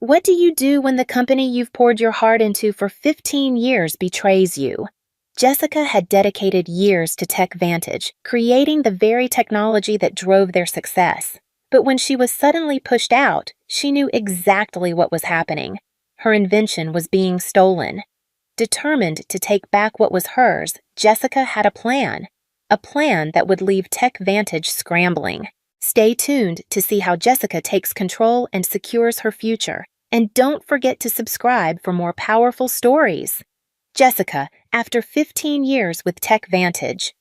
What do you do when the company you've poured your heart into for 15 years betrays you? Jessica had dedicated years to TechVantage, creating the very technology that drove their success. But when she was suddenly pushed out, she knew exactly what was happening. Her invention was being stolen. Determined to take back what was hers, Jessica had a plan that would leave TechVantage scrambling. Stay tuned to see how Jessica takes control and secures her future. And don't forget to subscribe for more powerful stories. Jessica, after 15 years with TechVantage.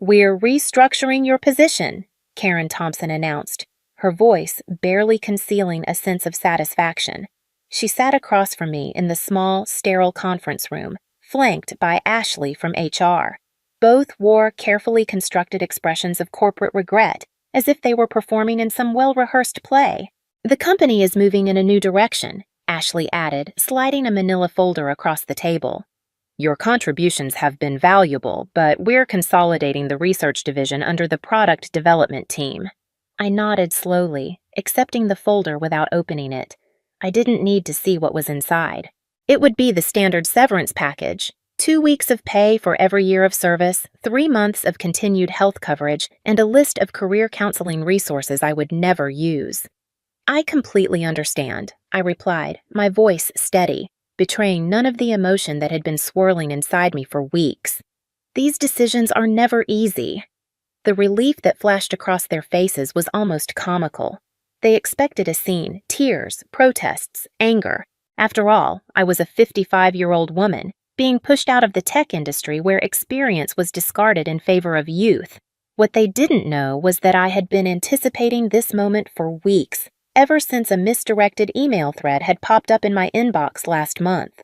"We're restructuring your position," Karen Thompson announced, her voice barely concealing a sense of satisfaction. She sat across from me in the small, sterile conference room, flanked by Ashley from HR. Both wore carefully constructed expressions of corporate regret, as if they were performing in some well-rehearsed play. "The company is moving in a new direction," Ashley added, sliding a manila folder across the table. "Your contributions have been valuable, but we're consolidating the research division under the product development team." I nodded slowly, accepting the folder without opening it. I didn't need to see what was inside. It would be the standard severance package: 2 weeks of pay for every year of service, 3 months of continued health coverage, and a list of career counseling resources I would never use. "I completely understand," I replied, my voice steady, betraying none of the emotion that had been swirling inside me for weeks. "These decisions are never easy." The relief that flashed across their faces was almost comical. They expected a scene: tears, protests, anger. After all, I was a 55-year-old woman, being pushed out of the tech industry where experience was discarded in favor of youth. What they didn't know was that I had been anticipating this moment for weeks, ever since a misdirected email thread had popped up in my inbox last month.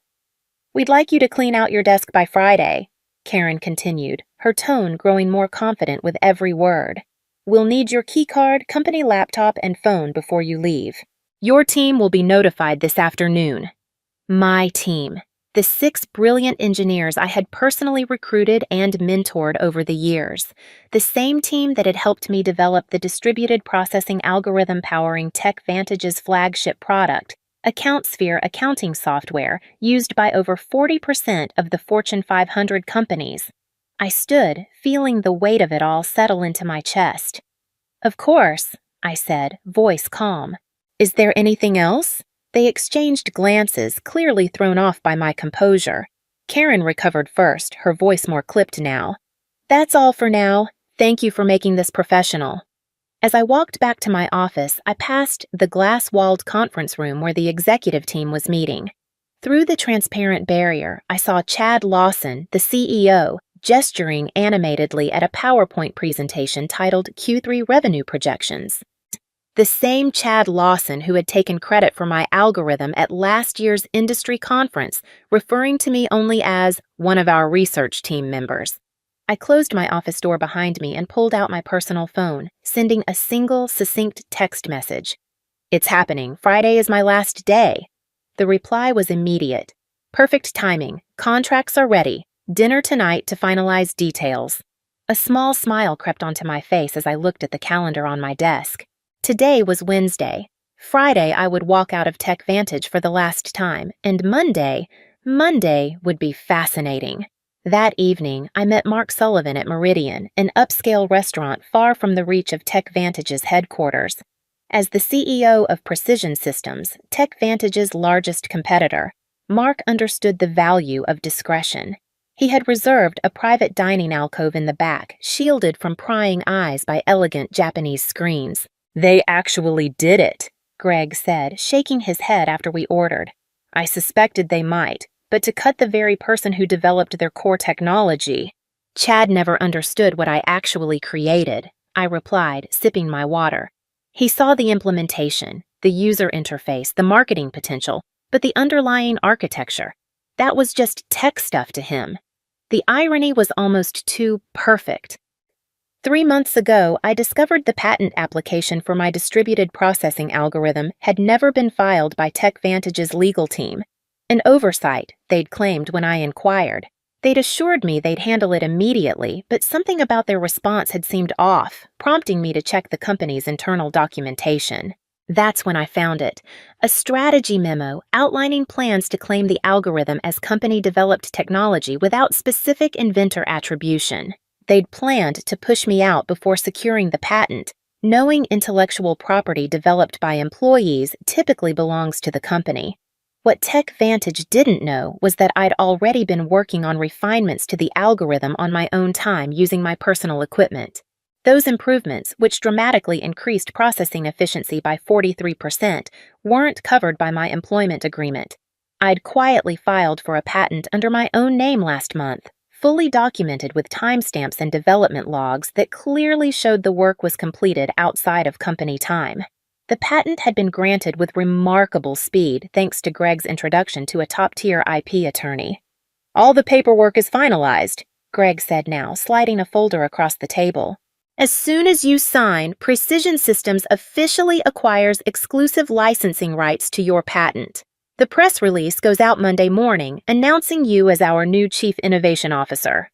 "We'd like you to clean out your desk by Friday," Karen continued, her tone growing more confident with every word. "We'll need your keycard, company laptop, and phone before you leave. Your team will be notified this afternoon." My team. The 6 brilliant engineers I had personally recruited and mentored over the years. The same team that had helped me develop the distributed processing algorithm powering TechVantage's flagship product, AccountSphere accounting software used by over 40% of the Fortune 500 companies. I stood, feeling the weight of it all settle into my chest. "Of course," I said, voice calm. "Is there anything else?" They exchanged glances, clearly thrown off by my composure. Karen recovered first, her voice more clipped now. "That's all for now. Thank you for making this professional." As I walked back to my office, I passed the glass-walled conference room where the executive team was meeting. Through the transparent barrier, I saw Chad Lawson, the CEO, gesturing animatedly at a PowerPoint presentation titled Q3 Revenue Projections. The same Chad Lawson who had taken credit for my algorithm at last year's industry conference, referring to me only as one of our research team members. I closed my office door behind me and pulled out my personal phone, sending a single, succinct text message. "It's happening. Friday is my last day." The reply was immediate. "Perfect timing. Contracts are ready. Dinner tonight to finalize details." A small smile crept onto my face as I looked at the calendar on my desk. Today was Wednesday. Friday I would walk out of TechVantage for the last time, and Monday would be fascinating. That evening, I met Mark Sullivan at Meridian, an upscale restaurant far from the reach of TechVantage's headquarters. As the CEO of Precision Systems, TechVantage's largest competitor, Mark understood the value of discretion. He had reserved a private dining alcove in the back, shielded from prying eyes by elegant Japanese screens. "They actually did it," Greg said, shaking his head after we ordered. "I suspected they might, but to cut the very person who developed their core technology." "Chad never understood what I actually created," I replied, sipping my water. "He saw the implementation, the user interface, the marketing potential, but the underlying architecture, that was just tech stuff to him. The irony was almost too perfect. 3 months ago, I discovered the patent application for my distributed processing algorithm had never been filed by TechVantage's legal team. An oversight, they'd claimed when I inquired. They'd assured me they'd handle it immediately, but something about their response had seemed off, prompting me to check the company's internal documentation. That's when I found it. A strategy memo outlining plans to claim the algorithm as company-developed technology without specific inventor attribution. They'd planned to push me out before securing the patent, knowing intellectual property developed by employees typically belongs to the company. What TechVantage didn't know was that I'd already been working on refinements to the algorithm on my own time using my personal equipment. Those improvements, which dramatically increased processing efficiency by 43%, weren't covered by my employment agreement. I'd quietly filed for a patent under my own name last month, fully documented with timestamps and development logs that clearly showed the work was completed outside of company time. The patent had been granted with remarkable speed thanks to Greg's introduction to a top-tier IP attorney. "All the paperwork is finalized," Greg said now, sliding a folder across the table. "As soon as you sign, Precision Systems officially acquires exclusive licensing rights to your patent. The press release goes out Monday morning, announcing you as our new Chief Innovation Officer."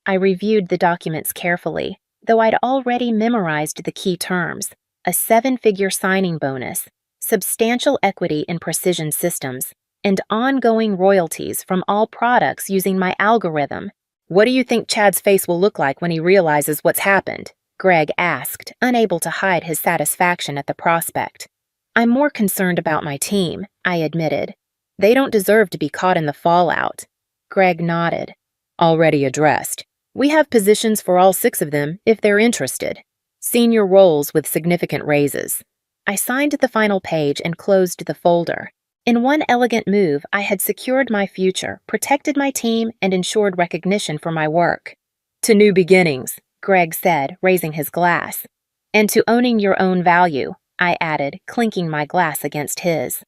I reviewed the documents carefully, though I'd already memorized the key terms: a 7-figure signing bonus, substantial equity in Precision Systems, and ongoing royalties from all products using my algorithm. "What do you think Chad's face will look like when he realizes what's happened?" Greg asked, unable to hide his satisfaction at the prospect. "I'm more concerned about my team," I admitted. "They don't deserve to be caught in the fallout." Greg nodded. "Already addressed. We have positions for all 6 of them if they're interested. Senior roles with significant raises." I signed the final page and closed the folder. In one elegant move, I had secured my future, protected my team, and ensured recognition for my work. "To new beginnings," Greg said, raising his glass. "And to owning your own value," I added, clinking my glass against his.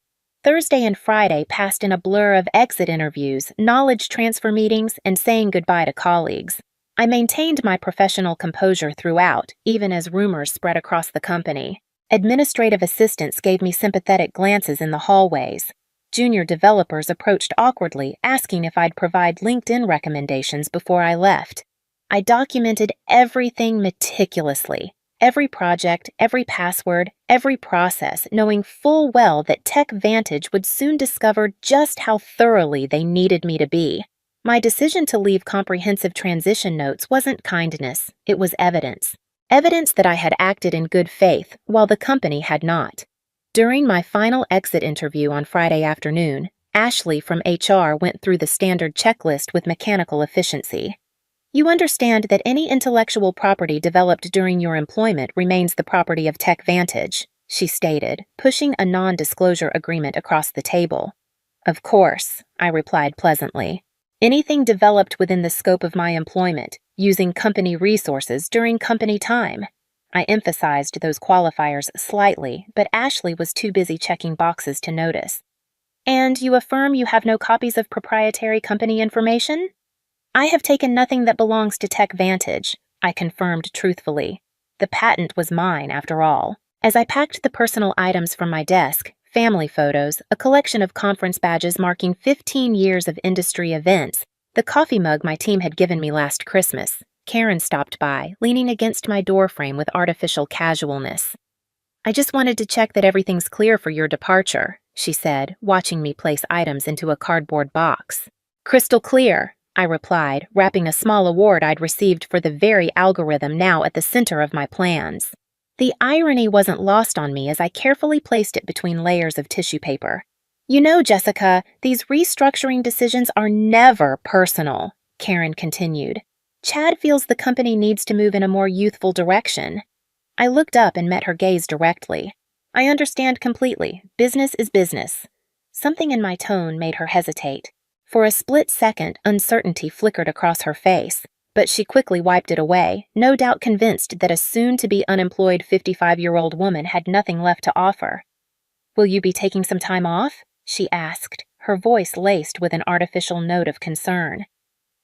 Thursday and Friday passed in a blur of exit interviews, knowledge transfer meetings, and saying goodbye to colleagues. I maintained my professional composure throughout, even as rumors spread across the company. Administrative assistants gave me sympathetic glances in the hallways. Junior developers approached awkwardly, asking if I'd provide LinkedIn recommendations before I left. I documented everything meticulously, every project, every password, every process, knowing full well that TechVantage would soon discover just how thoroughly they needed me to be. My decision to leave comprehensive transition notes wasn't kindness, it was evidence. Evidence that I had acted in good faith, while the company had not. During my final exit interview on Friday afternoon, Ashley from HR went through the standard checklist with mechanical efficiency. "You understand that any intellectual property developed during your employment remains the property of TechVantage," she stated, pushing a non-disclosure agreement across the table. "Of course," I replied pleasantly. "Anything developed within the scope of my employment, using company resources during company time." I emphasized those qualifiers slightly, but Ashley was too busy checking boxes to notice. "And you affirm you have no copies of proprietary company information?" "I have taken nothing that belongs to TechVantage," I confirmed truthfully. The patent was mine, after all. As I packed the personal items from my desk, family photos, a collection of conference badges marking 15 years of industry events, the coffee mug my team had given me last Christmas, Karen stopped by, leaning against my doorframe with artificial casualness. "I just wanted to check that everything's clear for your departure," she said, watching me place items into a cardboard box. "Crystal clear," I replied, wrapping a small award I'd received for the very algorithm now at the center of my plans. The irony wasn't lost on me as I carefully placed it between layers of tissue paper. "You know, Jessica, these restructuring decisions are never personal," Karen continued. "Chad feels the company needs to move in a more youthful direction." I looked up and met her gaze directly. "I understand completely. Business is business." Something in my tone made her hesitate. For a split second, uncertainty flickered across her face, but she quickly wiped it away, no doubt convinced that a soon-to-be unemployed 55-year-old woman had nothing left to offer. "Will you be taking some time off?" she asked, her voice laced with an artificial note of concern.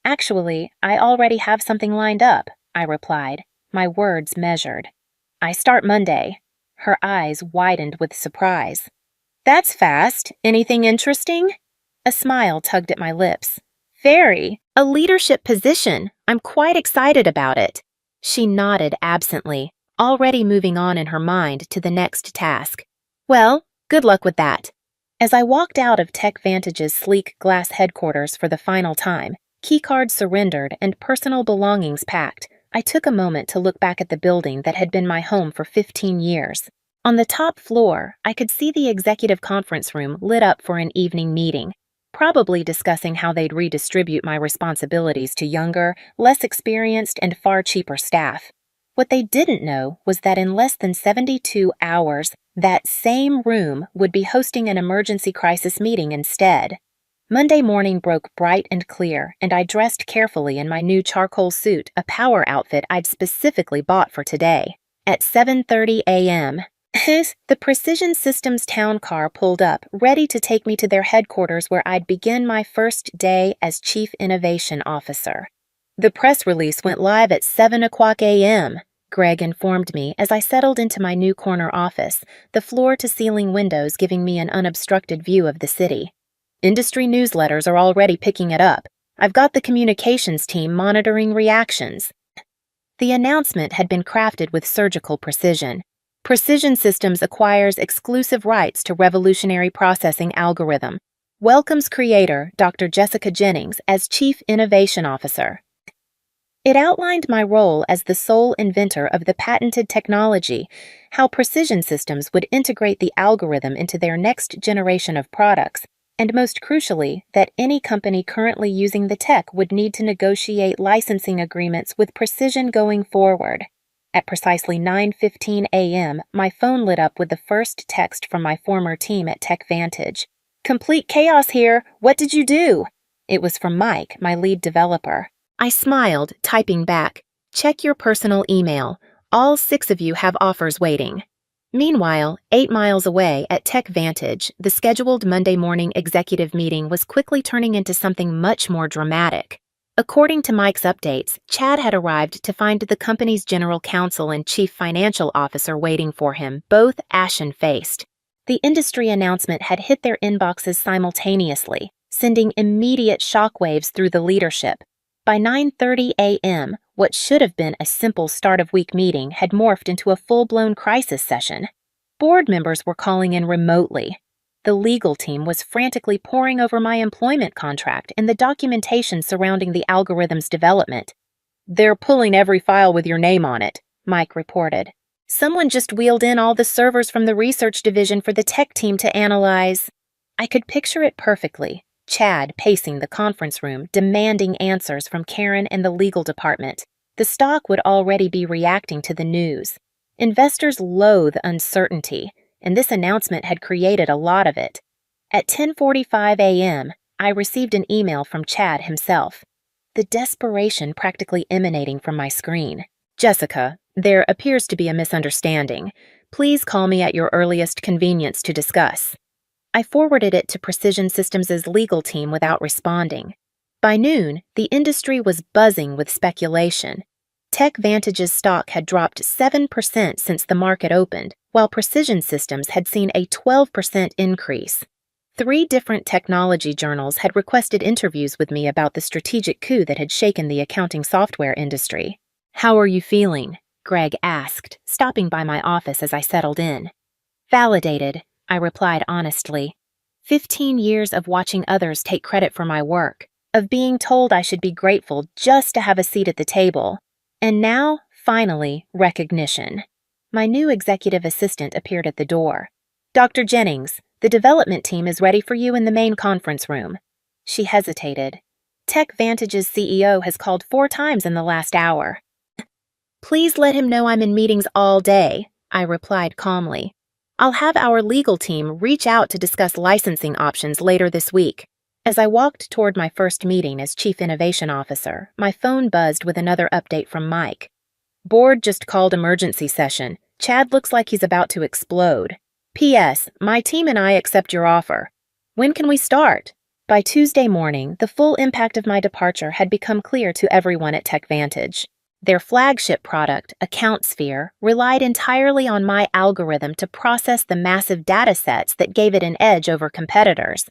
"Actually, I already have something lined up," I replied, my words measured. "I start Monday." Her eyes widened with surprise. "That's fast. Anything interesting?" A smile tugged at my lips. "Very. A leadership position. I'm quite excited about it." She nodded absently, already moving on in her mind to the next task. Well, good luck with that. As I walked out of TechVantage's sleek glass headquarters for the final time, keycards surrendered and personal belongings packed, I took a moment to look back at the building that had been my home for 15 years. On the top floor, I could see the executive conference room lit up for an evening meeting, probably discussing how they'd redistribute my responsibilities to younger, less experienced, and far cheaper staff. What they didn't know was that in less than 72 hours, that same room would be hosting an emergency crisis meeting instead. Monday morning broke bright and clear, and I dressed carefully in my new charcoal suit, a power outfit I'd specifically bought for today. At 7:30 a.m., the Precision Systems town car pulled up, ready to take me to their headquarters where I'd begin my first day as Chief Innovation Officer. The press release went live at 7 o'clock a.m., Greg informed me as I settled into my new corner office, the floor-to-ceiling windows giving me an unobstructed view of the city. Industry newsletters are already picking it up. I've got the communications team monitoring reactions. The announcement had been crafted with surgical precision. Precision Systems acquires exclusive rights to revolutionary processing algorithm. Welcomes creator Dr. Jessica Jennings as Chief Innovation Officer. It outlined my role as the sole inventor of the patented technology, how Precision Systems would integrate the algorithm into their next generation of products, and most crucially, that any company currently using the tech would need to negotiate licensing agreements with Precision going forward. At precisely 9:15 a.m., my phone lit up with the first text from my former team at TechVantage. "Complete chaos here. What did you do?" It was from Mike, my lead developer. I smiled, typing back, "Check your personal email. All 6 of you have offers waiting." Meanwhile, 8 miles away at TechVantage, the scheduled Monday morning executive meeting was quickly turning into something much more dramatic. According to Mike's updates, Chad had arrived to find the company's general counsel and chief financial officer waiting for him, both ashen-faced. The industry announcement had hit their inboxes simultaneously, sending immediate shockwaves through the leadership. By 9:30 a.m., what should have been a simple start-of-week meeting had morphed into a full-blown crisis session. Board members were calling in remotely. The legal team was frantically poring over my employment contract and the documentation surrounding the algorithm's development. "They're pulling every file with your name on it," Mike reported. "Someone just wheeled in all the servers from the research division for the tech team to analyze." I could picture it perfectly. Chad pacing the conference room, demanding answers from Karen and the legal department. The stock would already be reacting to the news. Investors loathe uncertainty, and this announcement had created a lot of it. At 10:45 a.m., I received an email from Chad himself, the desperation practically emanating from my screen. "Jessica, there appears to be a misunderstanding. Please call me at your earliest convenience to discuss." I forwarded it to Precision Systems' legal team without responding. By noon, the industry was buzzing with speculation. TechVantage's stock had dropped 7% since the market opened, while Precision Systems had seen a 12% increase. 3 different technology journals had requested interviews with me about the strategic coup that had shaken the accounting software industry. "How are you feeling?" Greg asked, stopping by my office as I settled in. "Validated," I replied honestly. 15 years of watching others take credit for my work, of being told I should be grateful just to have a seat at the table. And now, finally, recognition. My new executive assistant appeared at the door. "Dr. Jennings, the development team is ready for you in the main conference room." She hesitated. "TechVantage's CEO has called 4 times in the last hour." "Please let him know I'm in meetings all day," I replied calmly. "I'll have our legal team reach out to discuss licensing options later this week." As I walked toward my first meeting as Chief Innovation Officer, my phone buzzed with another update from Mike. "Board just called emergency session. Chad looks like he's about to explode. P.S. My team and I accept your offer. When can we start?" By Tuesday morning, the full impact of my departure had become clear to everyone at TechVantage. Their flagship product, AccountSphere, relied entirely on my algorithm to process the massive data sets that gave it an edge over competitors.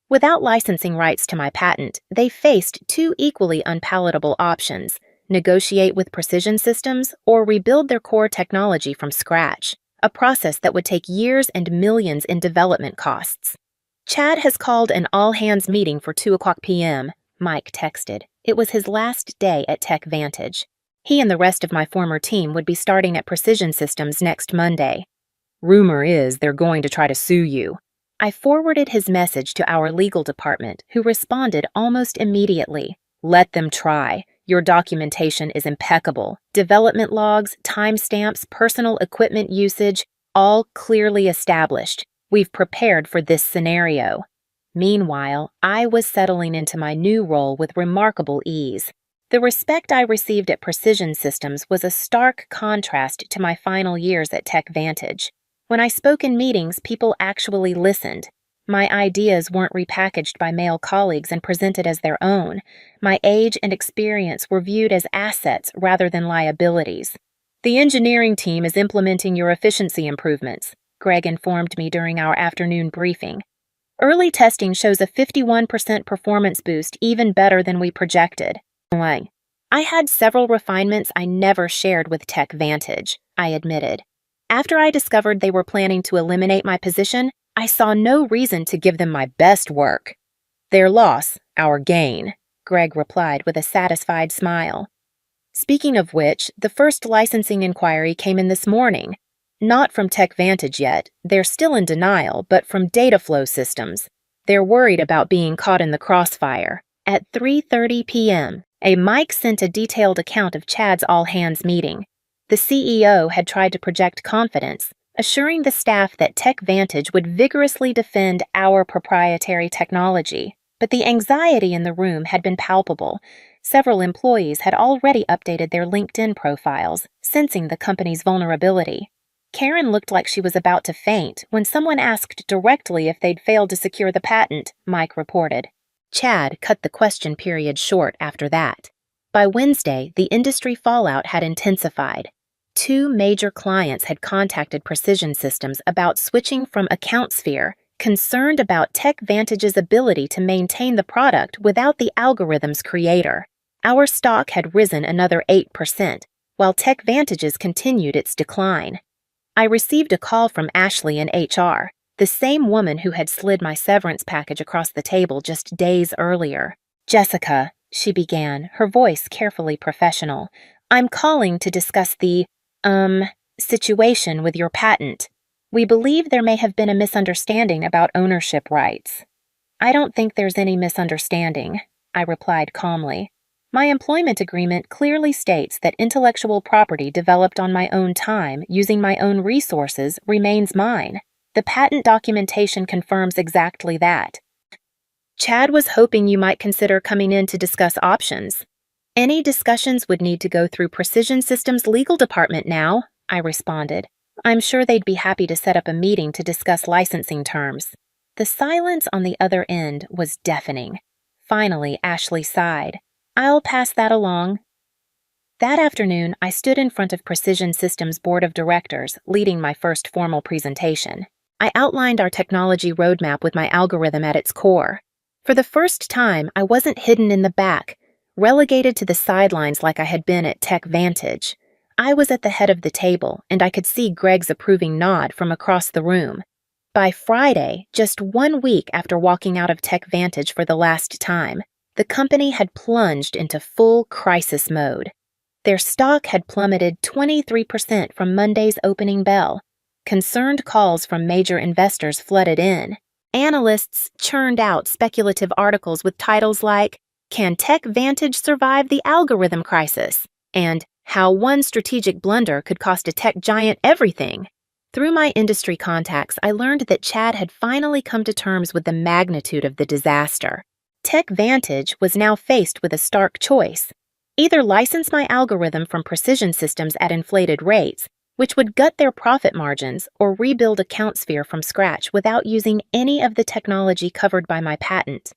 Without licensing rights to my patent, they faced 2 equally unpalatable options: negotiate with Precision Systems or rebuild their core technology from scratch. a process that would take years and millions in development costs. Chad has called an all-hands meeting for 2:00 p.m., Mike texted. It was his last day at Tech Vantage. He and the rest of my former team would be starting at Precision Systems next Monday. Rumor is they're going to try to sue you. I forwarded his message to our legal department, who responded almost immediately. Let them try. Your documentation is impeccable. Development logs, timestamps, personal equipment usage, all clearly established. We've prepared for this scenario. Meanwhile, I was settling into my new role with remarkable ease. The respect I received at Precision Systems was a stark contrast to my final years at Tech Vantage. When I spoke in meetings, people actually listened. My ideas weren't repackaged by male colleagues and presented as their own. My age and experience were viewed as assets rather than liabilities. The engineering team is implementing your efficiency improvements, Greg informed me during our afternoon briefing. Early testing shows a 51% performance boost, even better than we projected. I had several refinements I never shared with Tech Vantage, I admitted. After I discovered they were planning to eliminate my position, I saw no reason to give them my best work. Their loss, our gain, Greg replied with a satisfied smile. Speaking of which, the first licensing inquiry came in this morning. Not from Tech Vantage yet, they're still in denial, but from data flow systems. They're worried about being caught in the crossfire. At 3:30 p.m., Mike sent a detailed account of Chad's all-hands meeting. The CEO had tried to project confidence, assuring the staff that Tech Vantage would vigorously defend our proprietary technology. But the anxiety in the room had been palpable. Several employees had already updated their LinkedIn profiles, sensing the company's vulnerability. Karen looked like she was about to faint when someone asked directly if they'd failed to secure the patent, Mike reported. Chad cut the question period short after that. By Wednesday, the industry fallout had intensified. 2 major clients had contacted Precision Systems about switching from AccountSphere, concerned about Tech Vantage's ability to maintain the product without the algorithm's creator. Our stock had risen another 8%, while Tech Vantage's continued its decline. I received a call from Ashley in HR, the same woman who had slid my severance package across the table just days earlier. Jessica, she began, her voice carefully professional, I'm calling to discuss the, situation with your patent. We believe there may have been a misunderstanding about ownership rights. I don't think there's any misunderstanding, I replied calmly. My employment agreement clearly states that intellectual property developed on my own time using my own resources remains mine. The patent documentation confirms exactly that. Chad was hoping you might consider coming in to discuss options. Any discussions would need to go through Precision Systems' legal department now, I responded. I'm sure they'd be happy to set up a meeting to discuss licensing terms. The silence on the other end was deafening. Finally, Ashley sighed. I'll pass that along. That afternoon, I stood in front of Precision Systems' board of directors, leading my first formal presentation. I outlined our technology roadmap with my algorithm at its core. For the first time, I wasn't hidden in the back, relegated to the sidelines like I had been at Tech Vantage. I was at the head of the table, and I could see Greg's approving nod from across the room. By Friday, just 1 week after walking out of Tech Vantage for the last time, the company had plunged into full crisis mode. Their stock had plummeted 23% from Monday's opening bell. Concerned calls from major investors flooded in. Analysts churned out speculative articles with titles like, Can Tech Vantage Survive the Algorithm Crisis? And How One Strategic Blunder Could Cost a Tech Giant Everything. Through my industry contacts, I learned that Chad had finally come to terms with the magnitude of the disaster. Tech Vantage was now faced with a stark choice. Either license my algorithm from Precision Systems at inflated rates, which would gut their profit margins, or rebuild AccountSphere from scratch without using any of the technology covered by my patent.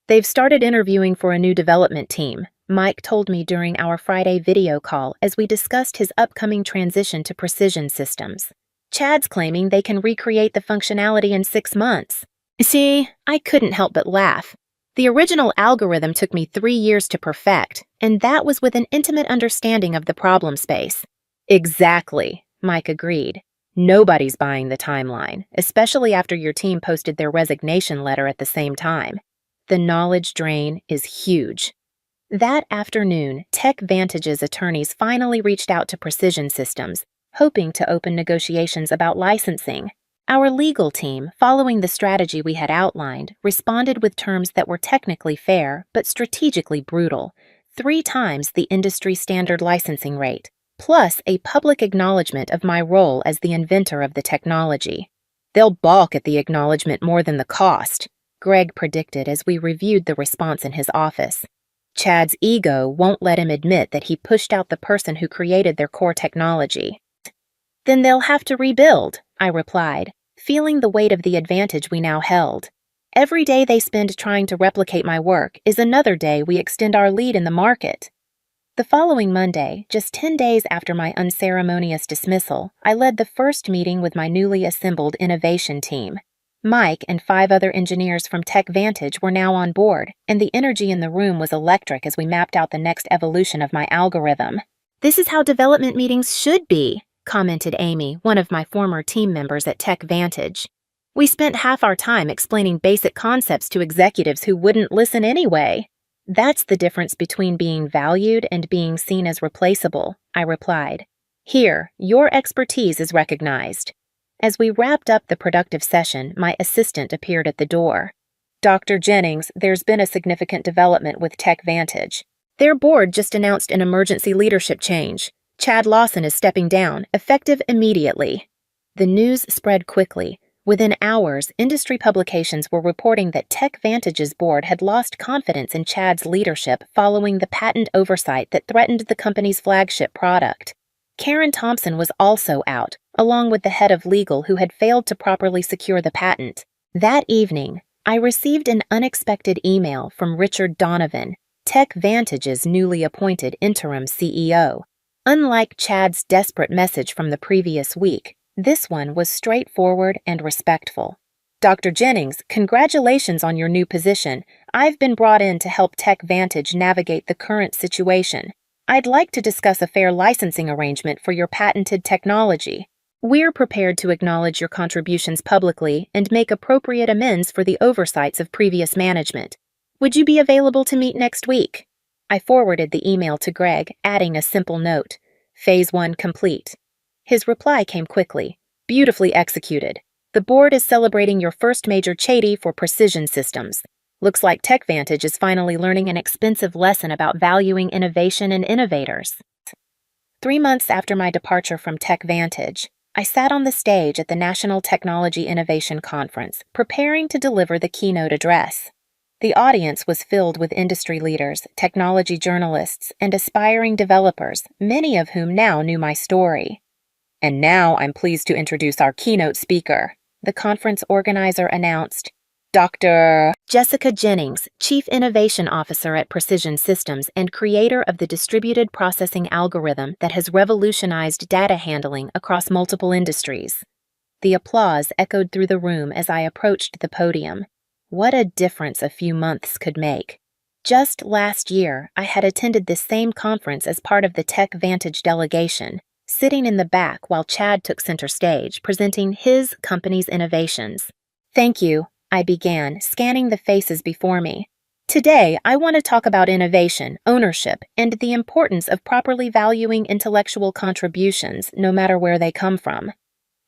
They've started interviewing for a new development team, Mike told me during our Friday video call as we discussed his upcoming transition to Precision Systems. Chad's claiming they can recreate the functionality in 6 months. See, I couldn't help but laugh. The original algorithm took me 3 years to perfect, and that was with an intimate understanding of the problem space. Exactly, Mike agreed. Nobody's buying the timeline, especially after your team posted their resignation letter at the same time. The knowledge drain is huge. That afternoon, TechVantage's attorneys finally reached out to Precision Systems, hoping to open negotiations about licensing. Our legal team, following the strategy we had outlined, responded with terms that were technically fair but strategically brutal, 3 times the industry standard licensing rate, plus a public acknowledgement of my role as the inventor of the technology. They'll balk at the acknowledgement more than the cost, Greg predicted as we reviewed the response in his office. Chad's ego won't let him admit that he pushed out the person who created their core technology. Then they'll have to rebuild, I replied, feeling the weight of the advantage we now held. Every day they spend trying to replicate my work is another day we extend our lead in the market. The following Monday, just 10 days after my unceremonious dismissal, I led the first meeting with my newly assembled innovation team. Mike and 5 other engineers from TechVantage were now on board, and the energy in the room was electric as we mapped out the next evolution of my algorithm. "This is how development meetings should be," commented Amy, one of my former team members at TechVantage. "We spent half our time explaining basic concepts to executives who wouldn't listen anyway." "That's the difference between being valued and being seen as replaceable," I replied. "Here, your expertise is recognized." As we wrapped up the productive session, my assistant appeared at the door. "Dr. Jennings, there's been a significant development with TechVantage. Their board just announced an emergency leadership change. Chad Lawson is stepping down, effective immediately." The news spread quickly. Within hours, industry publications were reporting that TechVantage's board had lost confidence in Chad's leadership following the patent oversight that threatened the company's flagship product. Karen Thompson was also out, along with the head of legal who had failed to properly secure the patent. That evening, I received an unexpected email from Richard Donovan, TechVantage's newly appointed interim CEO. Unlike Chad's desperate message from the previous week, this one was straightforward and respectful. "Dr. Jennings, congratulations on your new position. I've been brought in to help TechVantage navigate the current situation. I'd like to discuss a fair licensing arrangement for your patented technology. We're prepared to acknowledge your contributions publicly and make appropriate amends for the oversights of previous management. Would you be available to meet next week?" I forwarded the email to Greg, adding a simple note: "Phase 1 complete." His reply came quickly: "Beautifully executed. The board is celebrating your first major chati for Precision Systems. Looks like TechVantage is finally learning an expensive lesson about valuing innovation and innovators." 3 months after my departure from TechVantage, I sat on the stage at the National Technology Innovation Conference, preparing to deliver the keynote address. The audience was filled with industry leaders, technology journalists, and aspiring developers, many of whom now knew my story. "And now I'm pleased to introduce our keynote speaker," the conference organizer announced. "Dr. Jessica Jennings, Chief Innovation Officer at Precision Systems and creator of the distributed processing algorithm that has revolutionized data handling across multiple industries." The applause echoed through the room as I approached the podium. What a difference a few months could make. Just last year, I had attended this same conference as part of the TechVantage delegation, sitting in the back while Chad took center stage, presenting his company's innovations. "Thank you," I began, scanning the faces before me. "Today, I want to talk about innovation, ownership, and the importance of properly valuing intellectual contributions, no matter where they come from."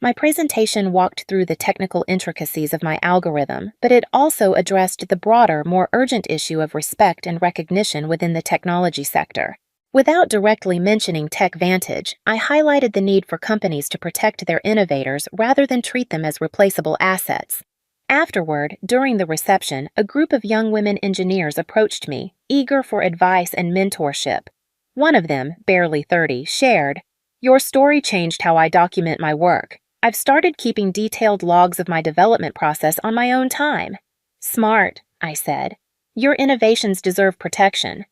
My presentation walked through the technical intricacies of my algorithm, but it also addressed the broader, more urgent issue of respect and recognition within the technology sector. Without directly mentioning TechVantage, I highlighted the need for companies to protect their innovators rather than treat them as replaceable assets. Afterward, during the reception, a group of young women engineers approached me, eager for advice and mentorship. One of them, barely 30, shared, "Your story changed how I document my work. I've started keeping detailed logs of my development process on my own time." "Smart," I said. "Your innovations deserve protection."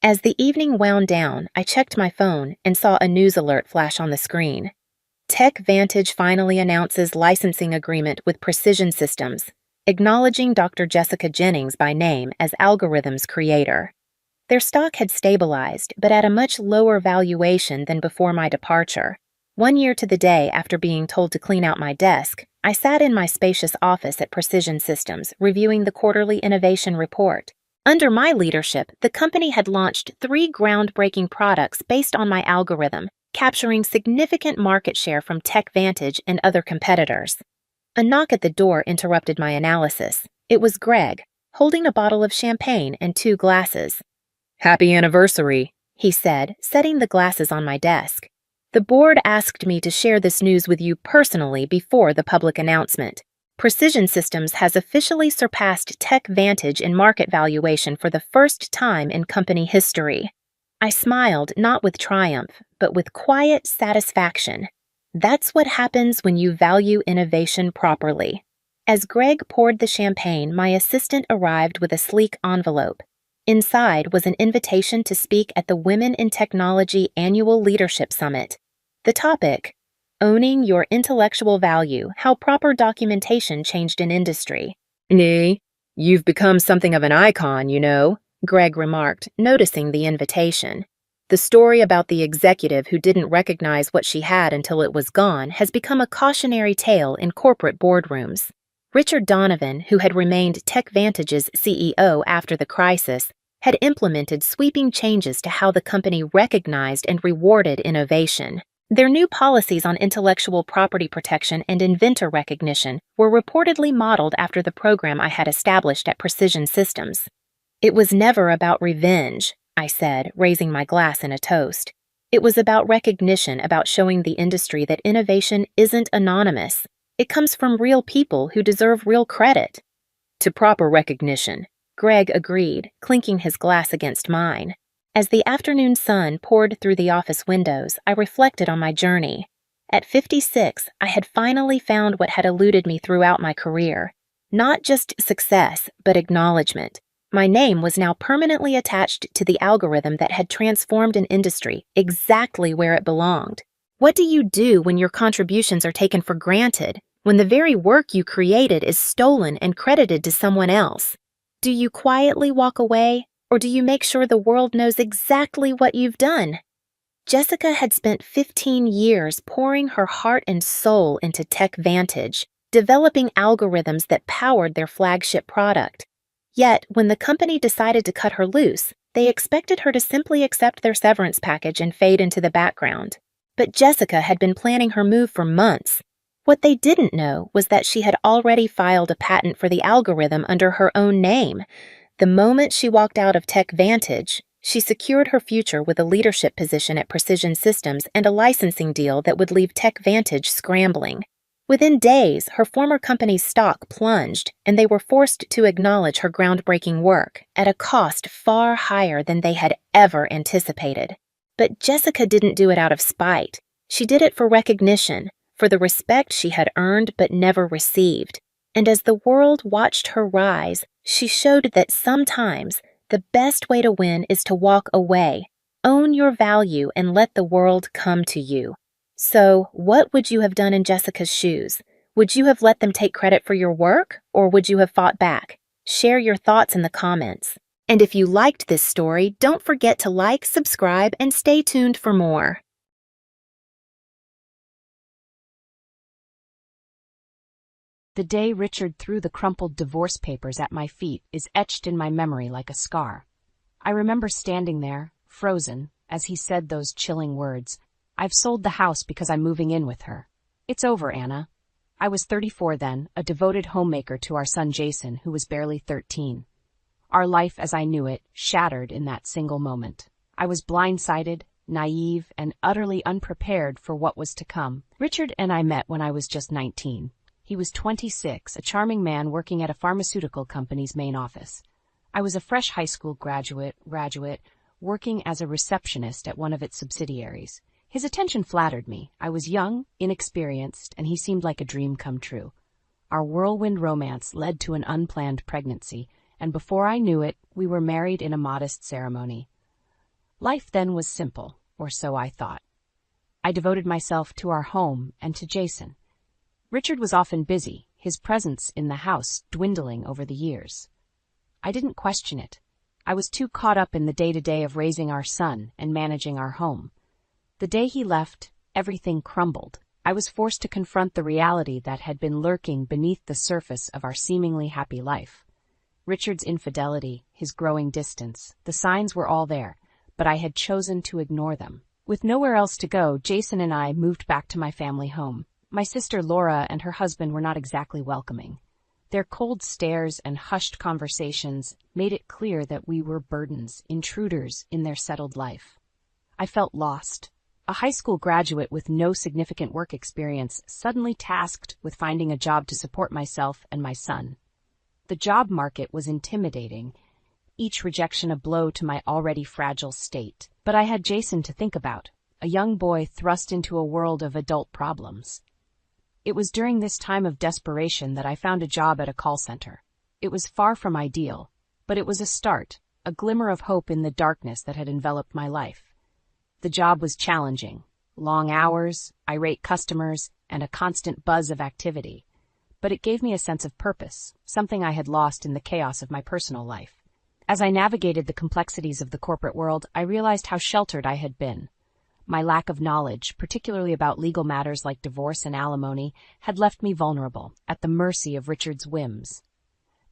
As the evening wound down, I checked my phone and saw a news alert flash on the screen. TechVantage finally announces licensing agreement with Precision Systems, acknowledging Dr. Jessica Jennings by name as algorithm's creator. Their stock had stabilized, but at a much lower valuation than before my departure. 1 year to the day after being told to clean out my desk, I sat in my spacious office at Precision Systems, reviewing the quarterly innovation report. Under my leadership, the company had launched 3 groundbreaking products based on my algorithm, capturing significant market share from TechVantage and other competitors. A knock at the door interrupted my analysis. It was Greg, holding a bottle of champagne and 2 glasses. "Happy anniversary," he said, setting the glasses on my desk. "The board asked me to share this news with you personally before the public announcement. Precision Systems has officially surpassed TechVantage in market valuation for the first time in company history." I smiled, not with triumph, but with quiet satisfaction. That's what happens when you value innovation properly. As Greg poured the champagne, my assistant arrived with a sleek envelope. Inside was an invitation to speak at the Women in Technology Annual Leadership Summit. The topic: Owning Your Intellectual Value, How Proper Documentation Changed an Industry. "Nay, you've become something of an icon, you know," Greg remarked, noticing the invitation. "The story about the executive who didn't recognize what she had until it was gone has become a cautionary tale in corporate boardrooms." Richard Donovan, who had remained TechVantage's CEO after the crisis, had implemented sweeping changes to how the company recognized and rewarded innovation. Their new policies on intellectual property protection and inventor recognition were reportedly modeled after the program I had established at Precision Systems. "It was never about revenge," I said, raising my glass in a toast. "It was about recognition, about showing the industry that innovation isn't anonymous. It comes from real people who deserve real credit." "To proper recognition," Greg agreed, clinking his glass against mine. As the afternoon sun poured through the office windows, I reflected on my journey. At 56, I had finally found what had eluded me throughout my career. Not just success, but acknowledgement. My name was now permanently attached to the algorithm that had transformed an industry exactly where it belonged. What do you do when your contributions are taken for granted, when the very work you created is stolen and credited to someone else? Do you quietly walk away, or do you make sure the world knows exactly what you've done? Jessica had spent 15 years pouring her heart and soul into TechVantage, developing algorithms that powered their flagship product. Yet, when the company decided to cut her loose, they expected her to simply accept their severance package and fade into the background. But Jessica had been planning her move for months. What they didn't know was that she had already filed a patent for the algorithm under her own name. The moment she walked out of TechVantage, she secured her future with a leadership position at Precision Systems and a licensing deal that would leave TechVantage scrambling. Within days, her former company's stock plunged, and they were forced to acknowledge her groundbreaking work at a cost far higher than they had ever anticipated. But Jessica didn't do it out of spite. She did it for recognition, for the respect she had earned but never received. And as the world watched her rise, she showed that sometimes the best way to win is to walk away, own your value, and let the world come to you. So, what would you have done in Jessica's shoes? Would you have let them take credit for your work, or would you have fought back? Share your thoughts in the comments. And if you liked this story, don't forget to like, subscribe, and stay tuned for more. The day Richard threw the crumpled divorce papers at my feet is etched in my memory like a scar. I remember standing there, frozen, as he said those chilling words. "I've sold the house because I'm moving in with her. It's over, Anna." I was 34 then, a devoted homemaker to our son Jason, who was barely 13. Our life as I knew it shattered in that single moment. I was blindsided, naive, and utterly unprepared for what was to come. Richard and I met when I was just 19. He was 26, a charming man working at a pharmaceutical company's main office. I was a fresh high school graduate, working as a receptionist at one of its subsidiaries. His attention flattered me. I was young, inexperienced, and he seemed like a dream come true. Our whirlwind romance led to an unplanned pregnancy, and before I knew it, we were married in a modest ceremony. Life then was simple, or so I thought. I devoted myself to our home and to Jason. Richard was often busy, his presence in the house dwindling over the years. I didn't question it. I was too caught up in the day-to-day of raising our son and managing our home. The day he left, everything crumbled. I was forced to confront the reality that had been lurking beneath the surface of our seemingly happy life. Richard's infidelity, his growing distance, the signs were all there, but I had chosen to ignore them. With nowhere else to go, Jason and I moved back to my family home. My sister Laura and her husband were not exactly welcoming. Their cold stares and hushed conversations made it clear that we were burdens, intruders in their settled life. I felt lost. A high school graduate with no significant work experience suddenly tasked with finding a job to support myself and my son. The job market was intimidating, each rejection a blow to my already fragile state. But I had Jason to think about, a young boy thrust into a world of adult problems. It was during this time of desperation that I found a job at a call center. It was far from ideal, but it was a start, a glimmer of hope in the darkness that had enveloped my life. The job was challenging, long hours, irate customers, and a constant buzz of activity. But it gave me a sense of purpose, something I had lost in the chaos of my personal life. As I navigated the complexities of the corporate world, I realized how sheltered I had been. My lack of knowledge, particularly about legal matters like divorce and alimony, had left me vulnerable, at the mercy of Richard's whims.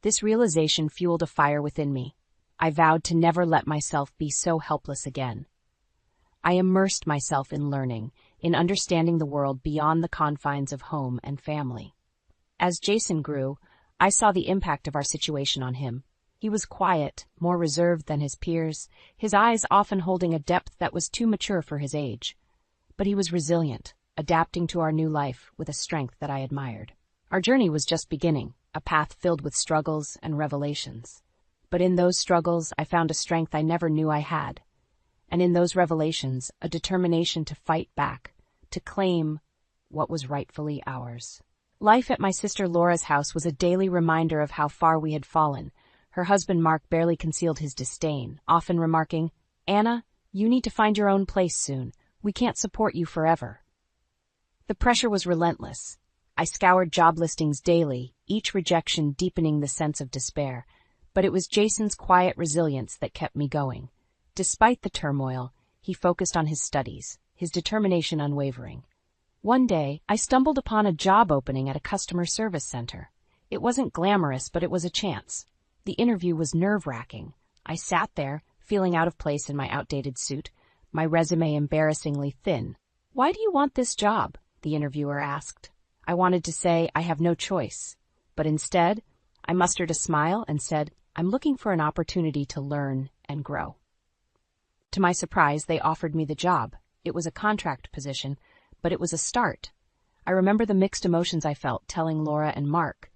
This realization fueled a fire within me. I vowed to never let myself be so helpless again. I immersed myself in learning, in understanding the world beyond the confines of home and family. As Jason grew, I saw the impact of our situation on him. He was quiet, more reserved than his peers, his eyes often holding a depth that was too mature for his age. But he was resilient, adapting to our new life with a strength that I admired. Our journey was just beginning, a path filled with struggles and revelations. But in those struggles, I found a strength I never knew I had. And in those revelations, a determination to fight back, to claim what was rightfully ours. Life at my sister Laura's house was a daily reminder of how far we had fallen. Her husband Mark barely concealed his disdain, often remarking, "Anna, you need to find your own place soon. We can't support you forever." The pressure was relentless. I scoured job listings daily, each rejection deepening the sense of despair. But it was Jason's quiet resilience that kept me going. Despite the turmoil, he focused on his studies, his determination unwavering. One day, I stumbled upon a job opening at a customer service center. It wasn't glamorous, but it was a chance. The interview was nerve-wracking. I sat there, feeling out of place in my outdated suit, my resume embarrassingly thin. "Why do you want this job?" the interviewer asked. I wanted to say, "I have no choice." But instead, I mustered a smile and said, "I'm looking for an opportunity to learn and grow." To my surprise, they offered me the job. It was a contract position, but it was a start. I remember the mixed emotions I felt telling Laura and Mark.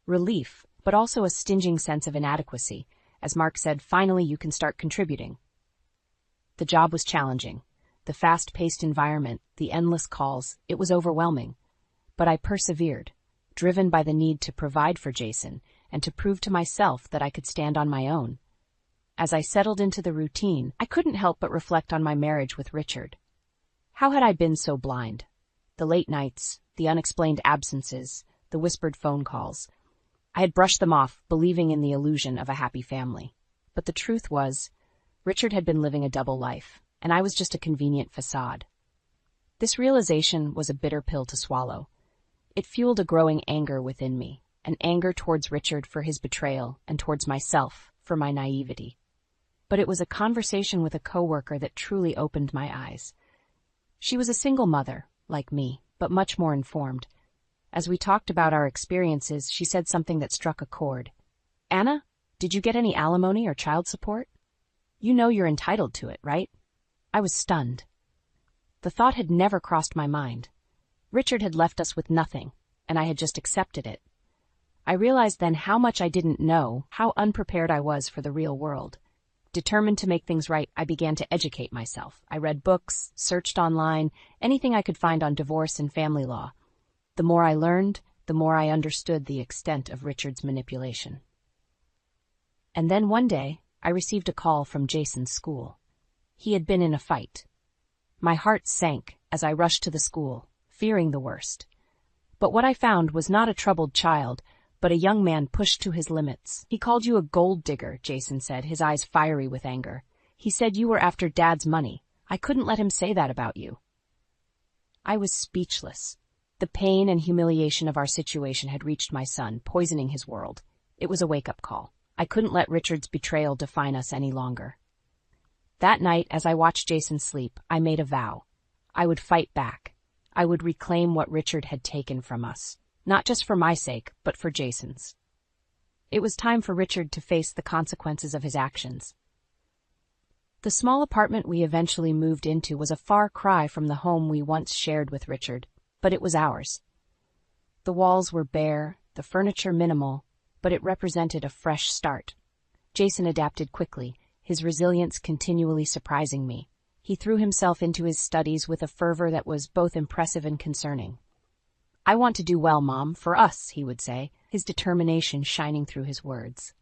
Relief, but also a stinging sense of inadequacy, as Mark said, "Finally you can start contributing." The job was challenging. The fast-paced environment, the endless calls, it was overwhelming. But I persevered, driven by the need to provide for Jason and to prove to myself that I could stand on my own. As I settled into the routine, I couldn't help but reflect on my marriage with Richard. How had I been so blind? The late nights, the unexplained absences, the whispered phone calls. I had brushed them off, believing in the illusion of a happy family. But the truth was, Richard had been living a double life, and I was just a convenient facade. This realization was a bitter pill to swallow. It fueled a growing anger within me, an anger towards Richard for his betrayal and towards myself for my naivety. But it was a conversation with a coworker that truly opened my eyes. She was a single mother, like me, but much more informed. As we talked about our experiences, she said something that struck a chord. "Anna, did you get any alimony or child support? You know you're entitled to it, right?" I was stunned. The thought had never crossed my mind. Richard had left us with nothing, and I had just accepted it. I realized then how much I didn't know, how unprepared I was for the real world. Determined to make things right, I began to educate myself. I read books, searched online, anything I could find on divorce and family law. The more I learned, the more I understood the extent of Richard's manipulation. And then one day, I received a call from Jason's school. He had been in a fight. My heart sank as I rushed to the school, fearing the worst. But what I found was not a troubled child, but a young man pushed to his limits. "He called you a gold digger," Jason said, his eyes fiery with anger. "He said you were after Dad's money. I couldn't let him say that about you." I was speechless. The pain and humiliation of our situation had reached my son, poisoning his world. It was a wake-up call. I couldn't let Richard's betrayal define us any longer. That night, as I watched Jason sleep, I made a vow. I would fight back. I would reclaim what Richard had taken from us, not just for my sake, but for Jason's. It was time for Richard to face the consequences of his actions. The small apartment we eventually moved into was a far cry from the home we once shared with Richard, but it was ours. The walls were bare, the furniture minimal, but it represented a fresh start. Jason adapted quickly, his resilience continually surprising me. He threw himself into his studies with a fervor that was both impressive and concerning. "I want to do well, Mom, for us," he would say, his determination shining through his words.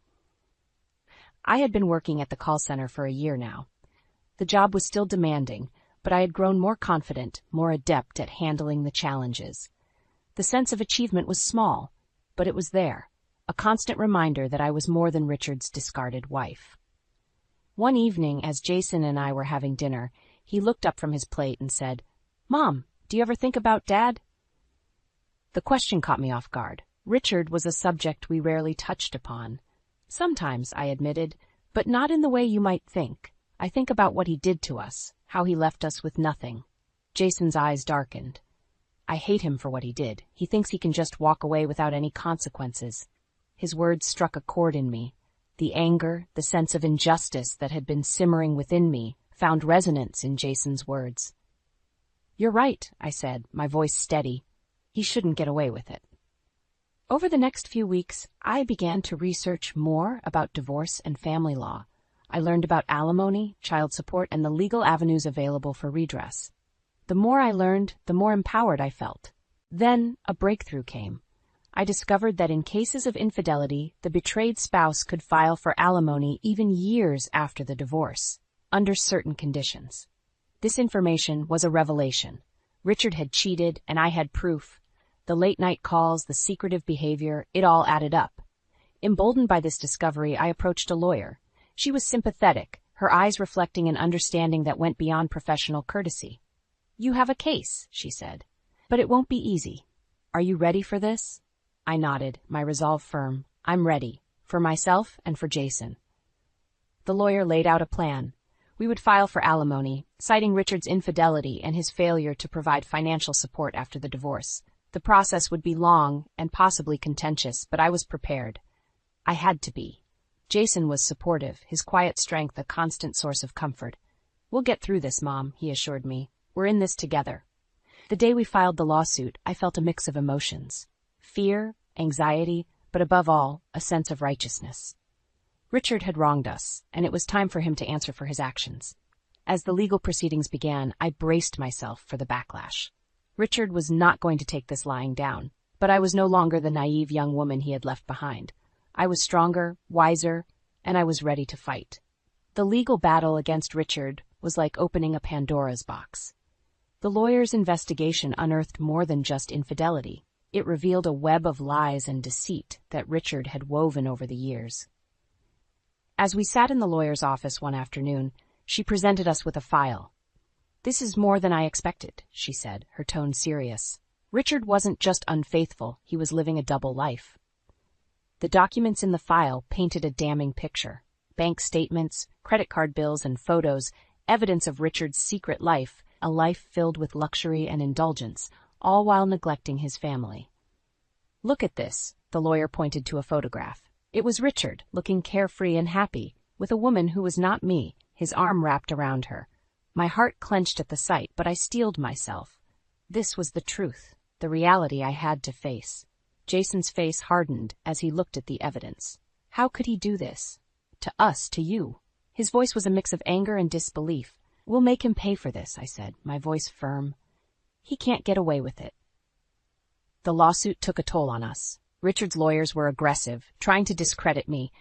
I had been working at the call center for a year now. The job was still demanding, but I had grown more confident, more adept at handling the challenges. The sense of achievement was small, but it was there, a constant reminder that I was more than Richard's discarded wife. One evening, as Jason and I were having dinner, he looked up from his plate and said, "Mom, do you ever think about Dad?" The question caught me off guard. Richard was a subject we rarely touched upon. "Sometimes," I admitted, "but not in the way you might think. I think about what he did to us, how he left us with nothing." Jason's eyes darkened. "I hate him for what he did. He thinks he can just walk away without any consequences." His words struck a chord in me. The anger, the sense of injustice that had been simmering within me, found resonance in Jason's words. "You're right," I said, my voice steady. "He shouldn't get away with it." Over the next few weeks, I began to research more about divorce and family law. I learned about alimony, child support, and the legal avenues available for redress. The more I learned, the more empowered I felt. Then a breakthrough came. I discovered that in cases of infidelity, the betrayed spouse could file for alimony even years after the divorce, under certain conditions. This information was a revelation. Richard had cheated, and I had proof. The late-night calls, the secretive behavior, it all added up. Emboldened by this discovery, I approached a lawyer. She was sympathetic, her eyes reflecting an understanding that went beyond professional courtesy. "You have a case," she said, "but it won't be easy. Are you ready for this?" I nodded, my resolve firm. "I'm ready, for myself and for Jason." The lawyer laid out a plan. We would file for alimony, citing Richard's infidelity and his failure to provide financial support after the divorce. The process would be long and possibly contentious, but I was prepared. I had to be. Jason was supportive, his quiet strength a constant source of comfort. "We'll get through this, Mom," he assured me. "We're in this together." The day we filed the lawsuit, I felt a mix of emotions. Fear, anxiety, but above all, a sense of righteousness. Richard had wronged us, and it was time for him to answer for his actions. As the legal proceedings began, I braced myself for the backlash. Richard was not going to take this lying down, but I was no longer the naive young woman he had left behind. I was stronger, wiser, and I was ready to fight. The legal battle against Richard was like opening a Pandora's box. The lawyer's investigation unearthed more than just infidelity. It revealed a web of lies and deceit that Richard had woven over the years. As we sat in the lawyer's office one afternoon, she presented us with a file. "This is more than I expected," she said, her tone serious. "Richard wasn't just unfaithful, he was living a double life." The documents in the file painted a damning picture. Bank statements, credit card bills, and photos, evidence of Richard's secret life, a life filled with luxury and indulgence, all while neglecting his family. "Look at this," the lawyer pointed to a photograph. It was Richard, looking carefree and happy, with a woman who was not me, his arm wrapped around her. My heart clenched at the sight, but I steeled myself. This was the truth, the reality I had to face. Jason's face hardened as he looked at the evidence. How could he do this? To us, to you. His voice was a mix of anger and disbelief. "We'll make him pay for this," I said, my voice firm. "He can't get away with it." The lawsuit took a toll on us. Richard's lawyers were aggressive, trying to discredit me,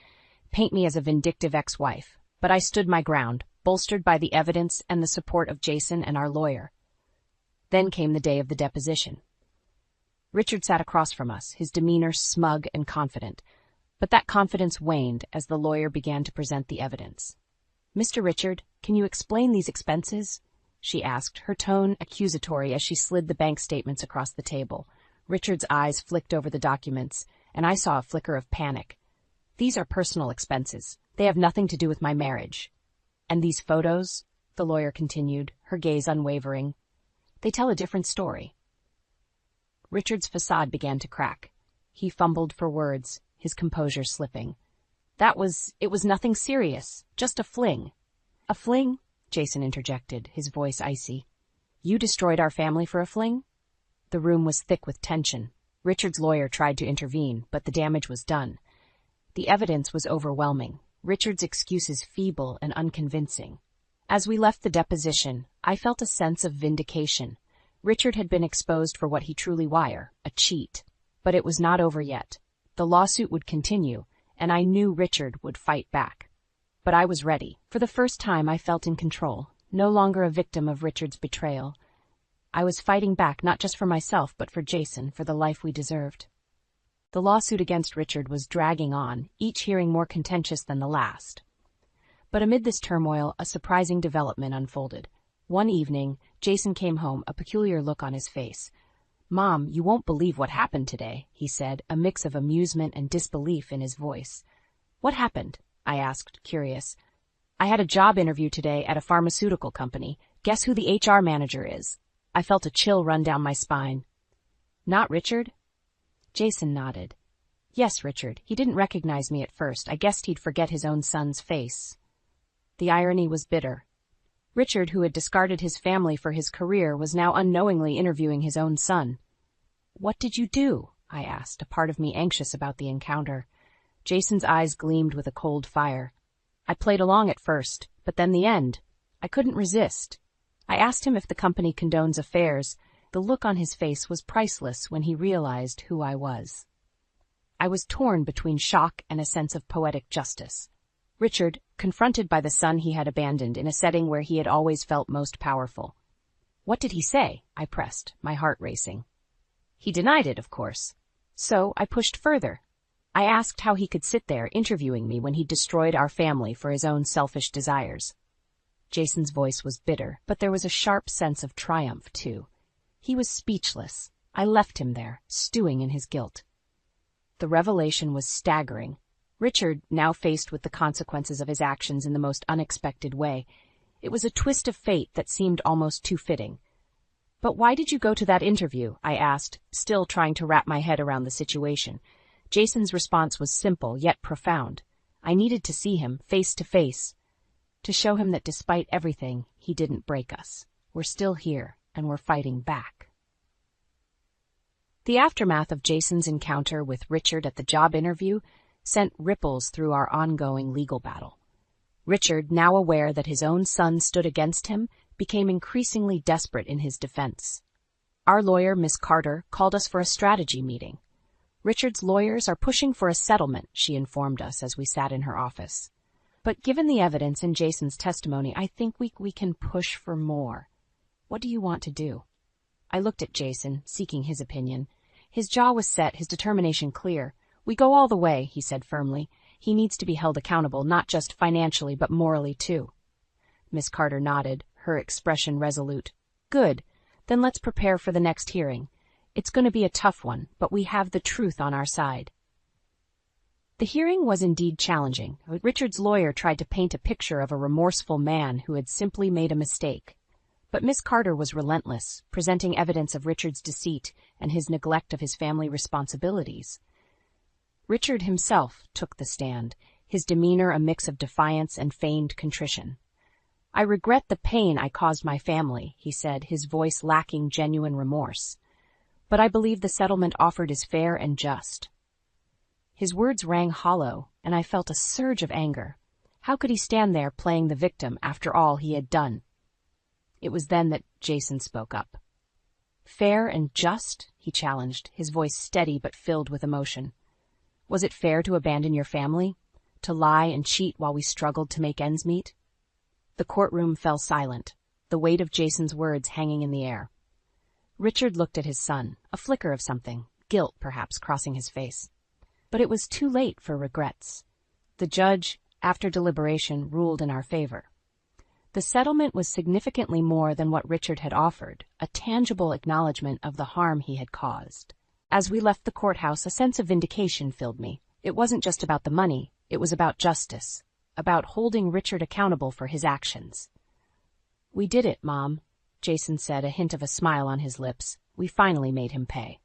paint me as a vindictive ex-wife. But I stood my ground, bolstered by the evidence and the support of Jason and our lawyer. Then came the day of the deposition. Richard sat across from us, his demeanor smug and confident. But that confidence waned as the lawyer began to present the evidence. "Mr. Richard, can you explain these expenses?" she asked, her tone accusatory as she slid the bank statements across the table. Richard's eyes flicked over the documents, and I saw a flicker of panic. These are personal expenses. They have nothing to do with my marriage. And these photos, the lawyer continued, her gaze unwavering, they tell a different story. Richard's facade began to crack. He fumbled for words, his composure slipping. It was nothing serious, just a fling. A fling? Jason interjected, his voice icy. You destroyed our family for a fling? The room was thick with tension. Richard's lawyer tried to intervene, but the damage was done. The evidence was overwhelming, Richard's excuses feeble and unconvincing. As we left the deposition, I felt a sense of vindication. Richard had been exposed for what he truly was, a cheat. But it was not over yet. The lawsuit would continue, and I knew Richard would fight back. But I was ready. For the first time, I felt in control, no longer a victim of Richard's betrayal. I was fighting back not just for myself, but for Jason, for the life we deserved. The lawsuit against Richard was dragging on, each hearing more contentious than the last. But amid this turmoil, a surprising development unfolded. One evening, Jason came home, a peculiar look on his face. "Mom, you won't believe what happened today," he said, a mix of amusement and disbelief in his voice. "What happened?" I asked, curious. "I had a job interview today at a pharmaceutical company. Guess who the HR manager is?" I felt a chill run down my spine. "Not Richard?" Jason nodded. "Yes, Richard. He didn't recognize me at first. I guessed he'd forget his own son's face." The irony was bitter. Richard, who had discarded his family for his career, was now unknowingly interviewing his own son. "What did you do?" I asked, a part of me anxious about the encounter. Jason's eyes gleamed with a cold fire. "I played along at first, but then the end. I couldn't resist. I asked him if the company condones affairs. The look on his face was priceless when he realized who I was. I was torn between shock and a sense of poetic justice. Richard, confronted by the son he had abandoned in a setting where he had always felt most powerful. "What did he say?" I pressed, my heart racing. "He denied it, of course. So I pushed further. I asked how he could sit there interviewing me when he destroyed our family for his own selfish desires." Jason's voice was bitter, but there was a sharp sense of triumph, too. He was speechless. I left him there, stewing in his guilt. The revelation was staggering. Richard, now faced with the consequences of his actions in the most unexpected way. It was a twist of fate that seemed almost too fitting. "But why did you go to that interview?" I asked, still trying to wrap my head around the situation. Jason's response was simple, yet profound. I needed to see him, face to face, to show him that despite everything, he didn't break us. We're still here, and we're fighting back. The aftermath of Jason's encounter with Richard at the job interview sent ripples through our ongoing legal battle. Richard, now aware that his own son stood against him, became increasingly desperate in his defense. Our lawyer, Miss Carter, called us for a strategy meeting. "Richard's lawyers are pushing for a settlement," she informed us as we sat in her office. "But given the evidence in Jason's testimony, I think we can push for more. What do you want to do?" I looked at Jason, seeking his opinion. His jaw was set, his determination clear. "We go all the way," he said firmly. "He needs to be held accountable, not just financially, but morally, too." Miss Carter nodded, her expression resolute. "Good. Then let's prepare for the next hearing. It's going to be a tough one, but we have the truth on our side." The hearing was indeed challenging. Richard's lawyer tried to paint a picture of a remorseful man who had simply made a mistake. But Miss Carter was relentless, presenting evidence of Richard's deceit and his neglect of his family responsibilities. Richard himself took the stand, his demeanor a mix of defiance and feigned contrition. "I regret the pain I caused my family," he said, his voice lacking genuine remorse. "But I believe the settlement offered is fair and just." His words rang hollow, and I felt a surge of anger. How could he stand there playing the victim after all he had done? It was then that Jason spoke up. "Fair and just?" he challenged, his voice steady but filled with emotion. "Was it fair to abandon your family? To lie and cheat while we struggled to make ends meet?" The courtroom fell silent, the weight of Jason's words hanging in the air. Richard looked at his son, a flicker of something, guilt perhaps, crossing his face. But it was too late for regrets. The judge, after deliberation, ruled in our favor. The settlement was significantly more than what Richard had offered, a tangible acknowledgement of the harm he had caused. As we left the courthouse, a sense of vindication filled me. It wasn't just about the money, it was about justice, about holding Richard accountable for his actions. "We did it, Mom," Jason said, a hint of a smile on his lips. "We finally made him pay."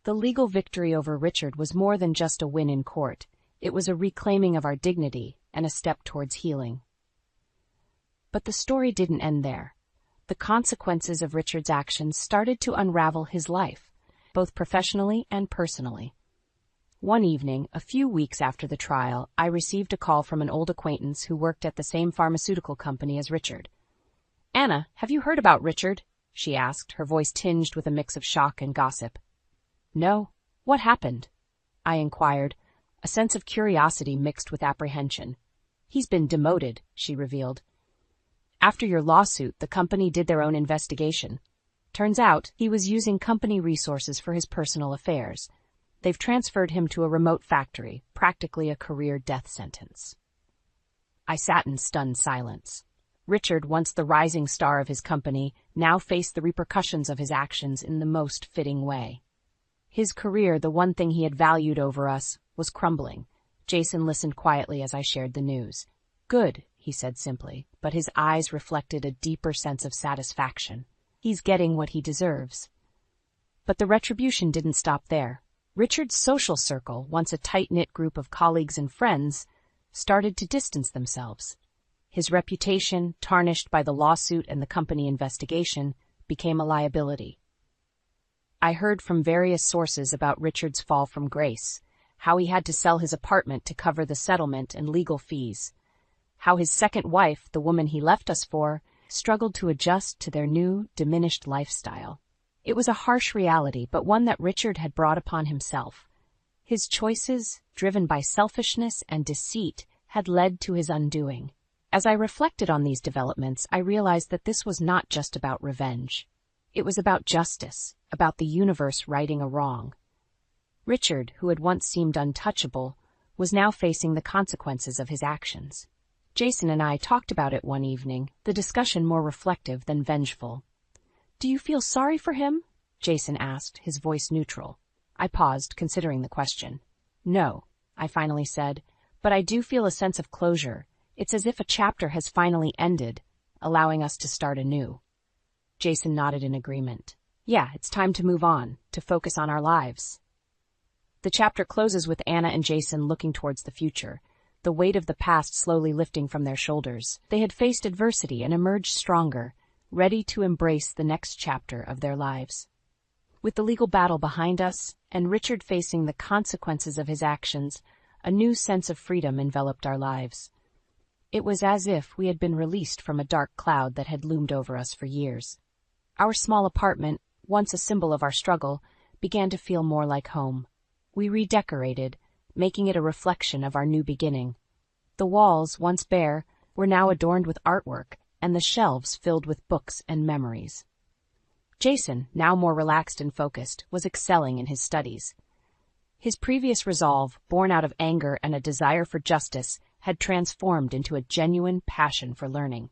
The legal victory over Richard was more than just a win in court. It was a reclaiming of our dignity and a step towards healing. But the story didn't end there. The consequences of Richard's actions started to unravel his life, both professionally and personally. One evening, a few weeks after the trial, I received a call from an old acquaintance who worked at the same pharmaceutical company as Richard. "Anna, have you heard about Richard?" she asked, her voice tinged with a mix of shock and gossip. "No. What happened?" I inquired, a sense of curiosity mixed with apprehension. "He's been demoted," she revealed. "After your lawsuit, the company did their own investigation. Turns out, he was using company resources for his personal affairs. They've transferred him to a remote factory, practically a career death sentence." I sat in stunned silence. Richard, once the rising star of his company, now faced the repercussions of his actions in the most fitting way. His career, the one thing he had valued over us, was crumbling. Jason listened quietly as I shared the news. "Good," he said simply, but his eyes reflected a deeper sense of satisfaction. "He's getting what he deserves." But the retribution didn't stop there. Richard's social circle, once a tight-knit group of colleagues and friends, started to distance themselves. His reputation, tarnished by the lawsuit and the company investigation, became a liability. I heard from various sources about Richard's fall from grace, how he had to sell his apartment to cover the settlement and legal fees, how his second wife, the woman he left us for, struggled to adjust to their new, diminished lifestyle. It was a harsh reality, but one that Richard had brought upon himself. His choices, driven by selfishness and deceit, had led to his undoing. As I reflected on these developments, I realized that this was not just about revenge. It was about justice, about the universe righting a wrong. Richard, who had once seemed untouchable, was now facing the consequences of his actions. Jason and I talked about it one evening, the discussion more reflective than vengeful. "Do you feel sorry for him?" Jason asked, his voice neutral. I paused, considering the question. "No," I finally said, "but I do feel a sense of closure. It's as if a chapter has finally ended, allowing us to start anew." Jason nodded in agreement. "Yeah, it's time to move on, to focus on our lives." The chapter closes with Anna and Jason looking towards the future, the weight of the past slowly lifting from their shoulders. They had faced adversity and emerged stronger, ready to embrace the next chapter of their lives. With the legal battle behind us, and Richard facing the consequences of his actions, a new sense of freedom enveloped our lives. It was as if we had been released from a dark cloud that had loomed over us for years. Our small apartment, once a symbol of our struggle, began to feel more like home. We redecorated, making it a reflection of our new beginning. The walls, once bare, were now adorned with artwork, and the shelves filled with books and memories. Jason, now more relaxed and focused, was excelling in his studies. His previous resolve, born out of anger and a desire for justice, had transformed into a genuine passion for learning.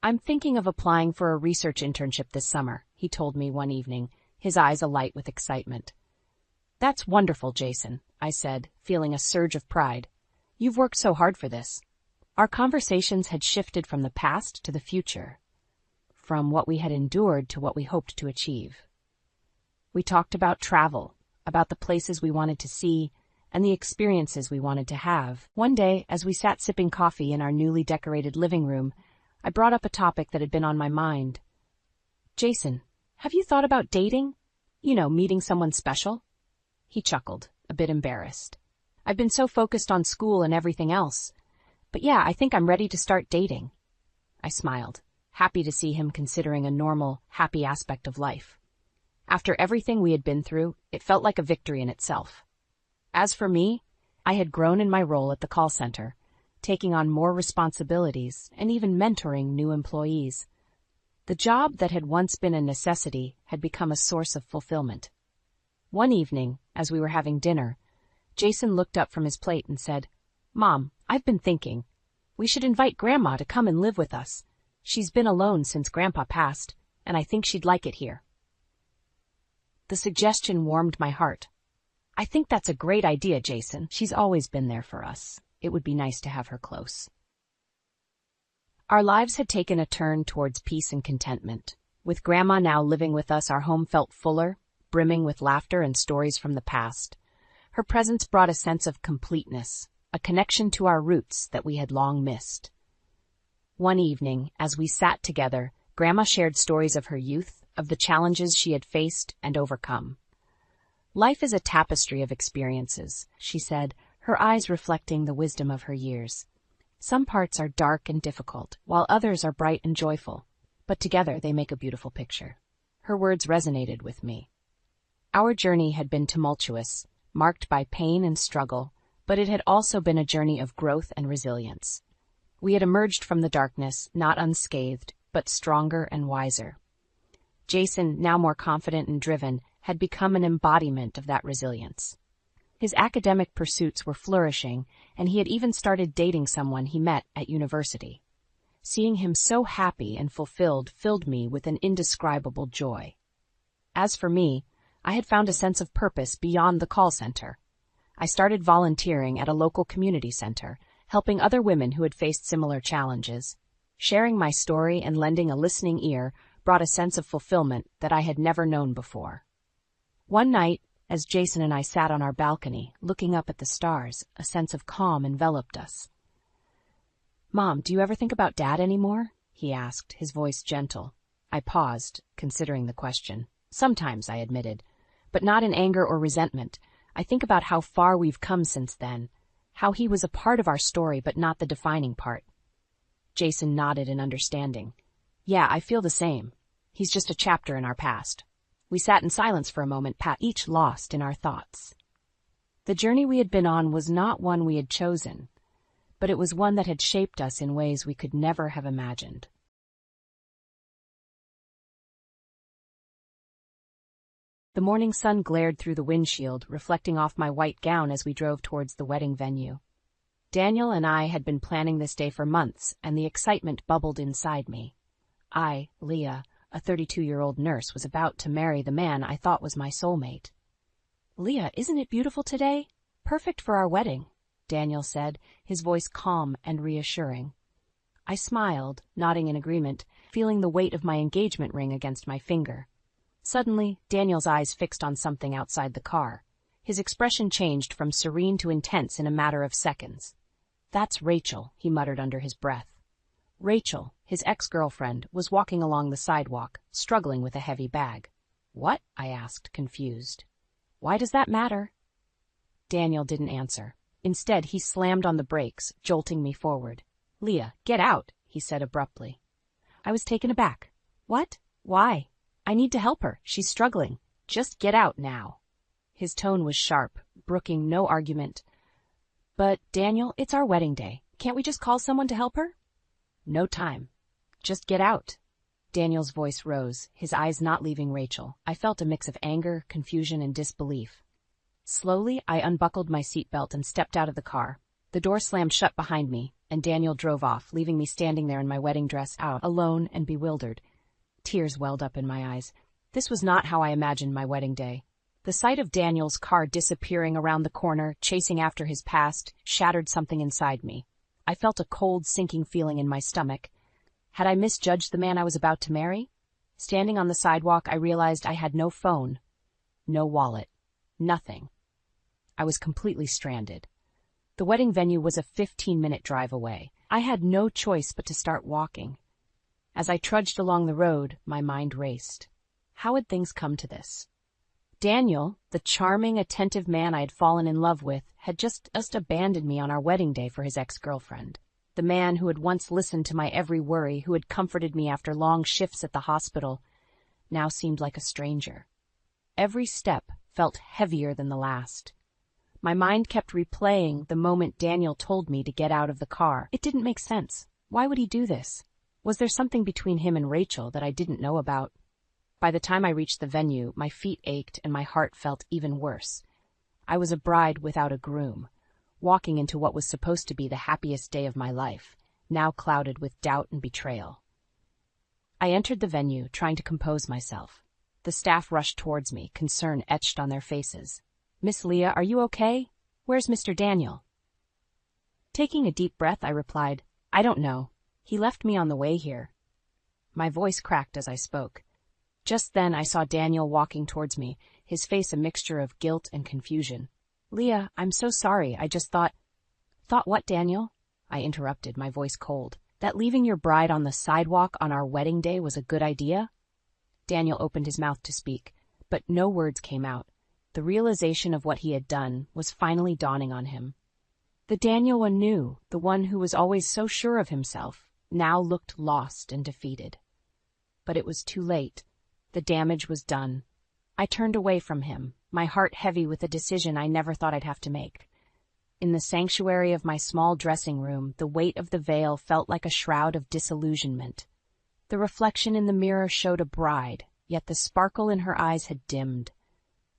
"I'm thinking of applying for a research internship this summer," he told me one evening, his eyes alight with excitement. "That's wonderful, Jason," I said, feeling a surge of pride. "You've worked so hard for this." Our conversations had shifted from the past to the future, from what we had endured to what we hoped to achieve. We talked about travel, about the places we wanted to see, and the experiences we wanted to have. One day, as we sat sipping coffee in our newly decorated living room, I brought up a topic that had been on my mind. "Jason, have you thought about dating? You know, meeting someone special?" He chuckled, a bit embarrassed. "I've been so focused on school and everything else. But yeah, I think I'm ready to start dating." I smiled, happy to see him considering a normal, happy aspect of life. After everything we had been through, it felt like a victory in itself. As for me, I had grown in my role at the call center, taking on more responsibilities and even mentoring new employees. The job that had once been a necessity had become a source of fulfillment. One evening, as we were having dinner, Jason looked up from his plate and said, "Mom, I've been thinking. We should invite Grandma to come and live with us. She's been alone since Grandpa passed, and I think she'd like it here. The suggestion warmed my heart. I think that's a great idea, Jason. She's always been there for us. It would be nice to have her close. Our lives had taken a turn towards peace and contentment. With Grandma now living with us, our home felt fuller, brimming with laughter and stories from the past. Her presence brought a sense of completeness, a connection to our roots that we had long missed. One evening, as we sat together, Grandma shared stories of her youth, of the challenges she had faced and overcome. Life is a tapestry of experiences, she said, her eyes reflecting the wisdom of her years. Some parts are dark and difficult, while others are bright and joyful, but together they make a beautiful picture. Her words resonated with me. Our journey had been tumultuous, marked by pain and struggle, but it had also been a journey of growth and resilience. We had emerged from the darkness, not unscathed, but stronger and wiser. Jason, now more confident and driven, had become an embodiment of that resilience. His academic pursuits were flourishing, and he had even started dating someone he met at university. Seeing him so happy and fulfilled filled me with an indescribable joy. As for me, I had found a sense of purpose beyond the call center. I started volunteering at a local community center, helping other women who had faced similar challenges. Sharing my story and lending a listening ear brought a sense of fulfillment that I had never known before. One night, as Jason and I sat on our balcony, looking up at the stars, a sense of calm enveloped us. "Mom, do you ever think about Dad anymore?" he asked, his voice gentle. I paused, considering the question. "Sometimes," I admitted, but not in anger or resentment. I think about how far we've come since then, how he was a part of our story but not the defining part. Jason nodded in understanding. "Yeah, I feel the same. He's just a chapter in our past." We sat in silence for a moment, each lost in our thoughts. The journey we had been on was not one we had chosen, but it was one that had shaped us in ways we could never have imagined. The morning sun glared through the windshield, reflecting off my white gown as we drove towards the wedding venue. Daniel and I had been planning this day for months, and the excitement bubbled inside me. I, Leah, a 32-year-old nurse, was about to marry the man I thought was my soulmate. "Leah, isn't it beautiful today? Perfect for our wedding," Daniel said, his voice calm and reassuring. I smiled, nodding in agreement, feeling the weight of my engagement ring against my finger. Suddenly, Daniel's eyes fixed on something outside the car. His expression changed from serene to intense in a matter of seconds. "That's Rachel," he muttered under his breath. Rachel, his ex-girlfriend, was walking along the sidewalk, struggling with a heavy bag. "What?" I asked, confused. "Why does that matter?" Daniel didn't answer. Instead, he slammed on the brakes, jolting me forward. "Leah, get out," he said abruptly. I was taken aback. "What? Why? I need to help her. She's struggling. Just get out now." His tone was sharp, brooking no argument. "But, Daniel, it's our wedding day. Can't we just call someone to help her?" "No time. Just get out." Daniel's voice rose, his eyes not leaving Rachel. I felt a mix of anger, confusion, and disbelief. Slowly, I unbuckled my seatbelt and stepped out of the car. The door slammed shut behind me, and Daniel drove off, leaving me standing there in my wedding dress, out, alone and bewildered. Tears welled up in my eyes. This was not how I imagined my wedding day. The sight of Daniel's car disappearing around the corner, chasing after his past, shattered something inside me. I felt a cold, sinking feeling in my stomach. Had I misjudged the man I was about to marry? Standing on the sidewalk, I realized I had no phone, no wallet, nothing. I was completely stranded. The wedding venue was a 15-minute drive away. I had no choice but to start walking. As I trudged along the road, my mind raced. How had things come to this? Daniel, the charming, attentive man I had fallen in love with, had just abandoned me on our wedding day for his ex-girlfriend. The man who had once listened to my every worry, who had comforted me after long shifts at the hospital, now seemed like a stranger. Every step felt heavier than the last. My mind kept replaying the moment Daniel told me to get out of the car. It didn't make sense. Why would he do this? Was there something between him and Rachel that I didn't know about? By the time I reached the venue, my feet ached and my heart felt even worse. I was a bride without a groom, walking into what was supposed to be the happiest day of my life, now clouded with doubt and betrayal. I entered the venue, trying to compose myself. The staff rushed towards me, concern etched on their faces. "Miss Leah, are you okay? Where's Mr. Daniel?" Taking a deep breath, I replied, "I don't know. He left me on the way here." My voice cracked as I spoke. Just then I saw Daniel walking towards me, his face a mixture of guilt and confusion. "Leah, I'm so sorry. I just thought—" "Thought what, Daniel?" I interrupted, my voice cold. "That leaving your bride on the sidewalk on our wedding day was a good idea?" Daniel opened his mouth to speak, but no words came out. The realization of what he had done was finally dawning on him. The Daniel one knew, the one who was always so sure of himself, now looked lost and defeated. But it was too late. The damage was done. I turned away from him, my heart heavy with a decision I never thought I'd have to make. In the sanctuary of my small dressing room, the weight of the veil felt like a shroud of disillusionment. The reflection in the mirror showed a bride, yet the sparkle in her eyes had dimmed.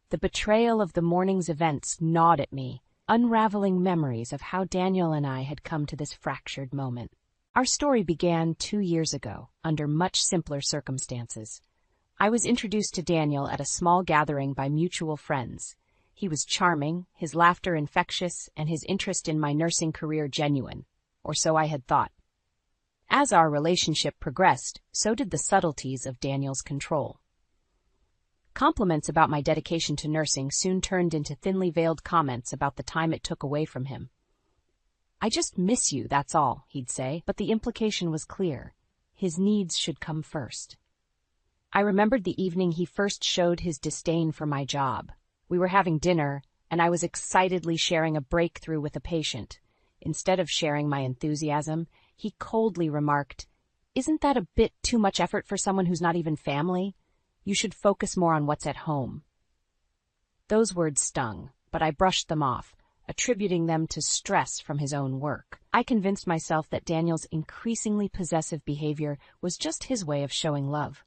The betrayal of the morning's events gnawed at me, unraveling memories of how Daniel and I had come to this fractured moment. Our story began 2 years ago, under much simpler circumstances. I was introduced to Daniel at a small gathering by mutual friends. He was charming, his laughter infectious, and his interest in my nursing career genuine, or so I had thought. As our relationship progressed, so did the subtleties of Daniel's control. Compliments about my dedication to nursing soon turned into thinly veiled comments about the time it took away from him. "I just miss you, that's all," he'd say, but the implication was clear. His needs should come first. I remembered the evening he first showed his disdain for my job. We were having dinner, and I was excitedly sharing a breakthrough with a patient. Instead of sharing my enthusiasm, he coldly remarked, "Isn't that a bit too much effort for someone who's not even family? You should focus more on what's at home." Those words stung, but I brushed them off, attributing them to stress from his own work. I convinced myself that Daniel's increasingly possessive behavior was just his way of showing love.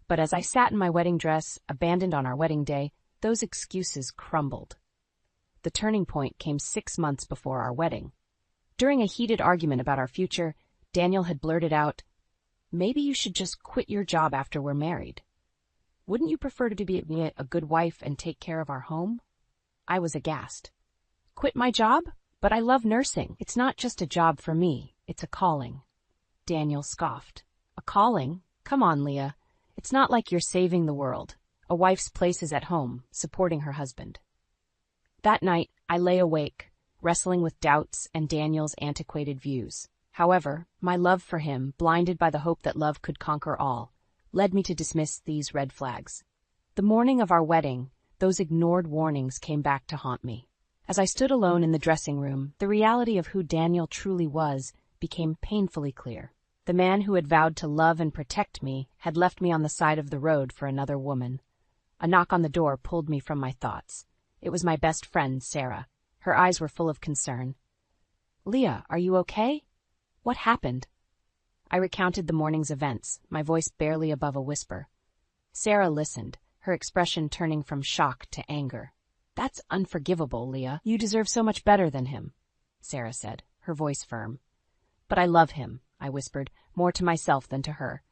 But as I sat in my wedding dress, abandoned on our wedding day, those excuses crumbled. The turning point came 6 months before our wedding. During a heated argument about our future, Daniel had blurted out, "Maybe you should just quit your job after we're married. Wouldn't you prefer to be a good wife and take care of our home?" I was aghast. "Quit my job? But I love nursing. It's not just a job for me, it's a calling." Daniel scoffed. "A calling? Come on, Leah. It's not like you're saving the world. A wife's place is at home, supporting her husband." That night, I lay awake, wrestling with doubts and Daniel's antiquated views. However, my love for him, blinded by the hope that love could conquer all, led me to dismiss these red flags. The morning of our wedding, those ignored warnings came back to haunt me. As I stood alone in the dressing room, the reality of who Daniel truly was became painfully clear. The man who had vowed to love and protect me had left me on the side of the road for another woman. A knock on the door pulled me from my thoughts. It was my best friend, Sarah. Her eyes were full of concern. "Leah, are you okay? What happened?" I recounted the morning's events, my voice barely above a whisper. Sarah listened, her expression turning from shock to anger. "That's unforgivable, Leah. You deserve so much better than him," Sarah said, her voice firm. "But I love him," I whispered, more to myself than to her.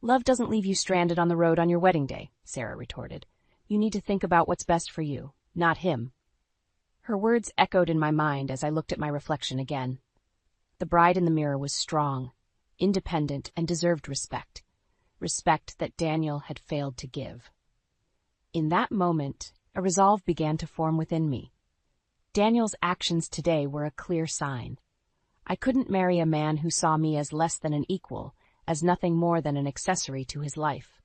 "Love doesn't leave you stranded on the road on your wedding day," Sarah retorted. "You need to think about what's best for you, not him." Her words echoed in my mind as I looked at my reflection again. The bride in the mirror was strong, independent, and deserved respect. Respect that Daniel had failed to give. In that moment, a resolve began to form within me. Daniel's actions today were a clear sign. I couldn't marry a man who saw me as less than an equal, as nothing more than an accessory to his life.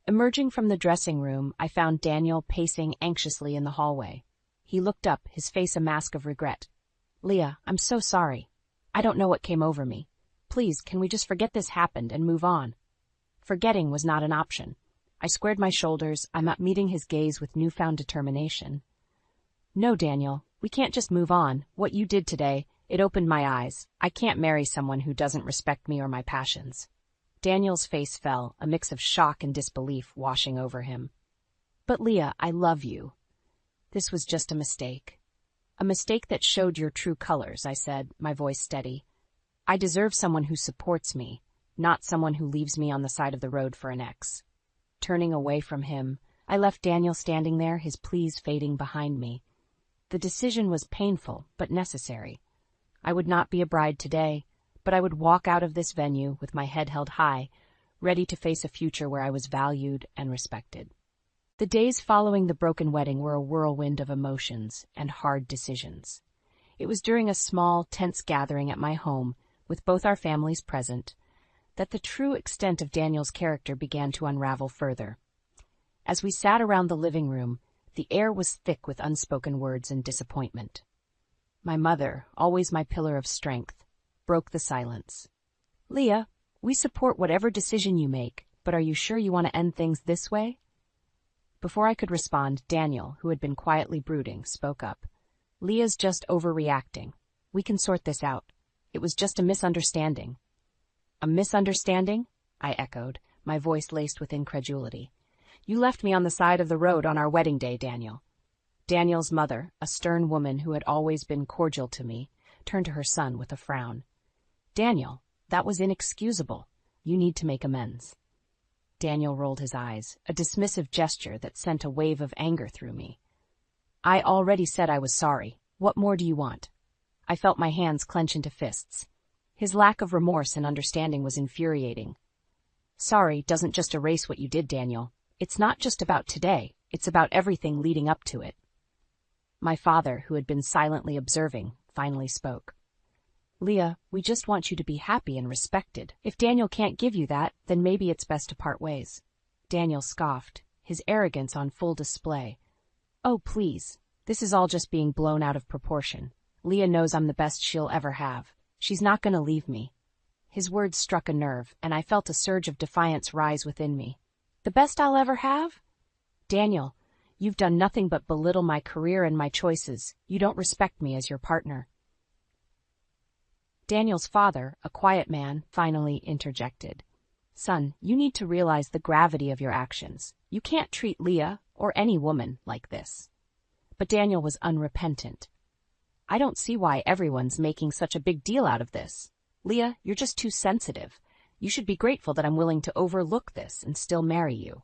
Emerging from the dressing room, I found Daniel pacing anxiously in the hallway. He looked up, his face a mask of regret. "Leah, I'm so sorry. I don't know what came over me. Please, can we just forget this happened and move on?" Forgetting was not an option. I squared my shoulders, meeting his gaze with newfound determination. "No, Daniel, we can't just move on. What you did today, it opened my eyes. I can't marry someone who doesn't respect me or my passions." Daniel's face fell, a mix of shock and disbelief washing over him. "But Leah, I love you." "This was just a mistake." "A mistake that showed your true colors," I said, my voice steady. I deserve someone who supports me, not someone who leaves me on the side of the road for an ex. Turning away from him, I left Daniel standing there, his pleas fading behind me. The decision was painful, but necessary. I would not be a bride today, but I would walk out of this venue with my head held high, ready to face a future where I was valued and respected. The days following the broken wedding were a whirlwind of emotions and hard decisions. It was during a small, tense gathering at my home, with both our families present, that the true extent of Daniel's character began to unravel further. As we sat around the living room, the air was thick with unspoken words and disappointment. My mother, always my pillar of strength, broke the silence. "Leah, we support whatever decision you make, but are you sure you want to end things this way?" Before I could respond, Daniel, who had been quietly brooding, spoke up. "Leah's just overreacting. We can sort this out. It was just a misunderstanding." "A misunderstanding?" I echoed, my voice laced with incredulity. "You left me on the side of the road on our wedding day, Daniel." Daniel's mother, a stern woman who had always been cordial to me, turned to her son with a frown. "Daniel, that was inexcusable. You need to make amends." Daniel rolled his eyes, a dismissive gesture that sent a wave of anger through me. "I already said I was sorry. What more do you want?" I felt my hands clench into fists. His lack of remorse and understanding was infuriating. "Sorry doesn't just erase what you did, Daniel. It's not just about today, it's about everything leading up to it." My father, who had been silently observing, finally spoke. "Leah, we just want you to be happy and respected. If Daniel can't give you that, then maybe it's best to part ways." Daniel scoffed, his arrogance on full display. "Oh, please. This is all just being blown out of proportion. Leah knows I'm the best she'll ever have. She's not going to leave me." His words struck a nerve, and I felt a surge of defiance rise within me. "The best I'll ever have? Daniel, you've done nothing but belittle my career and my choices. You don't respect me as your partner." Daniel's father, a quiet man, finally interjected. "Son, you need to realize the gravity of your actions. You can't treat Leah, or any woman, like this." But Daniel was unrepentant. "I don't see why everyone's making such a big deal out of this. Leah, you're just too sensitive. You should be grateful that I'm willing to overlook this and still marry you."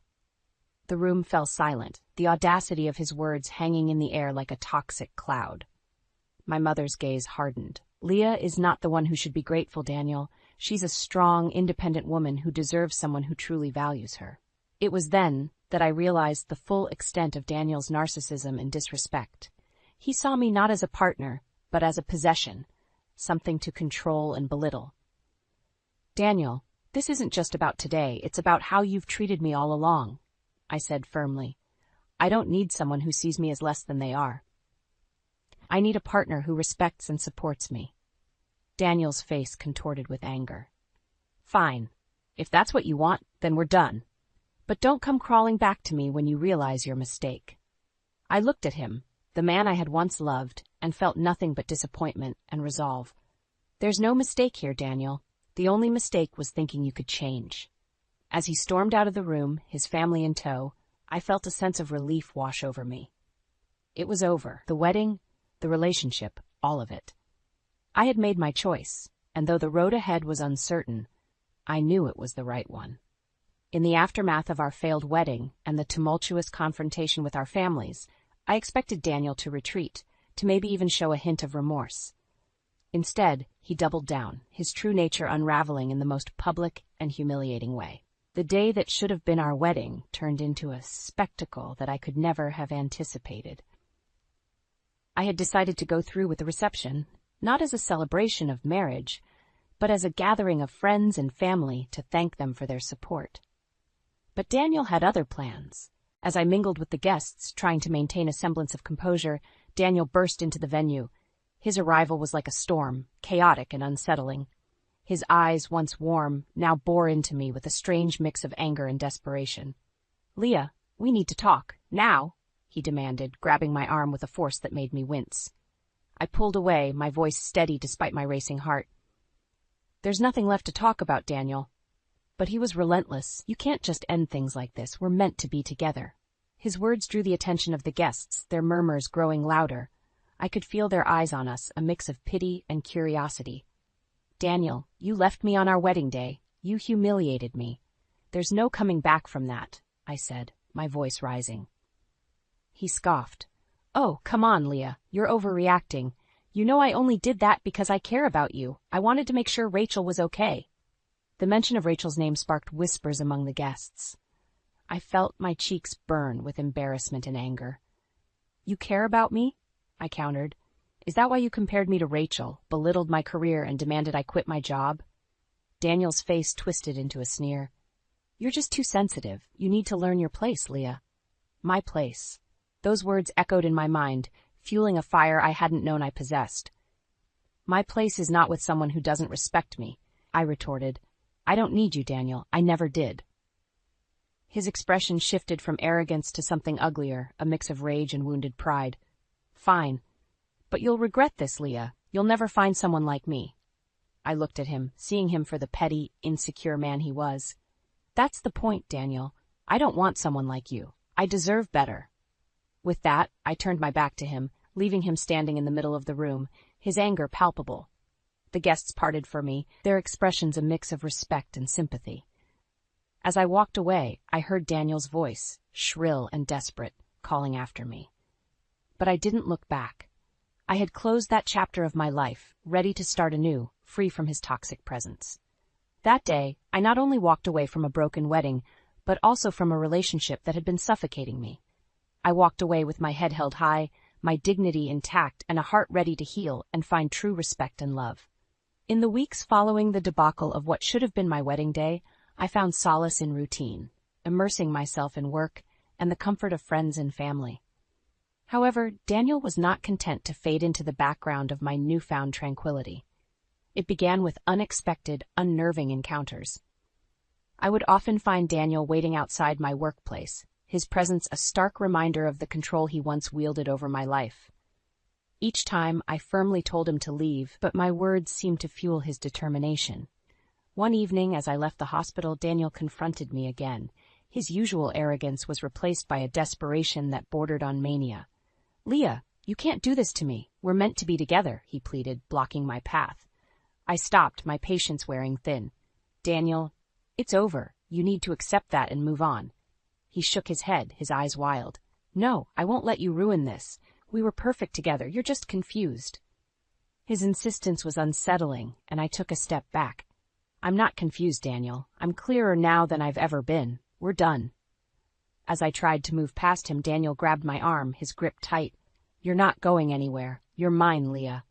The room fell silent, the audacity of his words hanging in the air like a toxic cloud. My mother's gaze hardened. "Leah is not the one who should be grateful, Daniel. She's a strong, independent woman who deserves someone who truly values her." It was then that I realized the full extent of Daniel's narcissism and disrespect. He saw me not as a partner, but as a possession, something to control and belittle. "Daniel, this isn't just about today, it's about how you've treated me all along," I said firmly. "I don't need someone who sees me as less than they are. I need a partner who respects and supports me." Daniel's face contorted with anger. "Fine. If that's what you want, then we're done. But don't come crawling back to me when you realize your mistake." I looked at him, the man I had once loved, and felt nothing but disappointment and resolve. "There's no mistake here, Daniel. The only mistake was thinking you could change." As he stormed out of the room, his family in tow, I felt a sense of relief wash over me. It was over. The wedding, the relationship, all of it. I had made my choice, and though the road ahead was uncertain, I knew it was the right one. In the aftermath of our failed wedding and the tumultuous confrontation with our families, I expected Daniel to retreat, to maybe even show a hint of remorse. Instead, he doubled down, his true nature unraveling in the most public and humiliating way. The day that should have been our wedding turned into a spectacle that I could never have anticipated. I had decided to go through with the reception, not as a celebration of marriage, but as a gathering of friends and family to thank them for their support. But Daniel had other plans. As I mingled with the guests, trying to maintain a semblance of composure, Daniel burst into the venue. His arrival was like a storm, chaotic and unsettling. His eyes, once warm, now bore into me with a strange mix of anger and desperation. "Leah, we need to talk, now," he demanded, grabbing my arm with a force that made me wince. I pulled away, my voice steady despite my racing heart. "There's nothing left to talk about, Daniel." But he was relentless. "You can't just end things like this. We're meant to be together." His words drew the attention of the guests, their murmurs growing louder. I could feel their eyes on us, a mix of pity and curiosity. Daniel, you left me on our wedding day. You humiliated me. There's no coming back from that, I said, my voice rising. He scoffed. Oh, come on, Leah, you're overreacting. You know I only did that because I care about you. I wanted to make sure Rachel was okay. The mention of Rachel's name sparked whispers among the guests. I felt my cheeks burn with embarrassment and anger. You care about me? I countered. Is that why you compared me to Rachel, belittled my career, and demanded I quit my job? Daniel's face twisted into a sneer. You're just too sensitive. You need to learn your place, Leah. My place. Those words echoed in my mind, fueling a fire I hadn't known I possessed. My place is not with someone who doesn't respect me, I retorted. I don't need you, Daniel. I never did. His expression shifted from arrogance to something uglier, a mix of rage and wounded pride. Fine. But you'll regret this, Leah. You'll never find someone like me. I looked at him, seeing him for the petty, insecure man he was. That's the point, Daniel. I don't want someone like you. I deserve better. With that, I turned my back to him, leaving him standing in the middle of the room, his anger palpable. The guests parted for me, their expressions a mix of respect and sympathy. As I walked away, I heard Daniel's voice, shrill and desperate, calling after me. But I didn't look back. I had closed that chapter of my life, ready to start anew, free from his toxic presence. That day, I not only walked away from a broken wedding, but also from a relationship that had been suffocating me. I walked away with my head held high, my dignity intact, and a heart ready to heal and find true respect and love. In the weeks following the debacle of what should have been my wedding day, I found solace in routine, immersing myself in work and the comfort of friends and family. However, Daniel was not content to fade into the background of my newfound tranquility. It began with unexpected, unnerving encounters. I would often find Daniel waiting outside my workplace, his presence a stark reminder of the control he once wielded over my life. Each time, I firmly told him to leave, but my words seemed to fuel his determination. One evening, as I left the hospital, Daniel confronted me again. His usual arrogance was replaced by a desperation that bordered on mania. Leah, you can't do this to me. We're meant to be together, he pleaded, blocking my path. I stopped, my patience wearing thin. Daniel, it's over. You need to accept that and move on. He shook his head, his eyes wild. No, I won't let you ruin this. We were perfect together. You're just confused. His insistence was unsettling, and I took a step back. I'm not confused, Daniel. I'm clearer now than I've ever been. We're done. As I tried to move past him, Daniel grabbed my arm, his grip tight. You're not going anywhere. You're mine, Leah.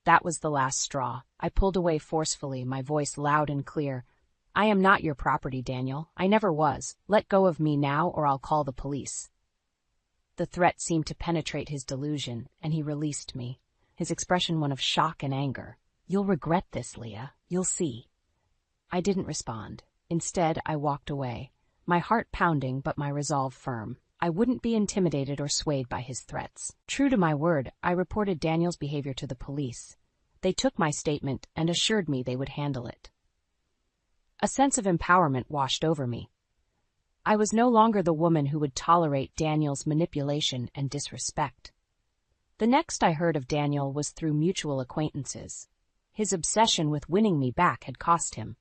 That was the last straw. I pulled away forcefully, my voice loud and clear. I am not your property, Daniel. I never was. Let go of me now, or I'll call the police. The threat seemed to penetrate his delusion, and he released me, his expression one of shock and anger. You'll regret this, Leah. You'll see. I didn't respond. Instead, I walked away, my heart pounding but my resolve firm. I wouldn't be intimidated or swayed by his threats. True to my word, I reported Daniel's behavior to the police. They took my statement and assured me they would handle it. A sense of empowerment washed over me. I was no longer the woman who would tolerate Daniel's manipulation and disrespect. The next I heard of Daniel was through mutual acquaintances. His obsession with winning me back had cost him.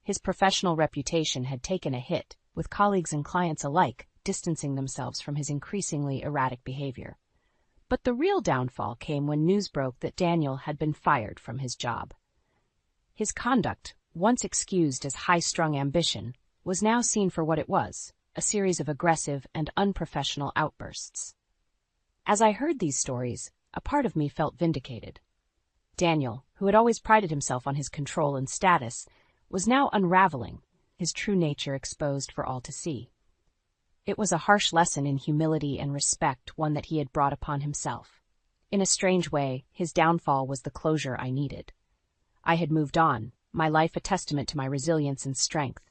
His professional reputation had taken a hit, with colleagues and clients alike distancing themselves from his increasingly erratic behavior. But the real downfall came when news broke that Daniel had been fired from his job. His conduct, once excused as high-strung ambition, was now seen for what it was, a series of aggressive and unprofessional outbursts. As I heard these stories, a part of me felt vindicated. Daniel, who had always prided himself on his control and status, was now unraveling, his true nature exposed for all to see. It was a harsh lesson in humility and respect, one that he had brought upon himself. In a strange way, his downfall was the closure I needed. I had moved on, my life a testament to my resilience and strength.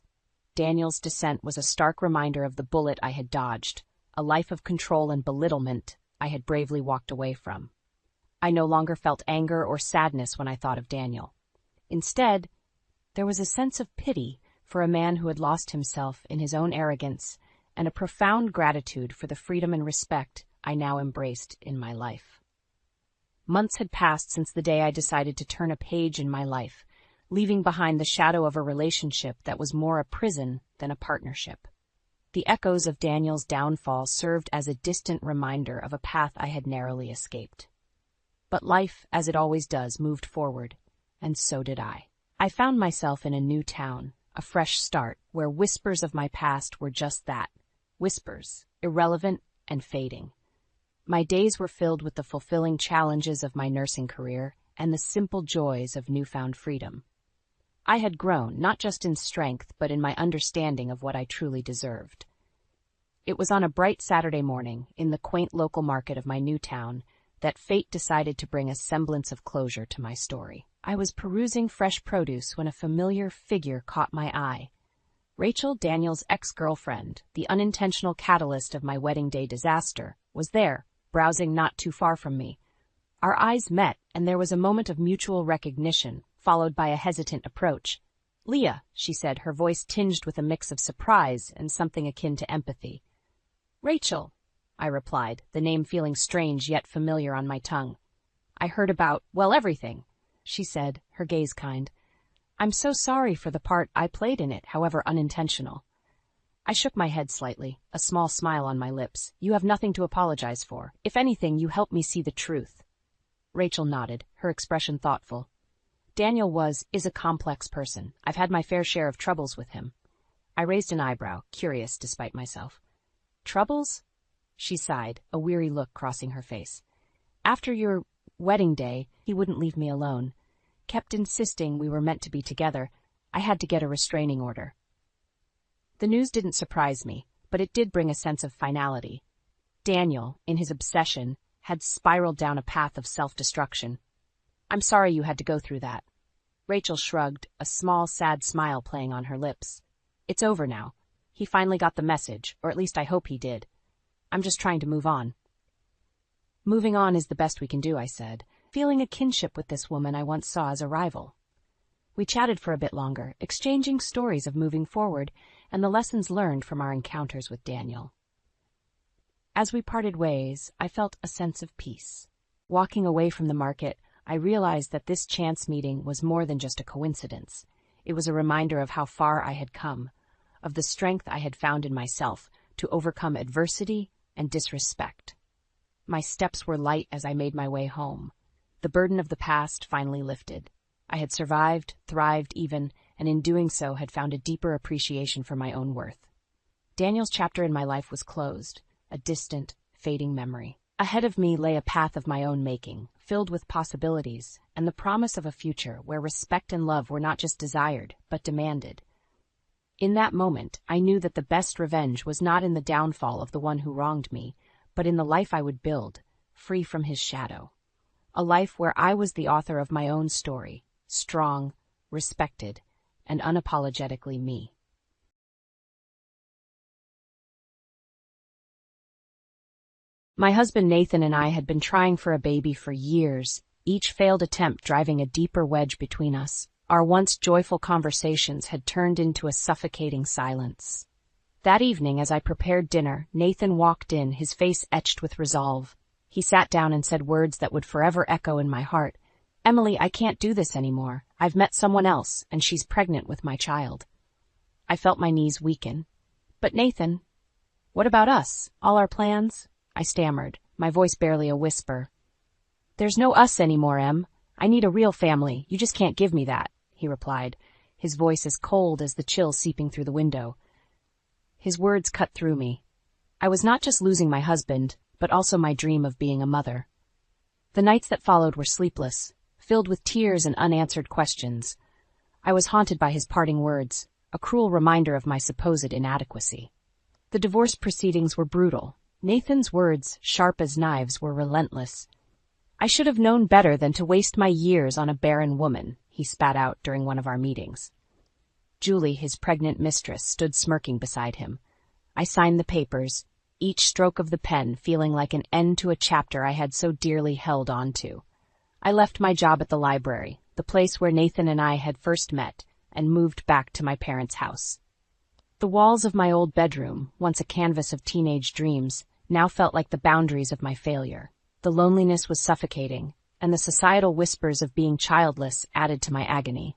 Daniel's descent was a stark reminder of the bullet I had dodged, a life of control and belittlement I had bravely walked away from. I no longer felt anger or sadness when I thought of Daniel. Instead, there was a sense of pity for a man who had lost himself in his own arrogance, and a profound gratitude for the freedom and respect I now embraced in my life. Months had passed since the day I decided to turn a page in my life, leaving behind the shadow of a relationship that was more a prison than a partnership. The echoes of Daniel's downfall served as a distant reminder of a path I had narrowly escaped. But life, as it always does, moved forward, and so did I. I found myself in a new town, a fresh start, where whispers of my past were just that, whispers, irrelevant and fading. My days were filled with the fulfilling challenges of my nursing career and the simple joys of newfound freedom. I had grown, not just in strength, but in my understanding of what I truly deserved. It was on a bright Saturday morning, in the quaint local market of my new town, that fate decided to bring a semblance of closure to my story. I was perusing fresh produce when a familiar figure caught my eye. Rachel, Daniel's ex-girlfriend, the unintentional catalyst of my wedding day disaster, was there, browsing not too far from me. Our eyes met, and there was a moment of mutual recognition, followed by a hesitant approach. "Leah," she said, her voice tinged with a mix of surprise and something akin to empathy. "Rachel," I replied, the name feeling strange yet familiar on my tongue. "I heard about, well, everything," she said, her gaze kind. "I'm so sorry for the part I played in it, however unintentional." I shook my head slightly, a small smile on my lips. "You have nothing to apologize for. If anything, you helped me see the truth." Rachel nodded, her expression thoughtful. "Daniel is a complex person. I've had my fair share of troubles with him." I raised an eyebrow, curious despite myself. "Troubles?" She sighed, a weary look crossing her face. "After your wedding day, he wouldn't leave me alone. Kept insisting we were meant to be together. I had to get a restraining order." The news didn't surprise me, but it did bring a sense of finality. Daniel, in his obsession, had spiraled down a path of self-destruction. "I'm sorry you had to go through that." Rachel shrugged, a small, sad smile playing on her lips. "It's over now. He finally got the message, or at least I hope he did. I'm just trying to move on." "Moving on is the best we can do," I said, feeling a kinship with this woman I once saw as a rival. We chatted for a bit longer, exchanging stories of moving forward and the lessons learned from our encounters with Daniel. As we parted ways, I felt a sense of peace. Walking away from the market, I realized that this chance meeting was more than just a coincidence. It was a reminder of how far I had come, of the strength I had found in myself to overcome adversity and disrespect. My steps were light as I made my way home. The burden of the past finally lifted. I had survived, thrived even, and in doing so had found a deeper appreciation for my own worth. Daniel's chapter in my life was closed, a distant, fading memory. Ahead of me lay a path of my own making, filled with possibilities, and the promise of a future where respect and love were not just desired, but demanded. In that moment, I knew that the best revenge was not in the downfall of the one who wronged me, but in the life I would build, free from his shadow. A life where I was the author of my own story, strong, respected, and unapologetically me. My husband Nathan and I had been trying for a baby for years, each failed attempt driving a deeper wedge between us. Our once joyful conversations had turned into a suffocating silence. That evening, as I prepared dinner, Nathan walked in, his face etched with resolve. He sat down and said words that would forever echo in my heart. "Emily, I can't do this anymore. I've met someone else, and she's pregnant with my child." I felt my knees weaken. "But Nathan, what about us? All our plans?" I stammered, my voice barely a whisper. "There's no us anymore, Em. I need a real family. You just can't give me that," he replied, his voice as cold as the chill seeping through the window. His words cut through me. I was not just losing my husband, but also my dream of being a mother. The nights that followed were sleepless, filled with tears and unanswered questions. I was haunted by his parting words, a cruel reminder of my supposed inadequacy. The divorce proceedings were brutal. Nathan's words, sharp as knives, were relentless. "I should have known better than to waste my years on a barren woman," he spat out during one of our meetings. Julie, his pregnant mistress, stood smirking beside him. I signed the papers, each stroke of the pen feeling like an end to a chapter I had so dearly held on to. I left my job at the library, the place where Nathan and I had first met, and moved back to my parents' house. The walls of my old bedroom, once a canvas of teenage dreams, now felt like the boundaries of my failure. The loneliness was suffocating, and the societal whispers of being childless added to my agony.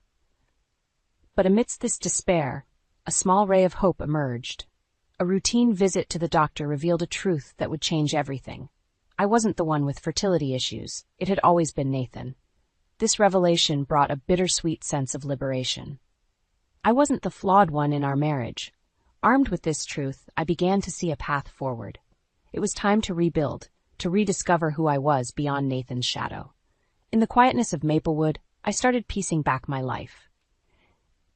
But amidst this despair, a small ray of hope emerged. A routine visit to the doctor revealed a truth that would change everything. I wasn't the one with fertility issues. It had always been Nathan. This revelation brought a bittersweet sense of liberation. I wasn't the flawed one in our marriage. Armed with this truth, I began to see a path forward. It was time to rebuild, to rediscover who I was beyond Nathan's shadow. In the quietness of Maplewood, I started piecing back my life.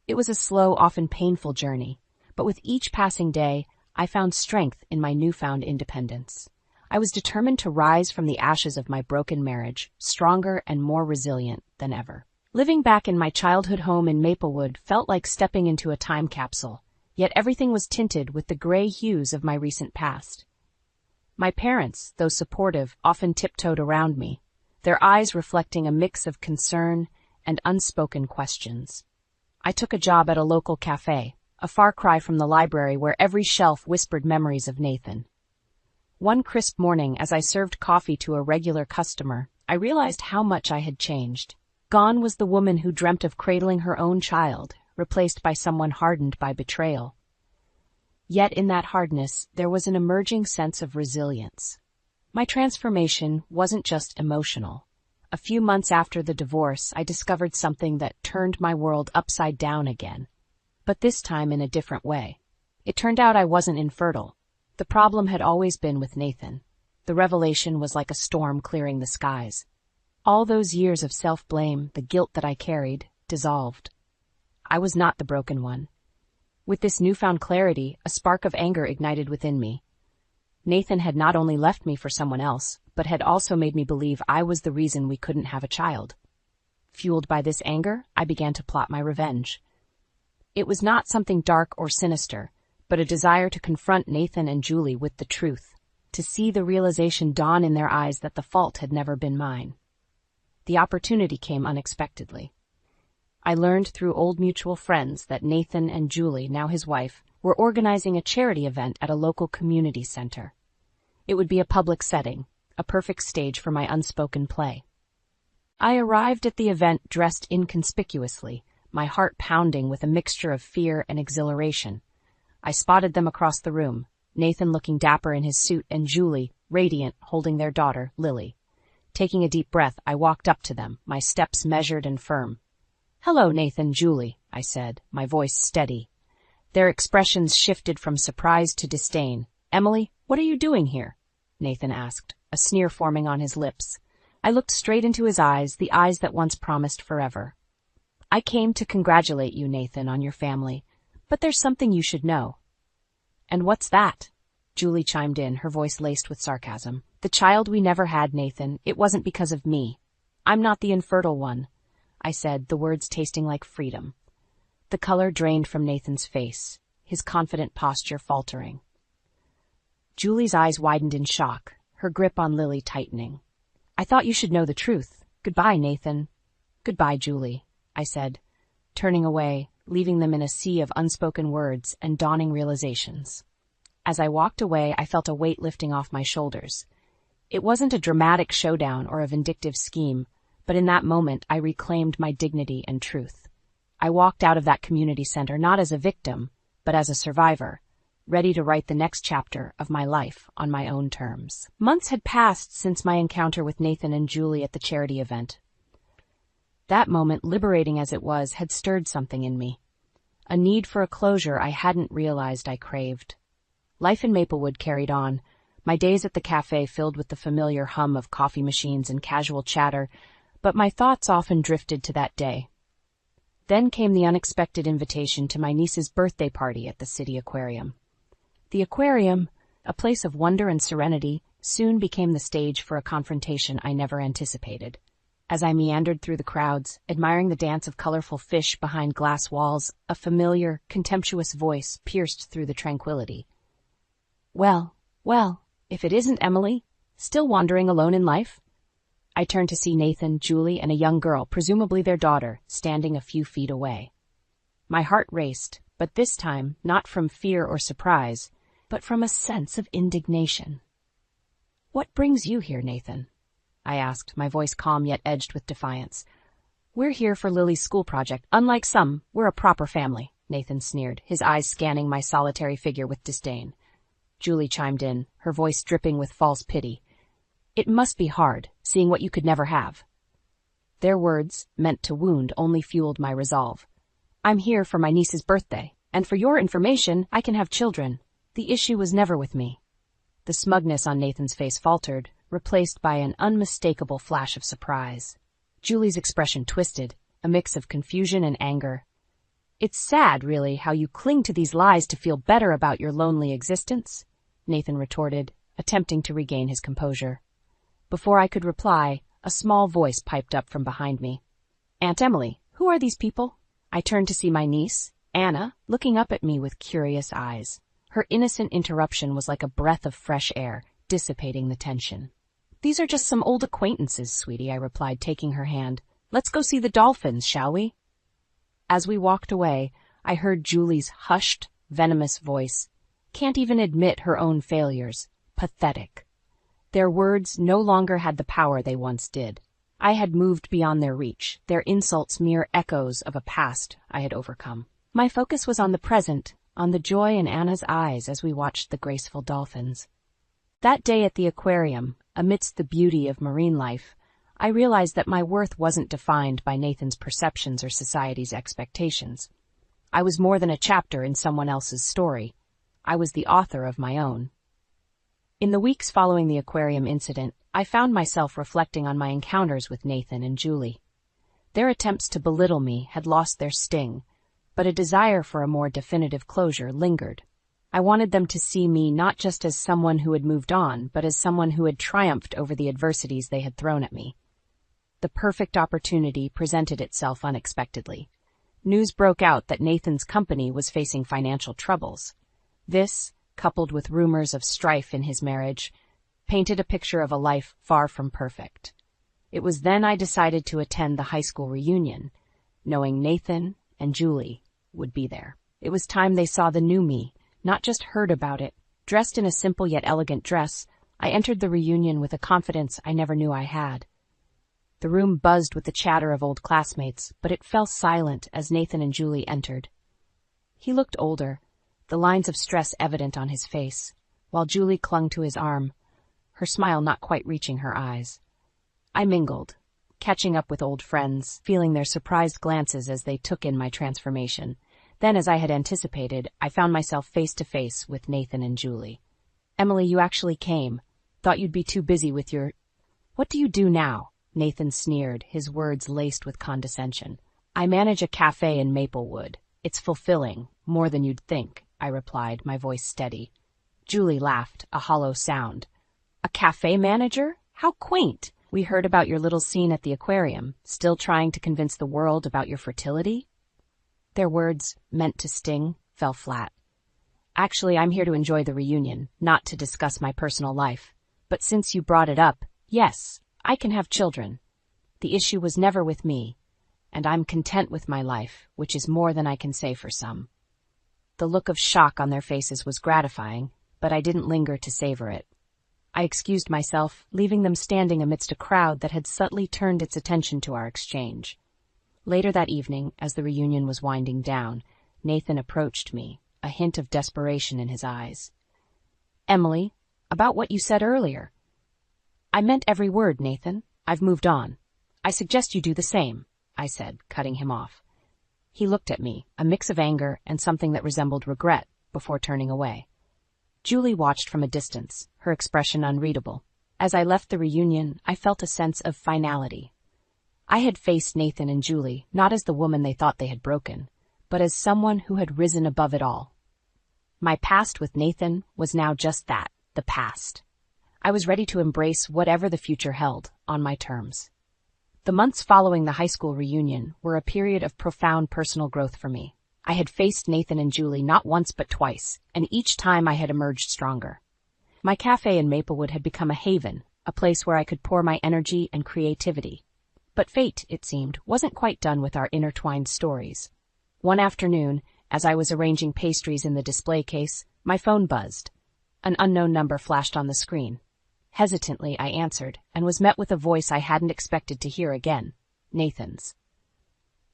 It was a slow, often painful journey, but with each passing day, I found strength in my newfound independence. I was determined to rise from the ashes of my broken marriage, stronger and more resilient than ever. Living back in my childhood home in Maplewood felt like stepping into a time capsule, yet everything was tinted with the gray hues of my recent past. My parents, though supportive, often tiptoed around me, their eyes reflecting a mix of concern and unspoken questions. I took a job at a local cafe, a far cry from the library where every shelf whispered memories of Nathan. One crisp morning, as I served coffee to a regular customer, I realized how much I had changed. Gone was the woman who dreamt of cradling her own child, replaced by someone hardened by betrayal. Yet in that hardness, there was an emerging sense of resilience. My transformation wasn't just emotional. A few months after the divorce, I discovered something that turned my world upside down again. But this time in a different way. It turned out I wasn't infertile. The problem had always been with Nathan. The revelation was like a storm clearing the skies. All those years of self-blame, the guilt that I carried, dissolved. I was not the broken one. With this newfound clarity, a spark of anger ignited within me. Nathan had not only left me for someone else, but had also made me believe I was the reason we couldn't have a child. Fueled by this anger, I began to plot my revenge. It was not something dark or sinister, but a desire to confront Nathan and Julie with the truth, to see the realization dawn in their eyes that the fault had never been mine. The opportunity came unexpectedly. I learned through old mutual friends that Nathan and Julie, now his wife, were organizing a charity event at a local community center. It would be a public setting, a perfect stage for my unspoken play. I arrived at the event dressed inconspicuously, my heart pounding with a mixture of fear and exhilaration. I spotted them across the room, Nathan looking dapper in his suit and Julie, radiant, holding their daughter, Lily. Taking a deep breath, I walked up to them, my steps measured and firm. "Hello, Nathan, Julie," I said, my voice steady. Their expressions shifted from surprise to disdain. "Emily, what are you doing here?" Nathan asked, a sneer forming on his lips. I looked straight into his eyes, the eyes that once promised forever. "I came to congratulate you, Nathan, on your family, but there's something you should know." "And what's that?" Julie chimed in, her voice laced with sarcasm. "The child we never had, Nathan, it wasn't because of me. I'm not the infertile one," I said, the words tasting like freedom. The color drained from Nathan's face, his confident posture faltering. Julie's eyes widened in shock, her grip on Lily tightening. "I thought you should know the truth. Goodbye, Nathan." "Goodbye, Julie," I said, turning away, leaving them in a sea of unspoken words and dawning realizations. As I walked away, I felt a weight lifting off my shoulders. It wasn't a dramatic showdown or a vindictive scheme, but in that moment I reclaimed my dignity and truth. I walked out of that community center not as a victim, but as a survivor, ready to write the next chapter of my life on my own terms. Months had passed since my encounter with Nathan and Julie at the charity event. That moment, liberating as it was, had stirred something in me. A need for a closure I hadn't realized I craved. Life in Maplewood carried on, my days at the cafe filled with the familiar hum of coffee machines and casual chatter, but my thoughts often drifted to that day. Then came the unexpected invitation to my niece's birthday party at the city aquarium. The aquarium, a place of wonder and serenity, soon became the stage for a confrontation I never anticipated. As I meandered through the crowds, admiring the dance of colorful fish behind glass walls, a familiar, contemptuous voice pierced through the tranquility. Well, if it isn't Emily, still wandering alone in life?" I turned to see Nathan, Julie, and a young girl, presumably their daughter, standing a few feet away. My heart raced, but this time not from fear or surprise, but from a sense of indignation. "What brings you here, Nathan?" I asked, my voice calm yet edged with defiance. We're here for Lily's school project. Unlike some, we're a proper family, Nathan sneered, his eyes scanning my solitary figure with disdain. Julie chimed in, her voice dripping with false pity. It must be hard, seeing what you could never have. Their words, meant to wound, only fueled my resolve. I'm here for my niece's birthday, and for your information, I can have children. The issue was never with me. The smugness on Nathan's face faltered, replaced by an unmistakable flash of surprise. Julie's expression twisted, a mix of confusion and anger. It's sad, really, how you cling to these lies to feel better about your lonely existence, Nathan retorted, attempting to regain his composure. Before I could reply, a small voice piped up from behind me. Aunt Emily, who are these people? I turned to see my niece, Anna, looking up at me with curious eyes. Her innocent interruption was like a breath of fresh air, dissipating the tension. These are just some old acquaintances, sweetie, I replied, taking her hand. Let's go see the dolphins, shall we? As we walked away, I heard Julie's hushed, venomous voice. Can't even admit her own failures. Pathetic. Their words no longer had the power they once did. I had moved beyond their reach, their insults mere echoes of a past I had overcome. My focus was on the present, on the joy in Anna's eyes as we watched the graceful dolphins. That day at the aquarium, amidst the beauty of marine life, I realized that my worth wasn't defined by Nathan's perceptions or society's expectations. I was more than a chapter in someone else's story. I was the author of my own. In the weeks following the aquarium incident, I found myself reflecting on my encounters with Nathan and Julie. Their attempts to belittle me had lost their sting, but a desire for a more definitive closure lingered. I wanted them to see me not just as someone who had moved on, but as someone who had triumphed over the adversities they had thrown at me. The perfect opportunity presented itself unexpectedly. News broke out that Nathan's company was facing financial troubles. This, coupled with rumors of strife in his marriage, painted a picture of a life far from perfect. It was then I decided to attend the high school reunion, knowing Nathan and Julie would be there. It was time they saw the new me, not just heard about it. Dressed in a simple yet elegant dress, I entered the reunion with a confidence I never knew I had. The room buzzed with the chatter of old classmates, but it fell silent as Nathan and Julie entered. He looked older, the lines of stress evident on his face, while Julie clung to his arm, her smile not quite reaching her eyes. I mingled, catching up with old friends, feeling their surprised glances as they took in my transformation. Then, as I had anticipated, I found myself face to face with Nathan and Julie. Emily, you actually came. Thought you'd be too busy with your... What do you do now? Nathan sneered, his words laced with condescension. I manage a cafe in Maplewood. It's fulfilling, more than you'd think, I replied, my voice steady. Julie laughed, a hollow sound. A cafe manager? How quaint! We heard about your little scene at the aquarium, still trying to convince the world about your fertility? Their words, meant to sting, fell flat. Actually, I'm here to enjoy the reunion, not to discuss my personal life. But since you brought it up, yes, I can have children. The issue was never with me, and I'm content with my life, which is more than I can say for some. The look of shock on their faces was gratifying, but I didn't linger to savor it. I excused myself, leaving them standing amidst a crowd that had subtly turned its attention to our exchange. Later that evening, as the reunion was winding down, Nathan approached me, a hint of desperation in his eyes. Emily, about what you said earlier. I meant every word, Nathan. I've moved on. I suggest you do the same, I said, cutting him off. He looked at me, a mix of anger and something that resembled regret, before turning away. Julie watched from a distance, her expression unreadable. As I left the reunion, I felt a sense of finality. I had faced Nathan and Julie not as the woman they thought they had broken, but as someone who had risen above it all. My past with Nathan was now just that, the past. I was ready to embrace whatever the future held, on my terms. The months following the high school reunion were a period of profound personal growth for me. I had faced Nathan and Julie not once but twice, and each time I had emerged stronger. My cafe in Maplewood had become a haven, a place where I could pour my energy and creativity. But fate, it seemed, wasn't quite done with our intertwined stories. One afternoon, as I was arranging pastries in the display case, my phone buzzed. An unknown number flashed on the screen. Hesitantly, I answered, and was met with a voice I hadn't expected to hear again. Nathan's.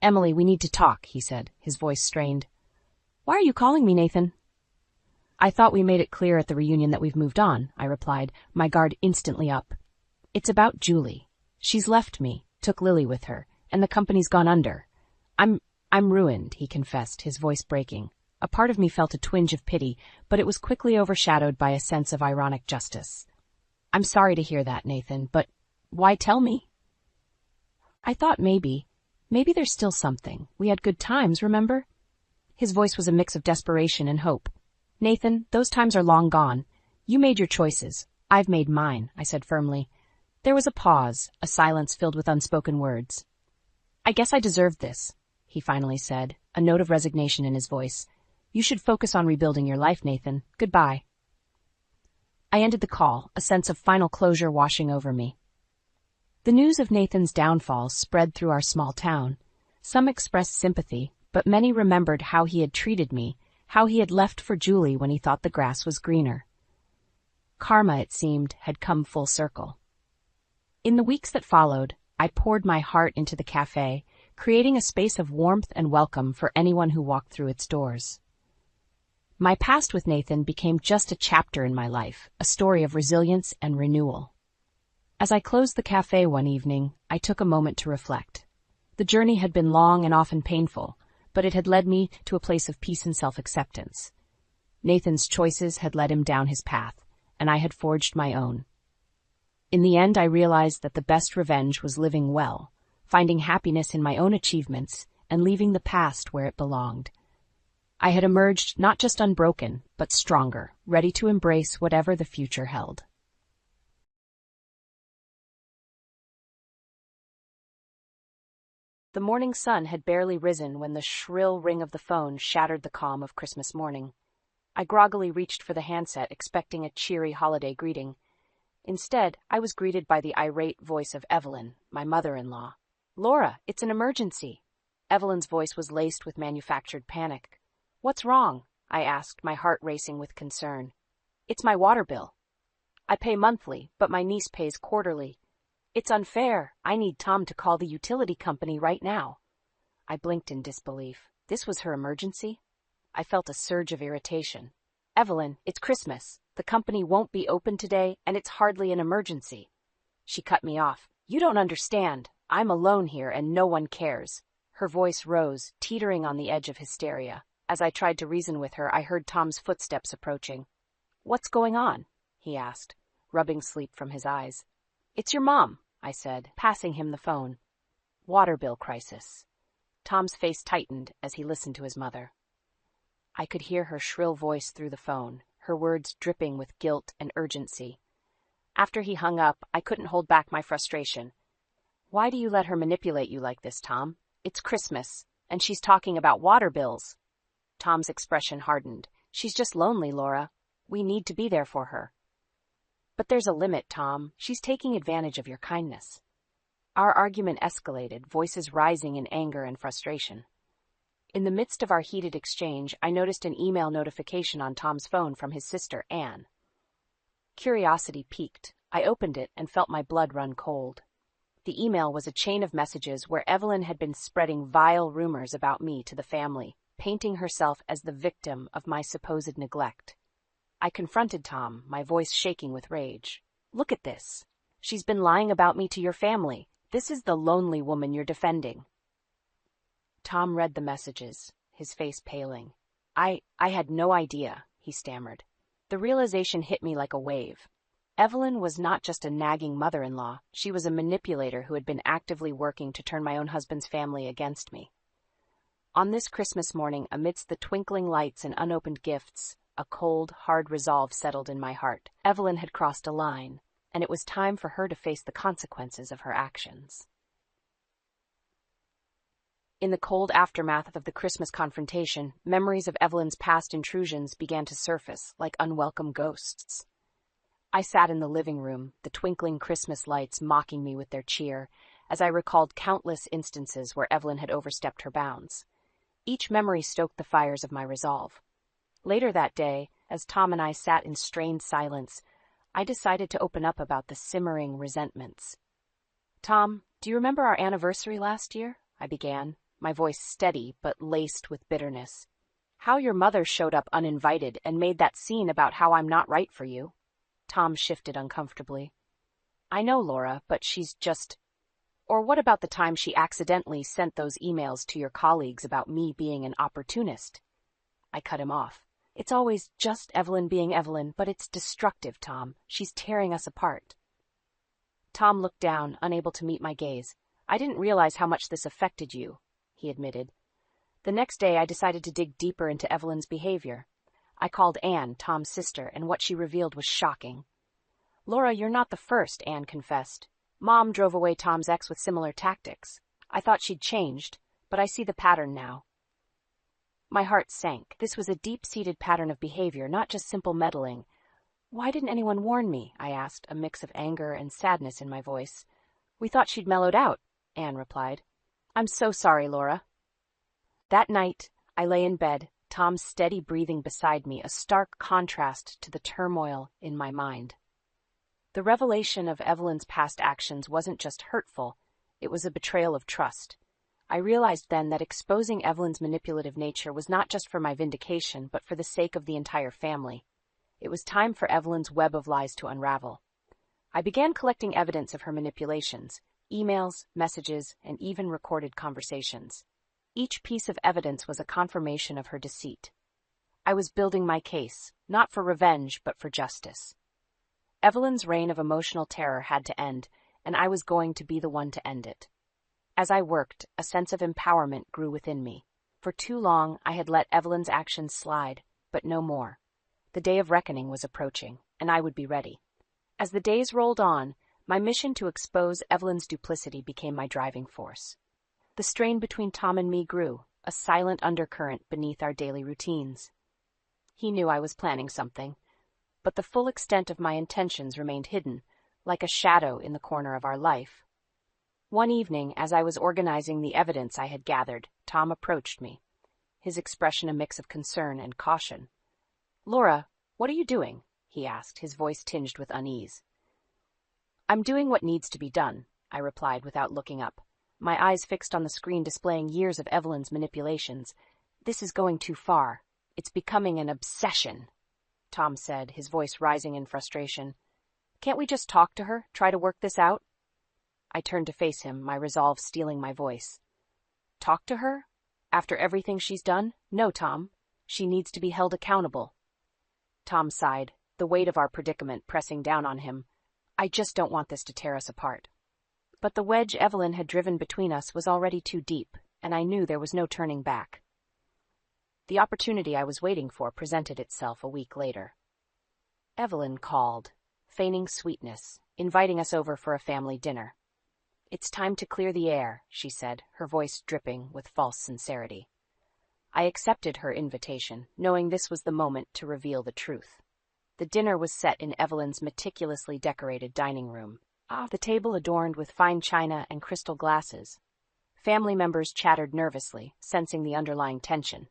"Emily, we need to talk," he said, his voice strained. "Why are you calling me, Nathan?" "I thought we made it clear at the reunion that we've moved on," I replied, my guard instantly up. "It's about Julie. She's left me, took Lily with her, and the company's gone under. I'm ruined," he confessed, his voice breaking. A part of me felt a twinge of pity, but it was quickly overshadowed by a sense of ironic justice. "I'm sorry to hear that, Nathan, but why tell me?" "I thought maybe there's still something. We had good times, remember?" His voice was a mix of desperation and hope. "Nathan, those times are long gone. You made your choices. I've made mine," I said firmly. There was a pause, a silence filled with unspoken words. "I guess I deserved this," he finally said, a note of resignation in his voice. "You should focus on rebuilding your life, Nathan. Goodbye." I ended the call, a sense of final closure washing over me. The news of Nathan's downfall spread through our small town. Some expressed sympathy, but many remembered how he had treated me, how he had left for Julie when he thought the grass was greener. Karma, it seemed, had come full circle. In the weeks that followed, I poured my heart into the cafe, creating a space of warmth and welcome for anyone who walked through its doors. My past with Nathan became just a chapter in my life, a story of resilience and renewal. As I closed the cafe one evening, I took a moment to reflect. The journey had been long and often painful, but it had led me to a place of peace and self-acceptance. Nathan's choices had led him down his path, and I had forged my own. In the end, I realized that the best revenge was living well, finding happiness in my own achievements, and leaving the past where it belonged. I had emerged not just unbroken, but stronger, ready to embrace whatever the future held. The morning sun had barely risen when the shrill ring of the phone shattered the calm of Christmas morning. I groggily reached for the handset, expecting a cheery holiday greeting. Instead, I was greeted by the irate voice of Evelyn, my mother-in-law. "Laura, it's an emergency." Evelyn's voice was laced with manufactured panic. "What's wrong?" I asked, my heart racing with concern. "It's my water bill. I pay monthly, but my niece pays quarterly. It's unfair. I need Tom to call the utility company right now." I blinked in disbelief. This was her emergency? I felt a surge of irritation. "Evelyn, it's Christmas. The company won't be open today, and it's hardly an emergency." She cut me off. "You don't understand. I'm alone here, and no one cares." Her voice rose, teetering on the edge of hysteria. As I tried to reason with her, I heard Tom's footsteps approaching. "What's going on?" he asked, rubbing sleep from his eyes. "It's your mom," I said, passing him the phone. "Water bill crisis." Tom's face tightened as he listened to his mother. I could hear her shrill voice through the phone, her words dripping with guilt and urgency. After he hung up, I couldn't hold back my frustration. "Why do you let her manipulate you like this, Tom? It's Christmas, and she's talking about water bills." Tom's expression hardened. "She's just lonely, Laura. We need to be there for her." "But there's a limit, Tom. She's taking advantage of your kindness." Our argument escalated, voices rising in anger and frustration. In the midst of our heated exchange, I noticed an email notification on Tom's phone from his sister, Anne. Curiosity piqued. I opened it and felt my blood run cold. The email was a chain of messages where Evelyn had been spreading vile rumors about me to the family, painting herself as the victim of my supposed neglect. I confronted Tom, my voice shaking with rage. "Look at this. She's been lying about me to your family. This is the lonely woman you're defending." Tom read the messages, his face paling. I had no idea," he stammered. The realization hit me like a wave. Evelyn was not just a nagging mother-in-law, she was a manipulator who had been actively working to turn my own husband's family against me. On this Christmas morning, amidst the twinkling lights and unopened gifts, a cold, hard resolve settled in my heart. Evelyn had crossed a line, and it was time for her to face the consequences of her actions. In the cold aftermath of the Christmas confrontation, memories of Evelyn's past intrusions began to surface like unwelcome ghosts. I sat in the living room, the twinkling Christmas lights mocking me with their cheer, as I recalled countless instances where Evelyn had overstepped her bounds. Each memory stoked the fires of my resolve. Later that day, as Tom and I sat in strained silence, I decided to open up about the simmering resentments. "Tom, do you remember our anniversary last year?" I began, my voice steady but laced with bitterness. "How your mother showed up uninvited and made that scene about how I'm not right for you." Tom shifted uncomfortably. "I know, Laura, but she's just... Or what about the time she accidentally sent those emails to your colleagues about me being an opportunist?" I cut him off. "It's always just Evelyn being Evelyn, but it's destructive, Tom. She's tearing us apart." Tom looked down, unable to meet my gaze. "I didn't realize how much this affected you," he admitted. The next day, I decided to dig deeper into Evelyn's behavior. I called Anne, Tom's sister, and what she revealed was shocking. "Laura, you're not the first," Anne confessed. "Mom drove away Tom's ex with similar tactics. I thought she'd changed, but I see the pattern now." My heart sank. This was a deep-seated pattern of behavior, not just simple meddling. "Why didn't anyone warn me?" I asked, a mix of anger and sadness in my voice. "We thought she'd mellowed out," Anne replied. "I'm so sorry, Laura." That night, I lay in bed, Tom's steady breathing beside me, a stark contrast to the turmoil in my mind. The revelation of Evelyn's past actions wasn't just hurtful, it was a betrayal of trust. I realized then that exposing Evelyn's manipulative nature was not just for my vindication, but for the sake of the entire family. It was time for Evelyn's web of lies to unravel. I began collecting evidence of her manipulations, emails, messages, and even recorded conversations. Each piece of evidence was a confirmation of her deceit. I was building my case, not for revenge, but for justice. Evelyn's reign of emotional terror had to end, and I was going to be the one to end it. As I worked, a sense of empowerment grew within me. For too long, I had let Evelyn's actions slide, but no more. The day of reckoning was approaching, and I would be ready. As the days rolled on, my mission to expose Evelyn's duplicity became my driving force. The strain between Tom and me grew, a silent undercurrent beneath our daily routines. He knew I was planning something, but the full extent of my intentions remained hidden, like a shadow in the corner of our life. One evening, as I was organizing the evidence I had gathered, Tom approached me, his expression a mix of concern and caution. "Laura, what are you doing?" he asked, his voice tinged with unease. "I'm doing what needs to be done," I replied without looking up, my eyes fixed on the screen displaying years of Evelyn's manipulations. "This is going too far. It's becoming an obsession," Tom said, his voice rising in frustration. "Can't we just talk to her, try to work this out?" I turned to face him, my resolve stealing my voice. "Talk to her? After everything she's done? No, Tom. She needs to be held accountable." Tom sighed, the weight of our predicament pressing down on him. "I just don't want this to tear us apart." But the wedge Evelyn had driven between us was already too deep, and I knew there was no turning back. The opportunity I was waiting for presented itself a week later. Evelyn called, feigning sweetness, inviting us over for a family dinner. "It's time to clear the air," she said, her voice dripping with false sincerity. I accepted her invitation, knowing this was the moment to reveal the truth. The dinner was set in Evelyn's meticulously decorated dining room, the table adorned with fine china and crystal glasses. Family members chattered nervously, sensing the underlying tension.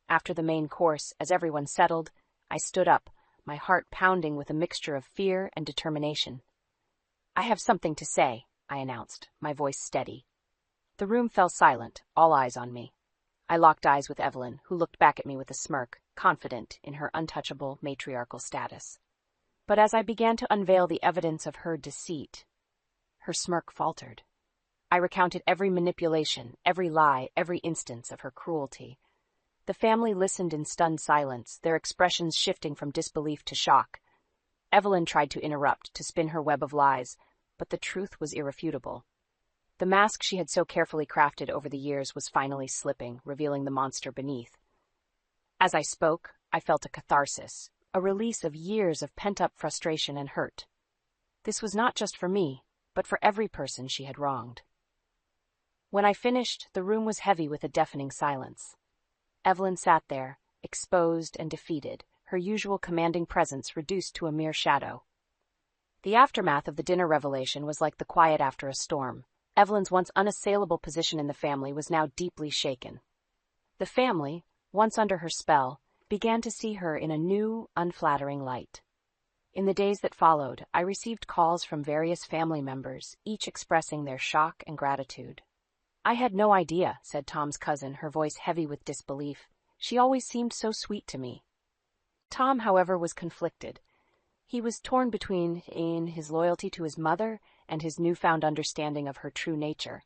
After the main course, as everyone settled, I stood up, my heart pounding with a mixture of fear and determination. "I have something to say," I announced, my voice steady. The room fell silent, all eyes on me. I locked eyes with Evelyn, who looked back at me with a smirk, confident in her untouchable matriarchal status. But as I began to unveil the evidence of her deceit, her smirk faltered. I recounted every manipulation, every lie, every instance of her cruelty. The family listened in stunned silence, their expressions shifting from disbelief to shock. Evelyn tried to interrupt, to spin her web of lies, but the truth was irrefutable. The mask she had so carefully crafted over the years was finally slipping, revealing the monster beneath. As I spoke, I felt a catharsis, a release of years of pent-up frustration and hurt. This was not just for me, but for every person she had wronged. When I finished, the room was heavy with a deafening silence. Evelyn sat there, exposed and defeated, her usual commanding presence reduced to a mere shadow. The aftermath of the dinner revelation was like the quiet after a storm. Evelyn's once unassailable position in the family was now deeply shaken. The family, once under her spell, began to see her in a new, unflattering light. In the days that followed, I received calls from various family members, each expressing their shock and gratitude. I had no idea, said Tom's cousin, her voice heavy with disbelief. She always seemed so sweet to me. Tom, however, was conflicted. He was torn between his loyalty to his mother and his newfound understanding of her true nature.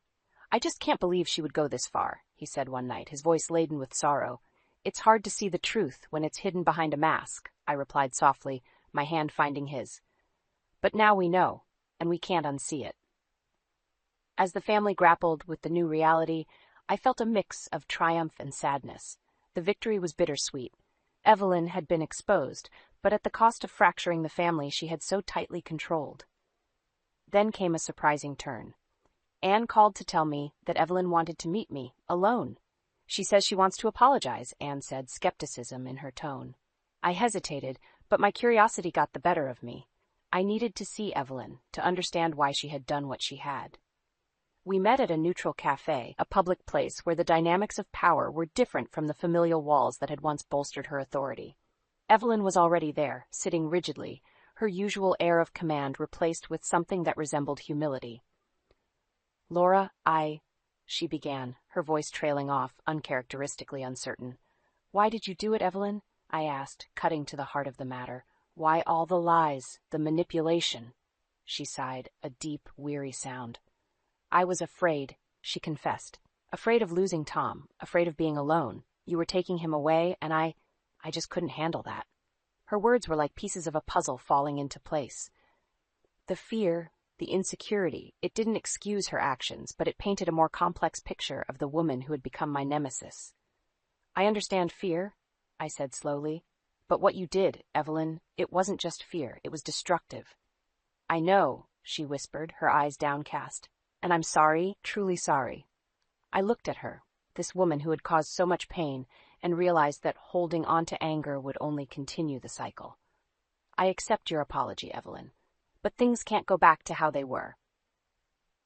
I just can't believe she would go this far, he said one night, his voice laden with sorrow. It's hard to see the truth when it's hidden behind a mask, I replied softly, my hand finding his. But now we know, and we can't unsee it. As the family grappled with the new reality, I felt a mix of triumph and sadness. The victory was bittersweet. Evelyn had been exposed, but at the cost of fracturing the family she had so tightly controlled. Then came a surprising turn. Anne called to tell me that Evelyn wanted to meet me, alone. She says she wants to apologize, Anne said, skepticism in her tone. I hesitated, but my curiosity got the better of me. I needed to see Evelyn, to understand why she had done what she had. We met at a neutral cafe, a public place where the dynamics of power were different from the familial walls that had once bolstered her authority. Evelyn was already there, sitting rigidly, her usual air of command replaced with something that resembled humility. Laura, she began, her voice trailing off, uncharacteristically uncertain. Why did you do it, Evelyn? I asked, cutting to the heart of the matter. Why all the lies, the manipulation? She sighed, a deep, weary sound. I was afraid, she confessed. Afraid of losing Tom, afraid of being alone. You were taking him away, and I just couldn't handle that. Her words were like pieces of a puzzle falling into place. The fear, the insecurity, it didn't excuse her actions, but it painted a more complex picture of the woman who had become my nemesis. I understand fear, I said slowly. But what you did, Evelyn, it wasn't just fear, it was destructive. I know, she whispered, her eyes downcast. And I'm sorry, truly sorry. I looked at her, this woman who had caused so much pain, and realized that holding on to anger would only continue the cycle. I accept your apology, Evelyn, but things can't go back to how they were.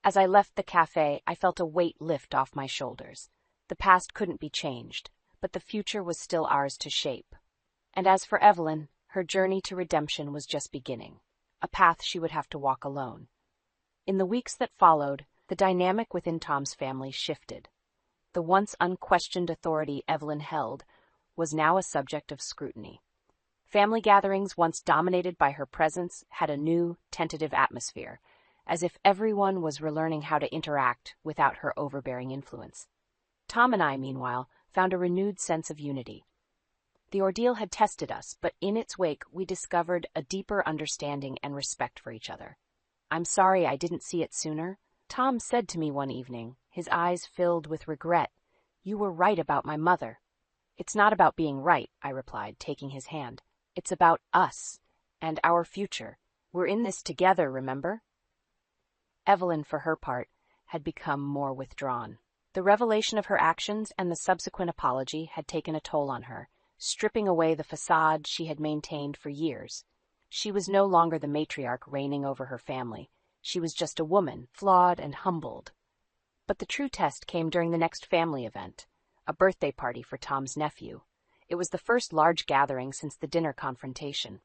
As I left the cafe, I felt a weight lift off my shoulders. The past couldn't be changed, but the future was still ours to shape. And as for Evelyn, her journey to redemption was just beginning, a path she would have to walk alone. In the weeks that followed, the dynamic within Tom's family shifted. The once unquestioned authority Evelyn held was now a subject of scrutiny. Family gatherings, once dominated by her presence, had a new, tentative atmosphere, as if everyone was relearning how to interact without her overbearing influence. Tom and I, meanwhile, found a renewed sense of unity. The ordeal had tested us, but in its wake we discovered a deeper understanding and respect for each other. I'm sorry I didn't see it sooner, Tom said to me one evening, his eyes filled with regret. You were right about my mother. It's not about being right, I replied, taking his hand. It's about us and our future. We're in this together, remember? Evelyn, for her part, had become more withdrawn. The revelation of her actions and the subsequent apology had taken a toll on her, stripping away the facade she had maintained for years. She was no longer the matriarch reigning over her family. She was just a woman, flawed and humbled. But the true test came during the next family event, a birthday party for Tom's nephew. It was the first large gathering since the dinner confrontation.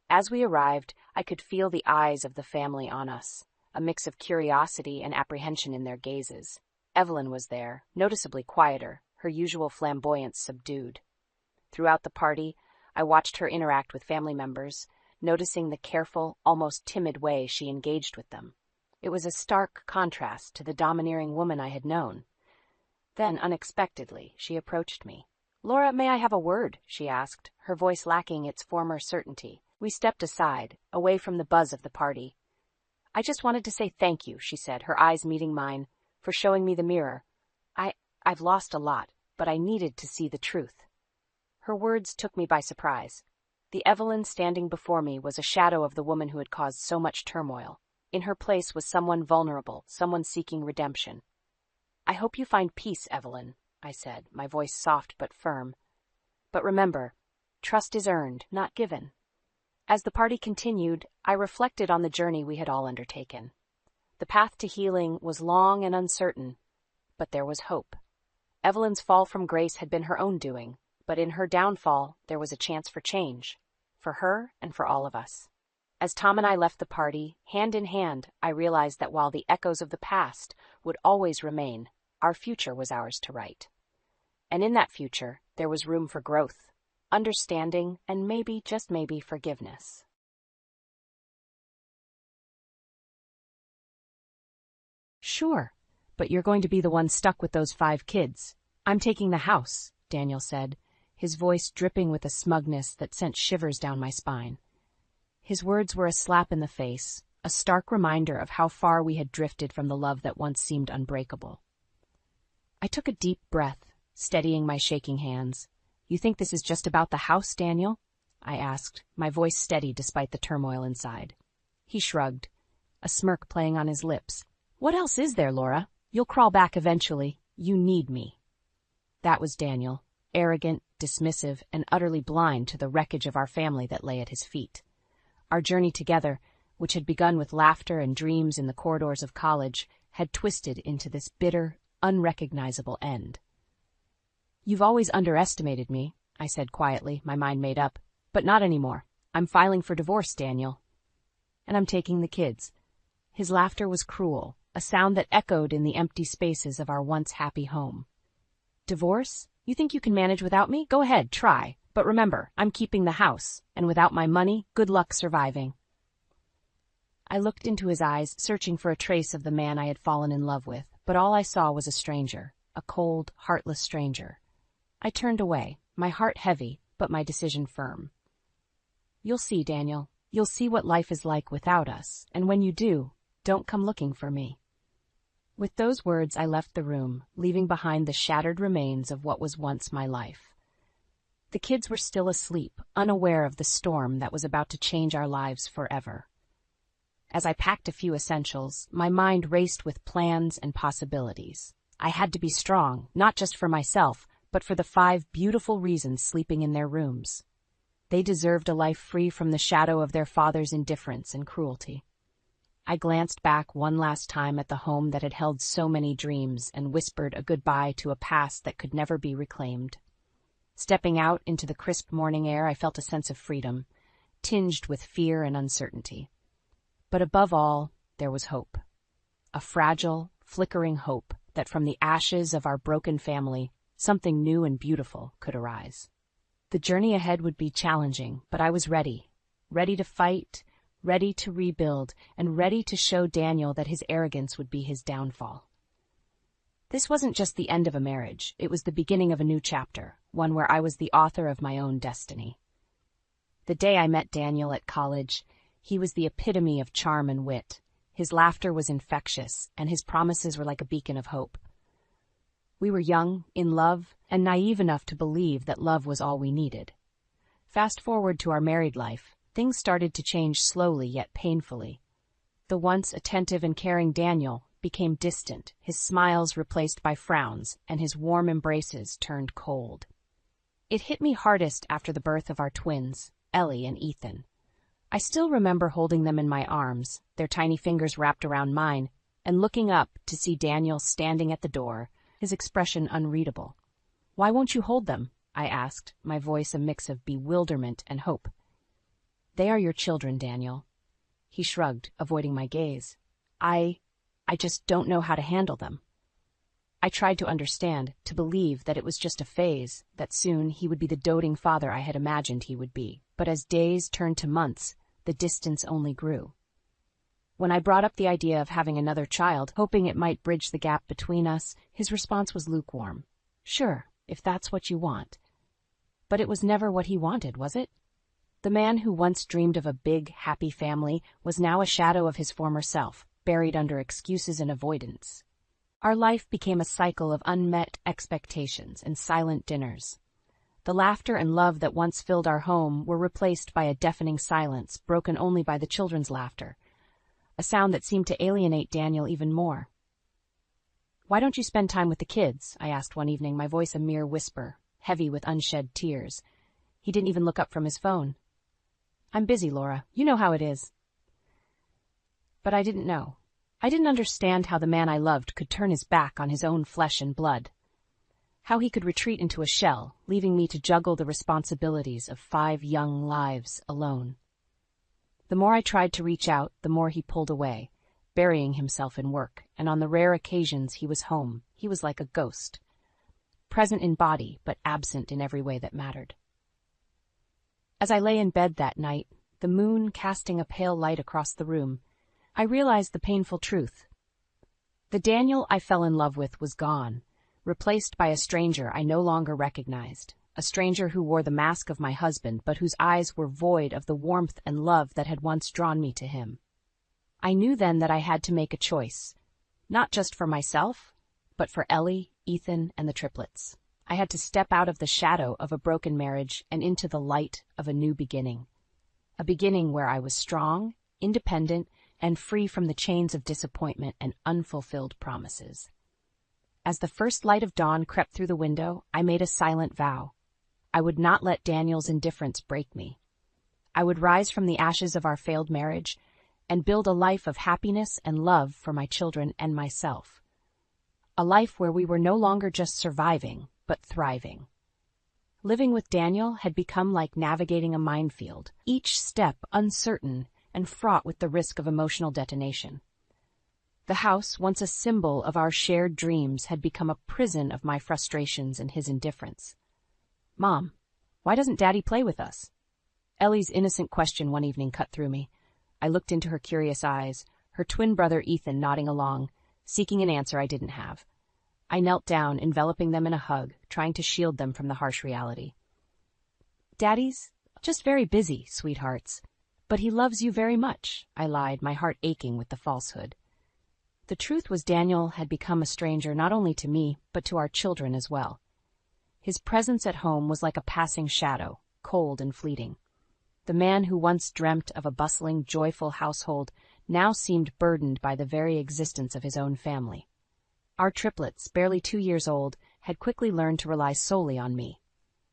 As we arrived, I could feel the eyes of the family on us, a mix of curiosity and apprehension in their gazes. Evelyn was there, noticeably quieter, her usual flamboyance subdued. Throughout the party, I watched her interact with family members, noticing the careful, almost timid way she engaged with them. It was a stark contrast to the domineering woman I had known. Then, unexpectedly, she approached me. Laura, may I have a word? She asked, her voice lacking its former certainty. We stepped aside, away from the buzz of the party. I just wanted to say thank you, she said, her eyes meeting mine, for showing me the mirror. I've lost a lot, but I needed to see the truth. Her words took me by surprise. The Evelyn standing before me was a shadow of the woman who had caused so much turmoil. In her place was someone vulnerable, someone seeking redemption. I hope you find peace, Evelyn, I said, my voice soft but firm. But remember, trust is earned, not given. As the party continued, I reflected on the journey we had all undertaken. The path to healing was long and uncertain, but there was hope. Evelyn's fall from grace had been her own doing, but in her downfall, there was a chance for change, for her and for all of us. As Tom and I left the party, hand in hand, I realized that while the echoes of the past would always remain, Our future was ours to write. And in that future, there was room for growth, understanding, and maybe, just maybe, forgiveness. Sure, but you're going to be the one stuck with those 5 kids. I'm taking the house, Daniel said, his voice dripping with a smugness that sent shivers down my spine. His words were a slap in the face, a stark reminder of how far we had drifted from the love that once seemed unbreakable. I took a deep breath, steadying my shaking hands. You think this is just about the house, Daniel? I asked, my voice steady despite the turmoil inside. He shrugged, a smirk playing on his lips. What else is there, Laura? You'll crawl back eventually. You need me. That was Daniel, arrogant, dismissive, and utterly blind to the wreckage of our family that lay at his feet. Our journey together, which had begun with laughter and dreams in the corridors of college, had twisted into this bitter, unrecognizable end. You've always underestimated me, I said quietly, my mind made up. But not anymore. I'm filing for divorce, Daniel. And I'm taking the kids. His laughter was cruel, a sound that echoed in the empty spaces of our once happy home. Divorce? You think you can manage without me? Go ahead, try. But remember, I'm keeping the house, and without my money, good luck surviving. I looked into his eyes, searching for a trace of the man I had fallen in love with, but all I saw was a stranger, a cold, heartless stranger. I turned away, my heart heavy, but my decision firm. You'll see, Daniel. You'll see what life is like without us, and when you do, don't come looking for me. With those words, I left the room, leaving behind the shattered remains of what was once my life. The kids were still asleep, unaware of the storm that was about to change our lives forever. As I packed a few essentials, my mind raced with plans and possibilities. I had to be strong, not just for myself, but for the 5 beautiful reasons sleeping in their rooms. They deserved a life free from the shadow of their father's indifference and cruelty. I glanced back one last time at the home that had held so many dreams and whispered a goodbye to a past that could never be reclaimed. Stepping out into the crisp morning air, I felt a sense of freedom, tinged with fear and uncertainty. But above all, there was hope. A fragile, flickering hope that from the ashes of our broken family, something new and beautiful could arise. The journey ahead would be challenging, but I was ready. Ready to fight, ready to rebuild, and ready to show Daniel that his arrogance would be his downfall. This wasn't just the end of a marriage, it was the beginning of a new chapter, one where I was the author of my own destiny. The day I met Daniel at college, he was the epitome of charm and wit. His laughter was infectious, and his promises were like a beacon of hope. We were young, in love, and naive enough to believe that love was all we needed. Fast forward to our married life, things started to change slowly yet painfully. The once attentive and caring Daniel became distant, his smiles replaced by frowns, and his warm embraces turned cold. It hit me hardest after the birth of our twins, Ellie and Ethan. I still remember holding them in my arms, their tiny fingers wrapped around mine, and looking up to see Daniel standing at the door, his expression unreadable. "Why won't you hold them?" I asked, my voice a mix of bewilderment and hope. "They are your children, Daniel." He shrugged, avoiding my gaze. I just don't know how to handle them." I tried to understand, to believe that it was just a phase, that soon he would be the doting father I had imagined he would be. But as days turned to months, the distance only grew. When I brought up the idea of having another child, hoping it might bridge the gap between us, his response was lukewarm. "Sure, if that's what you want." But it was never what he wanted, was it? The man who once dreamed of a big, happy family was now a shadow of his former self, buried under excuses and avoidance. Our life became a cycle of unmet expectations and silent dinners. The laughter and love that once filled our home were replaced by a deafening silence, broken only by the children's laughter, a sound that seemed to alienate Daniel even more. "Why don't you spend time with the kids?" I asked one evening, my voice a mere whisper, heavy with unshed tears. He didn't even look up from his phone. "I'm busy, Laura. You know how it is." But I didn't know. I didn't understand how the man I loved could turn his back on his own flesh and blood. How he could retreat into a shell, leaving me to juggle the responsibilities of 5 young lives alone. The more I tried to reach out, the more he pulled away, burying himself in work, and on the rare occasions he was home, he was like a ghost, present in body but absent in every way that mattered. As I lay in bed that night, the moon casting a pale light across the room, I realized the painful truth. The Daniel I fell in love with was gone, replaced by a stranger I no longer recognized, a stranger who wore the mask of my husband but whose eyes were void of the warmth and love that had once drawn me to him. I knew then that I had to make a choice, not just for myself, but for Ellie, Ethan, and the triplets. I had to step out of the shadow of a broken marriage and into the light of a new beginning. A beginning where I was strong, independent, and free from the chains of disappointment and unfulfilled promises. As the first light of dawn crept through the window, I made a silent vow. I would not let Daniel's indifference break me. I would rise from the ashes of our failed marriage and build a life of happiness and love for my children and myself. A life where we were no longer just surviving, but thriving. Living with Daniel had become like navigating a minefield, each step uncertain and fraught with the risk of emotional detonation. The house, once a symbol of our shared dreams, had become a prison of my frustrations and his indifference. "Mom, why doesn't Daddy play with us?" Ellie's innocent question one evening cut through me. I looked into her curious eyes, her twin brother Ethan nodding along, seeking an answer I didn't have. I knelt down, enveloping them in a hug, trying to shield them from the harsh reality. "Daddy's just very busy, sweethearts. But he loves you very much," I lied, my heart aching with the falsehood. The truth was Daniel had become a stranger not only to me, but to our children as well. His presence at home was like a passing shadow, cold and fleeting. The man who once dreamt of a bustling, joyful household now seemed burdened by the very existence of his own family. Our triplets, barely 2 years old, had quickly learned to rely solely on me.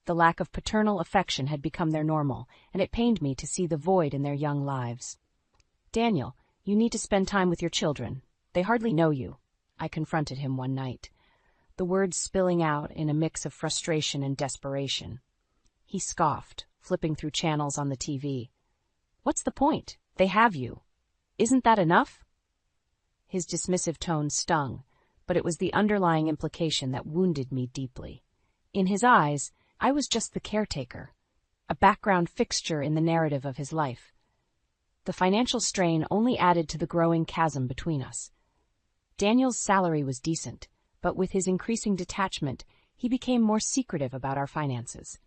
The lack of paternal affection had become their normal, and it pained me to see the void in their young lives. "Daniel, you need to spend time with your children. They hardly know you," I confronted him one night, the words spilling out in a mix of frustration and desperation. He scoffed, flipping through channels on the TV. "What's the point? They have you. Isn't that enough?" His dismissive tone stung, but it was the underlying implication that wounded me deeply. In his eyes, I was just the caretaker, a background fixture in the narrative of his life. The financial strain only added to the growing chasm between us. Daniel's salary was decent, but with his increasing detachment, he became more secretive about our finances.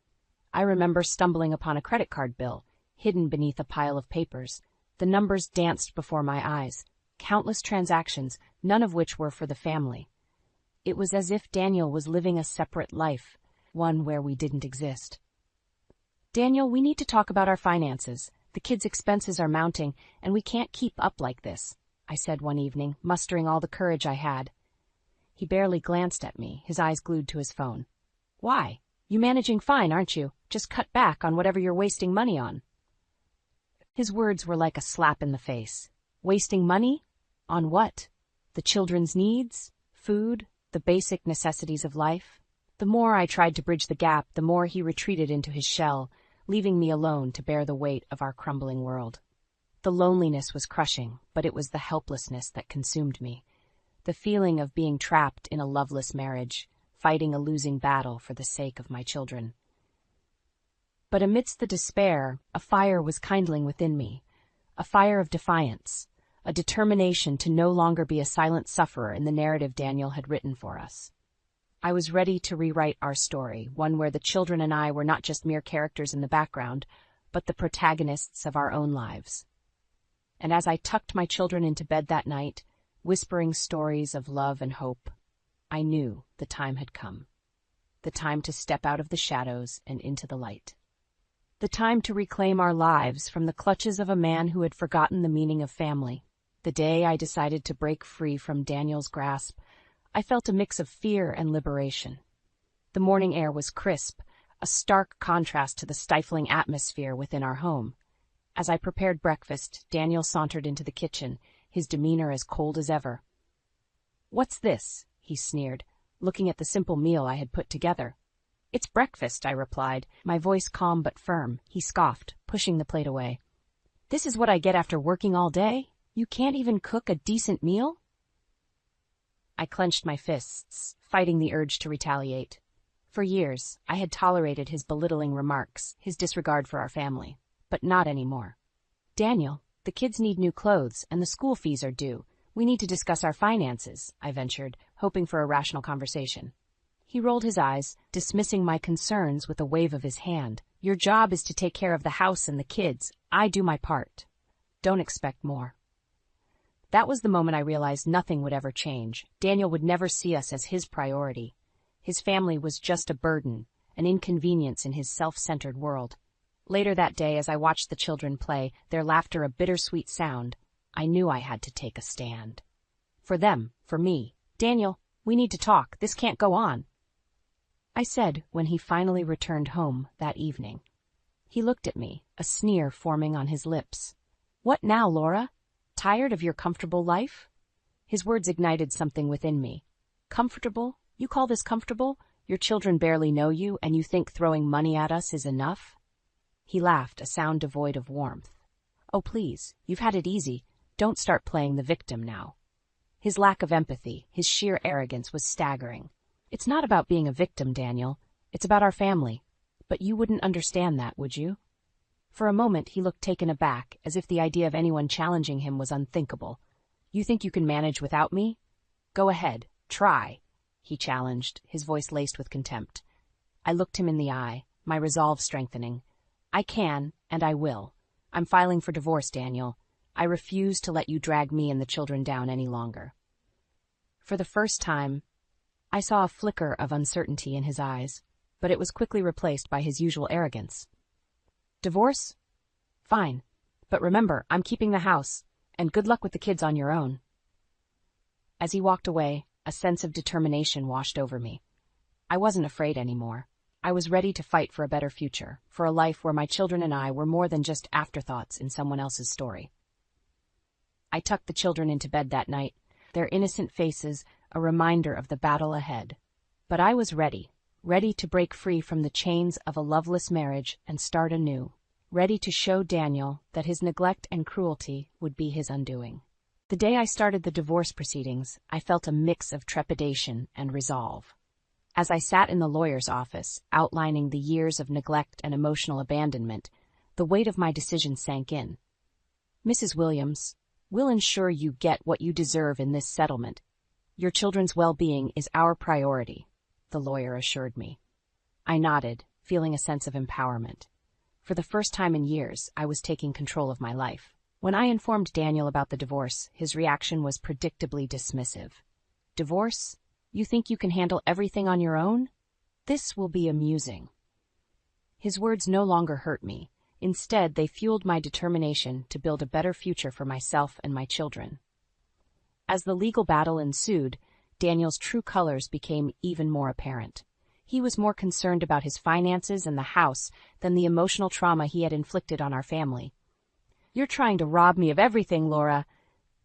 I remember stumbling upon a credit card bill, hidden beneath a pile of papers. The numbers danced before my eyes, countless transactions, none of which were for the family. It was as if Daniel was living a separate life, one where we didn't exist. "Daniel, we need to talk about our finances. The kids' expenses are mounting, and we can't keep up like this," I said one evening, mustering all the courage I had. He barely glanced at me, his eyes glued to his phone. "Why? You managing fine, aren't you? Just cut back on whatever you're wasting money on." His words were like a slap in the face. Wasting money? On what? The children's needs? Food? The basic necessities of life? The more I tried to bridge the gap, the more he retreated into his shell, leaving me alone to bear the weight of our crumbling world. The loneliness was crushing, but it was the helplessness that consumed me. The feeling of being trapped in a loveless marriage, fighting a losing battle for the sake of my children. But amidst the despair, a fire was kindling within me, a fire of defiance, a determination to no longer be a silent sufferer in the narrative Daniel had written for us. I was ready to rewrite our story, one where the children and I were not just mere characters in the background, but the protagonists of our own lives. And as I tucked my children into bed that night, whispering stories of love and hope, I knew the time had come. The time to step out of the shadows and into the light. The time to reclaim our lives from the clutches of a man who had forgotten the meaning of family. The day I decided to break free from Daniel's grasp, I felt a mix of fear and liberation. The morning air was crisp, a stark contrast to the stifling atmosphere within our home. As I prepared breakfast, Daniel sauntered into the kitchen, his demeanor as cold as ever. "What's this?" he sneered, looking at the simple meal I had put together. "It's breakfast," I replied, my voice calm but firm. He scoffed, pushing the plate away. "This is what I get after working all day? You can't even cook a decent meal? I clenched my fists, fighting the urge to retaliate. For years, I had tolerated his belittling remarks, his disregard for our family. But not anymore. Daniel, the kids need new clothes, and the school fees are due. We need to discuss our finances, I ventured, hoping for a rational conversation. He rolled his eyes, dismissing my concerns with a wave of his hand. Your job is to take care of the house and the kids. I do my part. Don't expect more. That was the moment I realized nothing would ever change. Daniel would never see us as his priority. His family was just a burden, an inconvenience in his self-centered world. Later that day, as I watched the children play, their laughter a bittersweet sound, I knew I had to take a stand. For them, for me. Daniel, we need to talk. This can't go on, I said when he finally returned home that evening. He looked at me, a sneer forming on his lips. What now, Laura? Tired of your comfortable life? His words ignited something within me. Comfortable? You call this comfortable? Your children barely know you, and you think throwing money at us is enough? He laughed, a sound devoid of warmth. Oh, please, you've had it easy. Don't start playing the victim now. His lack of empathy, his sheer arrogance was staggering. It's not about being a victim, Daniel. It's about our family. But you wouldn't understand that, would you? For a moment, he looked taken aback, as if the idea of anyone challenging him was unthinkable. You think you can manage without me? Go ahead, try, he challenged, his voice laced with contempt. I looked him in the eye, my resolve strengthening. I can, and I will. I'm filing for divorce, Daniel. I refuse to let you drag me and the children down any longer. For the first time, I saw a flicker of uncertainty in his eyes, but it was quickly replaced by his usual arrogance. Divorce? Fine. But remember, I'm keeping the house, and good luck with the kids on your own. As he walked away, a sense of determination washed over me. I wasn't afraid anymore. I was ready to fight for a better future, for a life where my children and I were more than just afterthoughts in someone else's story. I tucked the children into bed that night, their innocent faces a reminder of the battle ahead. But I was ready to break free from the chains of a loveless marriage and start anew, ready to show Daniel that his neglect and cruelty would be his undoing. The day I started the divorce proceedings, I felt a mix of trepidation and resolve. As I sat in the lawyer's office, outlining the years of neglect and emotional abandonment, the weight of my decision sank in. Mrs. Williams, we'll ensure you get what you deserve in this settlement. Your children's well-being is our priority, the lawyer assured me. I nodded, feeling a sense of empowerment. For the first time in years, I was taking control of my life. When I informed Daniel about the divorce, his reaction was predictably dismissive. Divorce? You think you can handle everything on your own? This will be amusing. His words no longer hurt me. Instead, they fueled my determination to build a better future for myself and my children. As the legal battle ensued, Daniel's true colors became even more apparent. He was more concerned about his finances and the house than the emotional trauma he had inflicted on our family. You're trying to rob me of everything, Laura.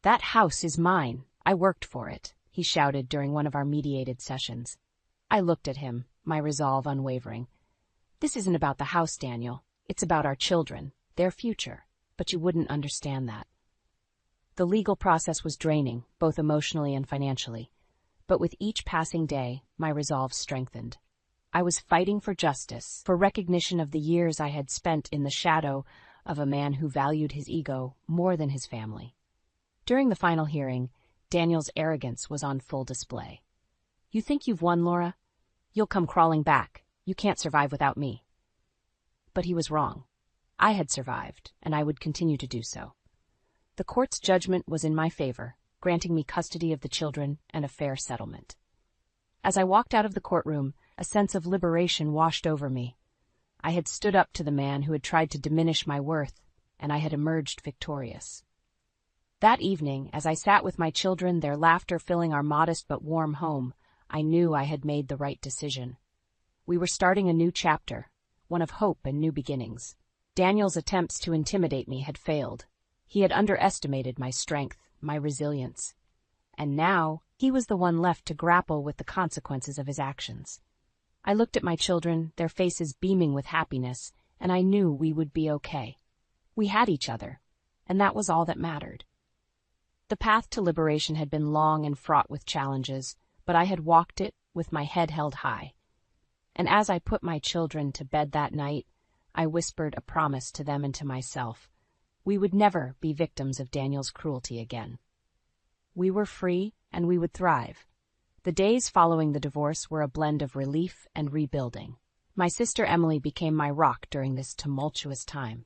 That house is mine. I worked for it, he shouted during one of our mediated sessions. I looked at him, my resolve unwavering. This isn't about the house, Daniel. It's about our children, their future. But you wouldn't understand that. The legal process was draining, both emotionally and financially. But with each passing day, my resolve strengthened. I was fighting for justice, for recognition of the years I had spent in the shadow of a man who valued his ego more than his family. During the final hearing, Daniel's arrogance was on full display. You think you've won, Laura? You'll come crawling back. You can't survive without me. But he was wrong. I had survived, and I would continue to do so. The court's judgment was in my favor, granting me custody of the children and a fair settlement. As I walked out of the courtroom, a sense of liberation washed over me. I had stood up to the man who had tried to diminish my worth, and I had emerged victorious. That evening, as I sat with my children, their laughter filling our modest but warm home, I knew I had made the right decision. We were starting a new chapter, one of hope and new beginnings. Daniel's attempts to intimidate me had failed. He had underestimated my strength, my resilience. And now, he was the one left to grapple with the consequences of his actions. I looked at my children, their faces beaming with happiness, and I knew we would be okay. We had each other, and that was all that mattered. The path to liberation had been long and fraught with challenges, but I had walked it with my head held high. And as I put my children to bed that night, I whispered a promise to them and to myself. We would never be victims of Daniel's cruelty again. We were free, and we would thrive. The days following the divorce were a blend of relief and rebuilding. My sister Emily became my rock during this tumultuous time.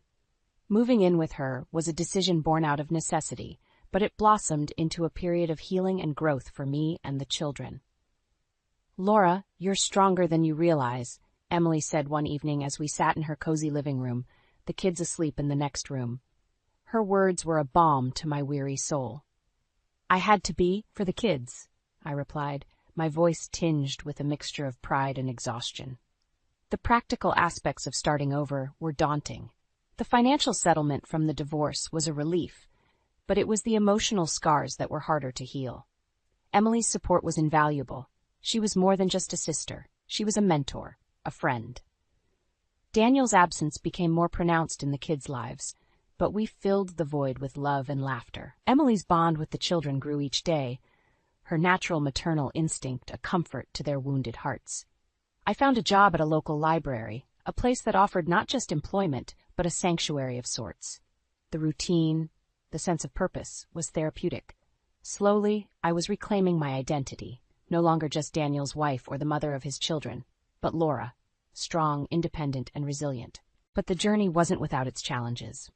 Moving in with her was a decision born out of necessity, but it blossomed into a period of healing and growth for me and the children. "Laura, you're stronger than you realize," Emily said one evening as we sat in her cozy living room, the kids asleep in the next room. Her words were a balm to my weary soul. "I had to be for the kids," I replied, my voice tinged with a mixture of pride and exhaustion. The practical aspects of starting over were daunting. The financial settlement from the divorce was a relief, but it was the emotional scars that were harder to heal. Emily's support was invaluable. She was more than just a sister. She was a mentor, a friend. Daniel's absence became more pronounced in the kids' lives, but we filled the void with love and laughter. Emily's bond with the children grew each day, her natural maternal instinct a comfort to their wounded hearts. I found a job at a local library, a place that offered not just employment, but a sanctuary of sorts. The routine, the sense of purpose, was therapeutic. Slowly, I was reclaiming my identity, no longer just Daniel's wife or the mother of his children, but Laura, strong, independent, and resilient. But the journey wasn't without its challenges.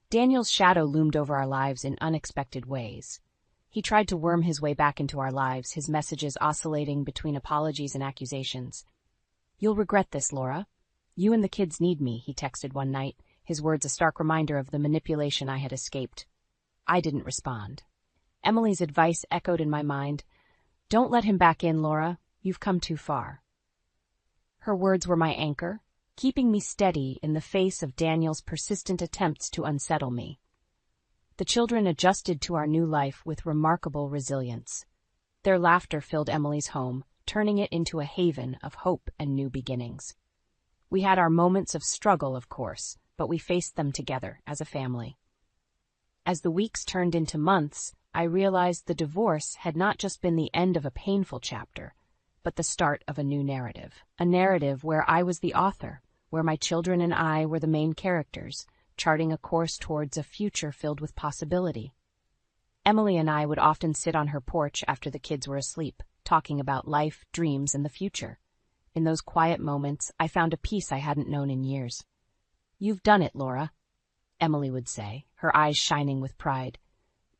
Daniel's shadow loomed over our lives in unexpected ways. He tried to worm his way back into our lives, his messages oscillating between apologies and accusations. "You'll regret this, Laura. You and the kids need me," he texted one night, his words a stark reminder of the manipulation I had escaped. I didn't respond. Emily's advice echoed in my mind. "Don't let him back in, Laura. You've come too far." Her words were my anchor, keeping me steady in the face of Daniel's persistent attempts to unsettle me. The children adjusted to our new life with remarkable resilience. Their laughter filled Emily's home, turning it into a haven of hope and new beginnings. We had our moments of struggle, of course, but we faced them together as a family. As the weeks turned into months, I realized the divorce had not just been the end of a painful chapter, but the start of a new narrative. A narrative where I was the author, where my children and I were the main characters, charting a course towards a future filled with possibility. Emily and I would often sit on her porch after the kids were asleep, talking about life, dreams, and the future. In those quiet moments, I found a peace I hadn't known in years. "You've done it, Laura," Emily would say, her eyes shining with pride.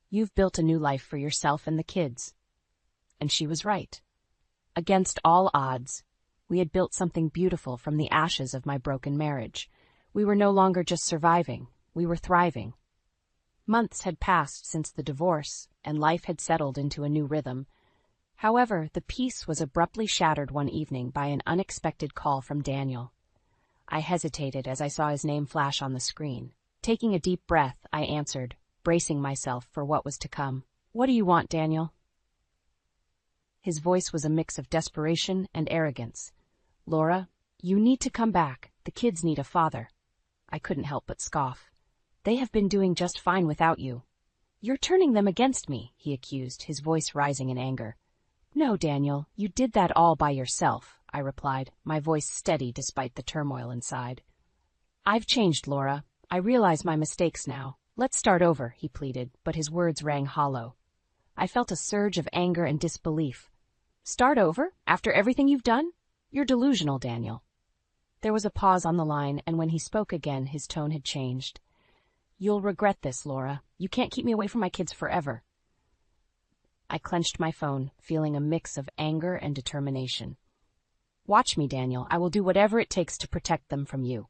"You've built a new life for yourself and the kids." And she was right. Against all odds, we had built something beautiful from the ashes of my broken marriage. We were no longer just surviving, we were thriving. Months had passed since the divorce, and life had settled into a new rhythm. However, the peace was abruptly shattered one evening by an unexpected call from Daniel. I hesitated as I saw his name flash on the screen. Taking a deep breath, I answered, bracing myself for what was to come. "What do you want, Daniel?" His voice was a mix of desperation and arrogance. "Laura, you need to come back. The kids need a father." I couldn't help but scoff. "They have been doing just fine without you." "You're turning them against me," he accused, his voice rising in anger. "No, Daniel, you did that all by yourself," I replied, my voice steady despite the turmoil inside. "I've changed, Laura. I realize my mistakes now. Let's start over," he pleaded, but his words rang hollow. I felt a surge of anger and disbelief. "Start over? After everything you've done? You're delusional, Daniel." There was a pause on the line, and when he spoke again, his tone had changed. "You'll regret this, Laura. You can't keep me away from my kids forever." I clenched my phone, feeling a mix of anger and determination. "Watch me, Daniel. I will do whatever it takes to protect them from you."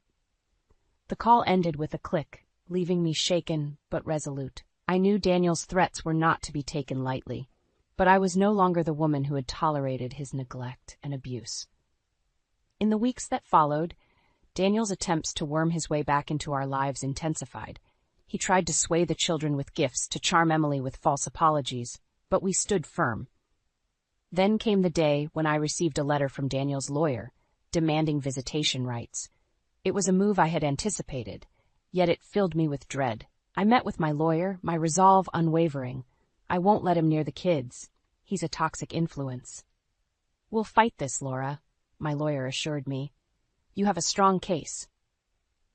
The call ended with a click, leaving me shaken but resolute. I knew Daniel's threats were not to be taken lightly, but I was no longer the woman who had tolerated his neglect and abuse. In the weeks that followed, Daniel's attempts to worm his way back into our lives intensified. He tried to sway the children with gifts, to charm Emily with false apologies, but we stood firm. Then came the day when I received a letter from Daniel's lawyer, demanding visitation rights. It was a move I had anticipated, yet it filled me with dread. I met with my lawyer, my resolve unwavering. I won't let him near the kids. He's a toxic influence. We'll fight this, Laura, my lawyer assured me. You have a strong case.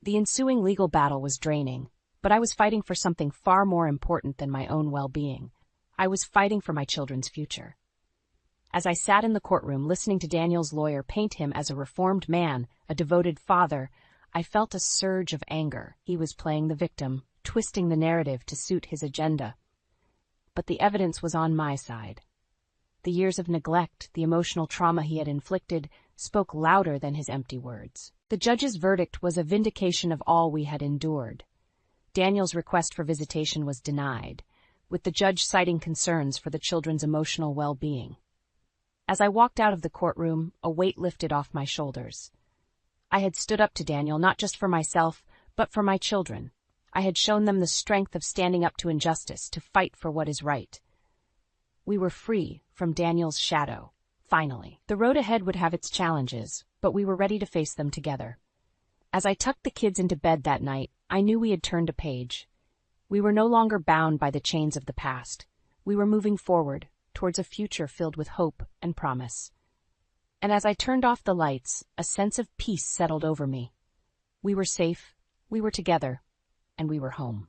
The ensuing legal battle was draining, but I was fighting for something far more important than my own well-being. I was fighting for my children's future. As I sat in the courtroom listening to Daniel's lawyer paint him as a reformed man, a devoted father, I felt a surge of anger. He was playing the victim, twisting the narrative to suit his agenda. But the evidence was on my side. The years of neglect, the emotional trauma he had inflicted, spoke louder than his empty words. The judge's verdict was a vindication of all we had endured. Daniel's request for visitation was denied, with the judge citing concerns for the children's emotional well-being. As I walked out of the courtroom, a weight lifted off my shoulders. I had stood up to Daniel not just for myself, but for my children. I had shown them the strength of standing up to injustice, to fight for what is right. We were free from Daniel's shadow, finally. The road ahead would have its challenges, but we were ready to face them together. As I tucked the kids into bed that night, I knew we had turned a page. We were no longer bound by the chains of the past. We were moving forward, towards a future filled with hope and promise. And as I turned off the lights, a sense of peace settled over me. We were safe, we were together, and we were home.